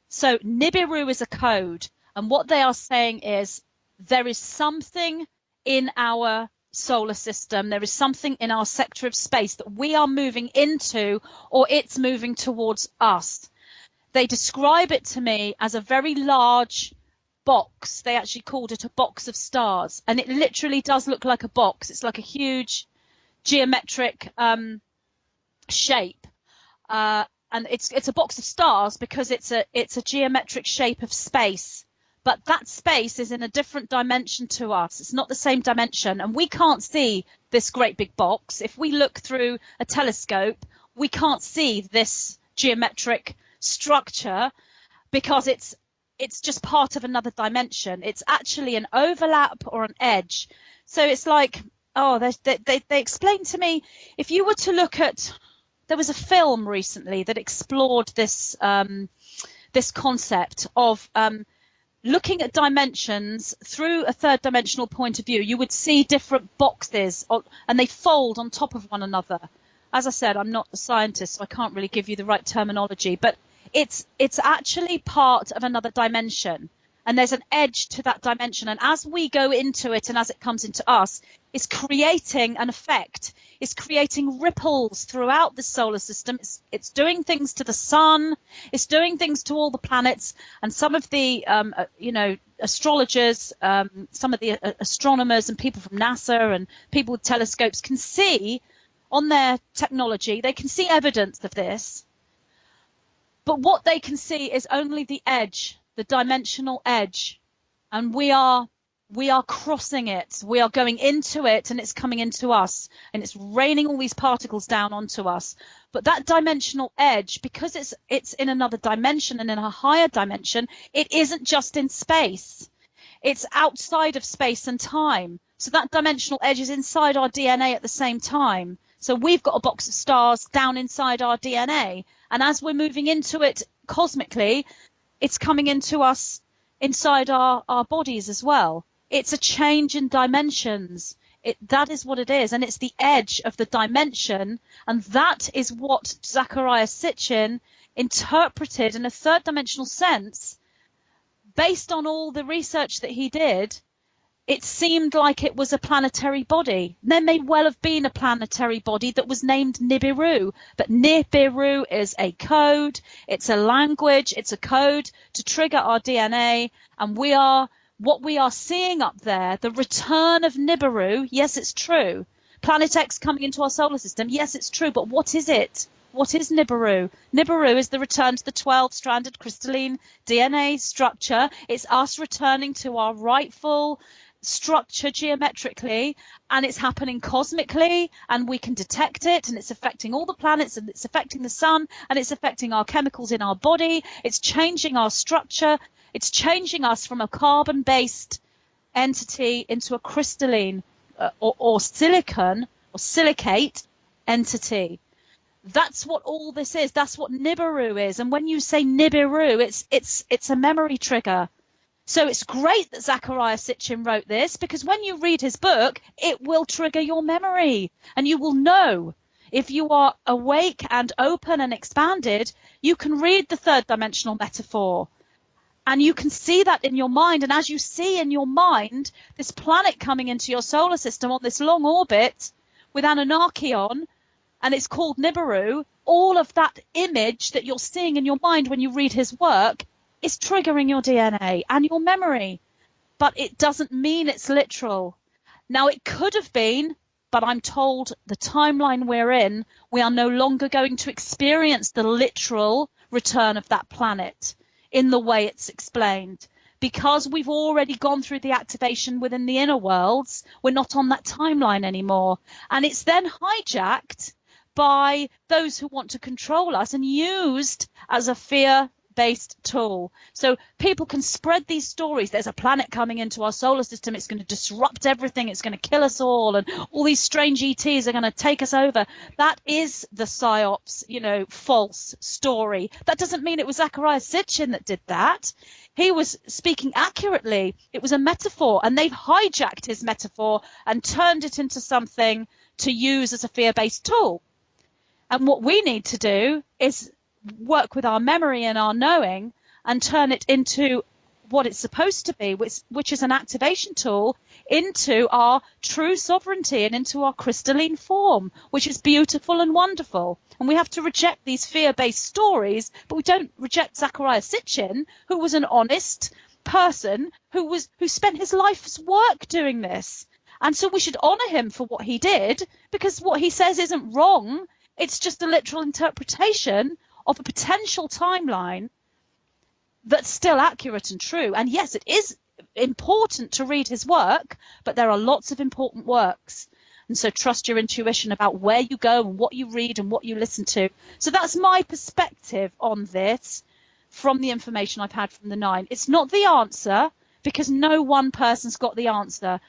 So Nibiru is a code, and what they are saying is there is something in our solar system, there is something in our sector of space that we are moving into, or it's moving towards us. They describe it to me as a very large box. They actually called it a box of stars, and it literally does look like a box. It's like a huge geometric shape. And it's a box of stars because it's a geometric shape of space, but that space is in a different dimension to us. It's not the same dimension, and we can't see this great big box. If we look through a telescope, we can't see this geometric structure because it's just part of another dimension. It's actually an overlap or an edge. So it's like, they explained to me, if you were to look at, there was a film recently that explored this this concept of looking at dimensions through a third dimensional point of view. You would see different boxes and they fold on top of one another. As I said, I'm not a scientist, so I can't really give you the right terminology, but it's actually part of another dimension, and there's an edge to that dimension, and as we go into it and as it comes into us, it's creating an effect. It's creating ripples throughout the solar system. It's doing things to the sun. It's doing things to all the planets. And some of the, astrologers, some of the astronomers and people from NASA and people with telescopes can see on their technology, they can see evidence of this. But what they can see is only the edge, the dimensional edge. And we are crossing it. We are going into it, and it's coming into us, and it's raining all these particles down onto us. But that dimensional edge, because it's in another dimension and in a higher dimension, it isn't just in space. It's outside of space and time. So that dimensional edge is inside our DNA at the same time. So we've got a box of stars down inside our DNA. And as we're moving into it cosmically, it's coming into us inside our bodies as well. It's a change in dimensions. That is what it is, and it's the edge of the dimension, and that is what Zecharia Sitchin interpreted in a third dimensional sense. Based on all the research that he did, it seemed like it was a planetary body. There may well have been a planetary body that was named Nibiru, but Nibiru is a code, it's a language, it's a code to trigger our DNA, and what we are seeing up there, the return of Nibiru, yes, it's true. Planet X coming into our solar system, yes, it's true, but what is it? What is Nibiru? Nibiru is the return to the 12-stranded crystalline DNA structure. It's us returning to our rightful structure geometrically, and it's happening cosmically, and we can detect it, and it's affecting all the planets, and it's affecting the sun, and it's affecting our chemicals in our body. It's changing our structure. It's changing us from a carbon-based entity into a crystalline or silicon or silicate entity. That's what all this is. That's what Nibiru is. And when you say Nibiru, it's a memory trigger. So it's great that Zecharia Sitchin wrote this, because when you read his book, it will trigger your memory, and you will know. If you are awake and open and expanded, you can read the third dimensional metaphor. And you can see that in your mind. And as you see in your mind this planet coming into your solar system on this long orbit with Anunnaki on, and it's called Nibiru, all of that image that you're seeing in your mind when you read his work is triggering your DNA and your memory. But it doesn't mean it's literal. Now, it could have been, but I'm told the timeline we're in, we are no longer going to experience the literal return of that planet in the way it's explained. Because we've already gone through the activation within the inner worlds, we're not on that timeline anymore. And it's then hijacked by those who want to control us and used as a fear-based tool. So people can spread these stories. There's a planet coming into our solar system. It's going to disrupt everything. It's going to kill us all. And all these strange ETs are going to take us over. That is the PSYOPs, false story. That doesn't mean it was Zecharia Sitchin that did that. He was speaking accurately. It was a metaphor, and they've hijacked his metaphor and turned it into something to use as a fear-based tool. And what we need to do is work with our memory and our knowing and turn it into what it's supposed to be, which is an activation tool into our true sovereignty and into our crystalline form, which is beautiful and wonderful. And we have to reject these fear-based stories, but we don't reject Zecharia Sitchin, who was an honest person who spent his life's work doing this. And so we should honor him for what he did, because what he says isn't wrong. It's just a literal interpretation of a potential timeline that's still accurate and true. And yes, it is important to read his work, but there are lots of important works. And so trust your intuition about where you go and what you read and what you listen to. So that's my perspective on this from the information I've had from the Nine. It's not the answer, because no one person's got the answer,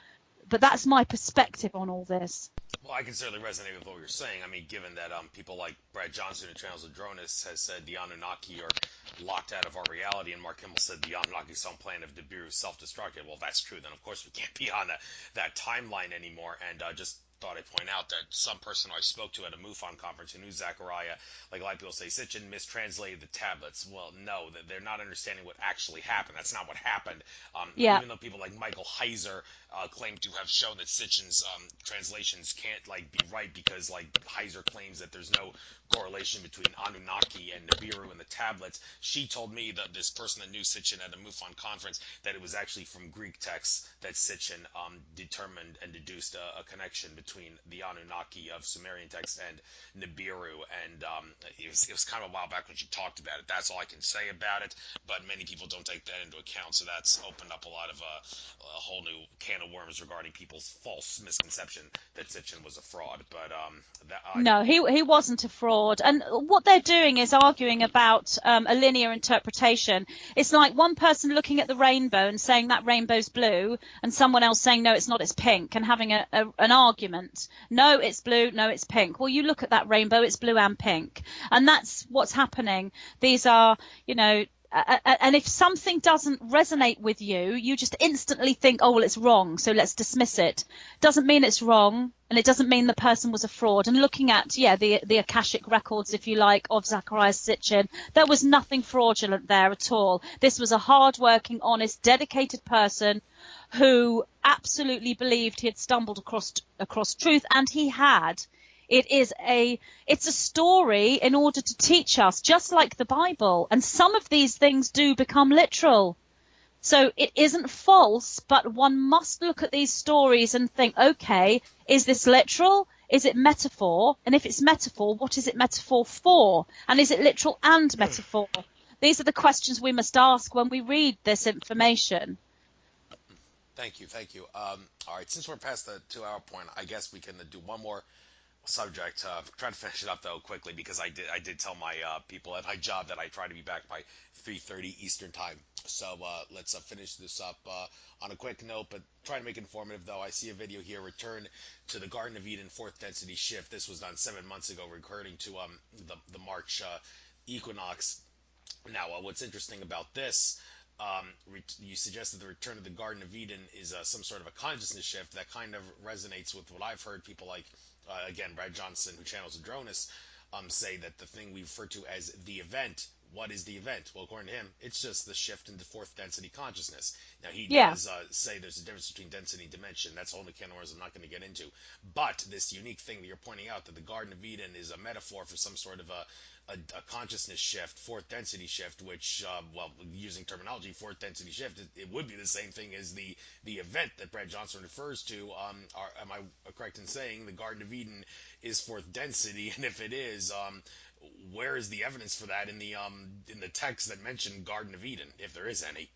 but that's my perspective on all this. Well, I can certainly resonate with what you're saying. I mean, given that people like Brad Johnson who channels Adronis has said the Anunnaki are locked out of our reality, and Mark Kimmel said the Anunnaki some plan of Nibiru self-destructive. Well, that's true. Then, of course, we can't be on that timeline anymore. And just thought I'd point out that some person I spoke to at a MUFON conference who knew Zecharia, like a lot of people say, Sitchin mistranslated the tablets. Well, no, they're not understanding what actually happened. That's not what happened. Even though people like Michael Heiser claim to have shown that Sitchin's translations can't be right, because Heiser claims that there's no correlation between Anunnaki and Nibiru and the tablets. She told me, that this person that knew Sitchin at a MUFON conference, that it was actually from Greek texts that Sitchin determined and deduced a connection between the Anunnaki of Sumerian texts and Nibiru. And it was kind of a while back when she talked about it. That's all I can say about it, but many people don't take that into account. So that's opened up a lot of a whole new can of worms regarding people's false misconception that Sitchin was a fraud. But no, he wasn't a fraud. And what they're doing is arguing about a linear interpretation. It's like one person looking at the rainbow and saying that rainbow's blue, and someone else saying no, it's not, it's pink, and having an argument. No, it's blue. No, it's pink. Well, you look at that rainbow, it's blue and pink, and that's what's happening. These are, and if something doesn't resonate with you, you just instantly think, oh, well, it's wrong, so let's dismiss it. Doesn't mean it's wrong, and it doesn't mean the person was a fraud. And looking at, the Akashic records, if you like, of Zacharias Sitchin, there was nothing fraudulent there at all. This was a hard-working, honest, dedicated person who absolutely believed he had stumbled across truth, and he had. It's a story in order to teach us, just like the Bible. And some of these things do become literal. So it isn't false, but one must look at these stories and think, okay, is this literal? Is it metaphor? And if it's metaphor, what is it metaphor for? And is it literal and metaphor? These are the questions we must ask when we read this information. Thank you. All right, since we're past the 2-hour point, I guess we can do one more subject. Try to finish it up though quickly, because I did tell my people at my job that I try to be back by 3:30 Eastern time. So let's finish this up on a quick note, but try to make it informative though. I see a video here: return to the Garden of Eden fourth density shift. This was done 7 months ago, recording to the March Equinox. Now, what's interesting about this? You suggested the return of the Garden of Eden is some sort of a consciousness shift that kind of resonates with what I've heard people like, again, Brad Johnson, who channels Adronis, say that the thing we refer to as the event. What is the event? Well, according to him, it's just the shift into fourth density consciousness. Now, he does say there's a difference between density and dimension. That's a whole can of worms I'm not going to get into. But this unique thing that you're pointing out, that the Garden of Eden is a metaphor for some sort of a consciousness shift, fourth density shift, which, using terminology, fourth density shift, it would be the same thing as the event that Brad Johnson refers to. Am I correct in saying the Garden of Eden is fourth density? And if it is, where is the evidence for that in the text that mentioned Garden of Eden, if there is any?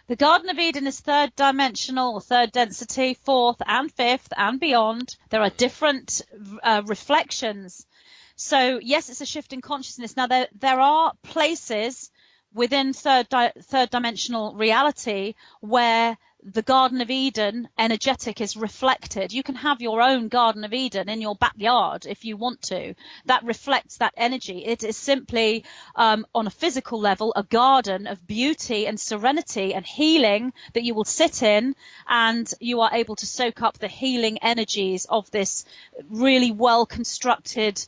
The Garden of Eden is third dimensional, third density, fourth and fifth and beyond. There are different reflections. So yes, it's a shift in consciousness. Now there are places within third dimensional reality where the Garden of Eden energetic is reflected. You can have your own Garden of Eden in your backyard if you want to. That reflects that energy. It is simply, on a physical level, a garden of beauty and serenity and healing that you will sit in, and you are able to soak up the healing energies of this really well constructed,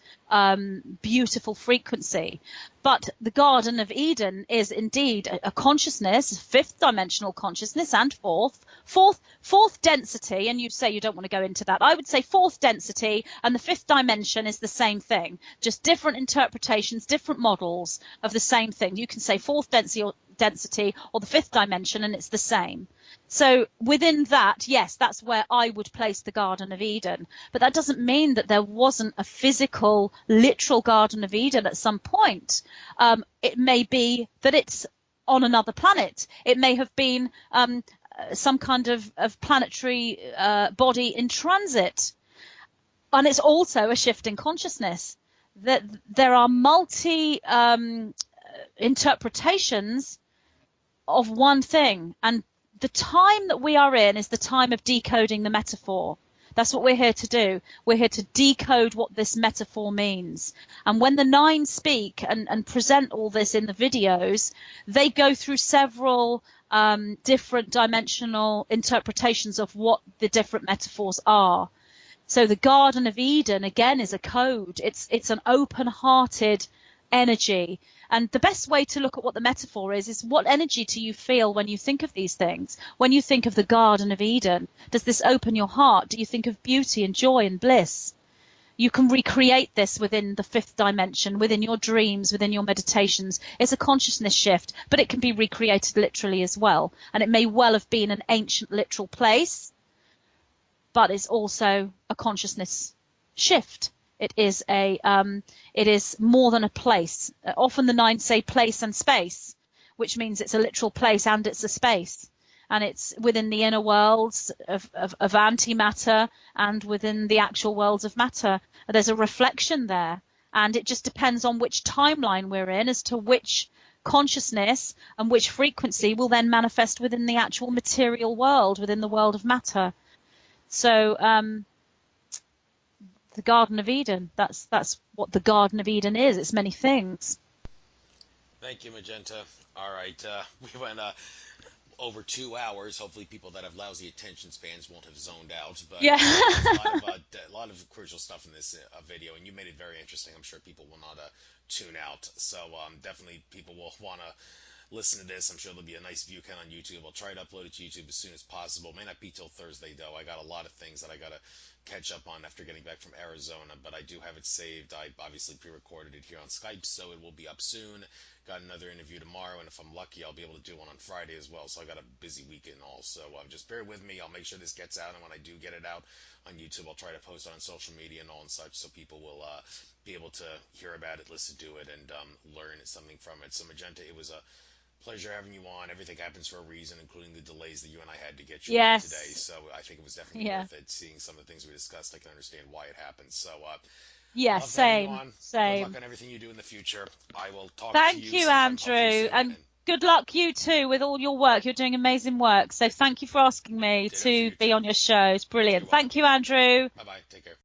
beautiful frequency. But the Garden of Eden is indeed a consciousness, fifth dimensional consciousness, and fourth density. And you'd say you don't want to go into that. I would say fourth density and the fifth dimension is the same thing, just different interpretations, different models of the same thing. You can say fourth density or the fifth dimension, and it's the same. So within that, yes, that's where I would place the Garden of Eden. But that doesn't mean that there wasn't a physical, literal Garden of Eden at some point. It may be that it's on another planet. It may have been some kind of planetary body in transit. And it's also a shift in consciousness. That there are multi interpretations of one thing, and the time that we are in is the time of decoding the metaphor. That's what we're here to do. We're here to decode what this metaphor means. And when the nine speak and present all this in the videos, they go through several different dimensional interpretations of what the different metaphors are. So the Garden of Eden, again, is a code. It's an open-hearted energy. And the best way to look at what the metaphor is what energy do you feel when you think of these things? When you think of the Garden of Eden, does this open your heart? Do you think of beauty and joy and bliss? You can recreate this within the fifth dimension, within your dreams, within your meditations. It's a consciousness shift, but it can be recreated literally as well. And it may well have been an ancient literal place, but it's also a consciousness shift. It is more than a place. Often the nine say place and space, which means it's a literal place and it's a space. And it's within the inner worlds of antimatter and within the actual worlds of matter. There's a reflection there. And it just depends on which timeline we're in as to which consciousness and which frequency will then manifest within the actual material world, within the world of matter. So the Garden of Eden, that's what the Garden of Eden is. It's many things. Thank you, Magenta. All right, we went over 2 hours. Hopefully, people that have lousy attention spans won't have zoned out. But Yeah. there's a lot of crucial stuff in this video, and you made it very interesting. I'm sure people will not tune out. So definitely, people will want to listen to this. I'm sure there'll be a nice view count on YouTube. I'll try to upload it to YouTube as soon as possible. May not be till Thursday though. I got a lot of things that I gotta catch up on after getting back from Arizona, but I do have it saved. I obviously pre-recorded it here on Skype, so it will be up soon. Got another interview tomorrow, and if I'm lucky, I'll be able to do one on Friday as well. So I got a busy weekend also. Just bear with me. I'll make sure this gets out, and when I do get it out on YouTube, I'll try to post it on social media and all and such, so people will be able to hear about it, listen to it, and learn something from it. So Magenta, it was a pleasure having you on. Everything happens for a reason, including the delays that you and I had to get you on today. Yes. So I think it was definitely Yeah. worth it. Seeing some of the things we discussed, I can understand why it happened. So Yeah. love having you Same. on. Good luck Same. on everything you do in the future. I will talk to Thank you you, sometime, hopefully Andrew, soon. and good luck you too with all your work. You're doing amazing work. So thank you for asking me Ditto for to you be too. on your show. It's You're brilliant. welcome. Thank you, Andrew. Bye bye. Take care.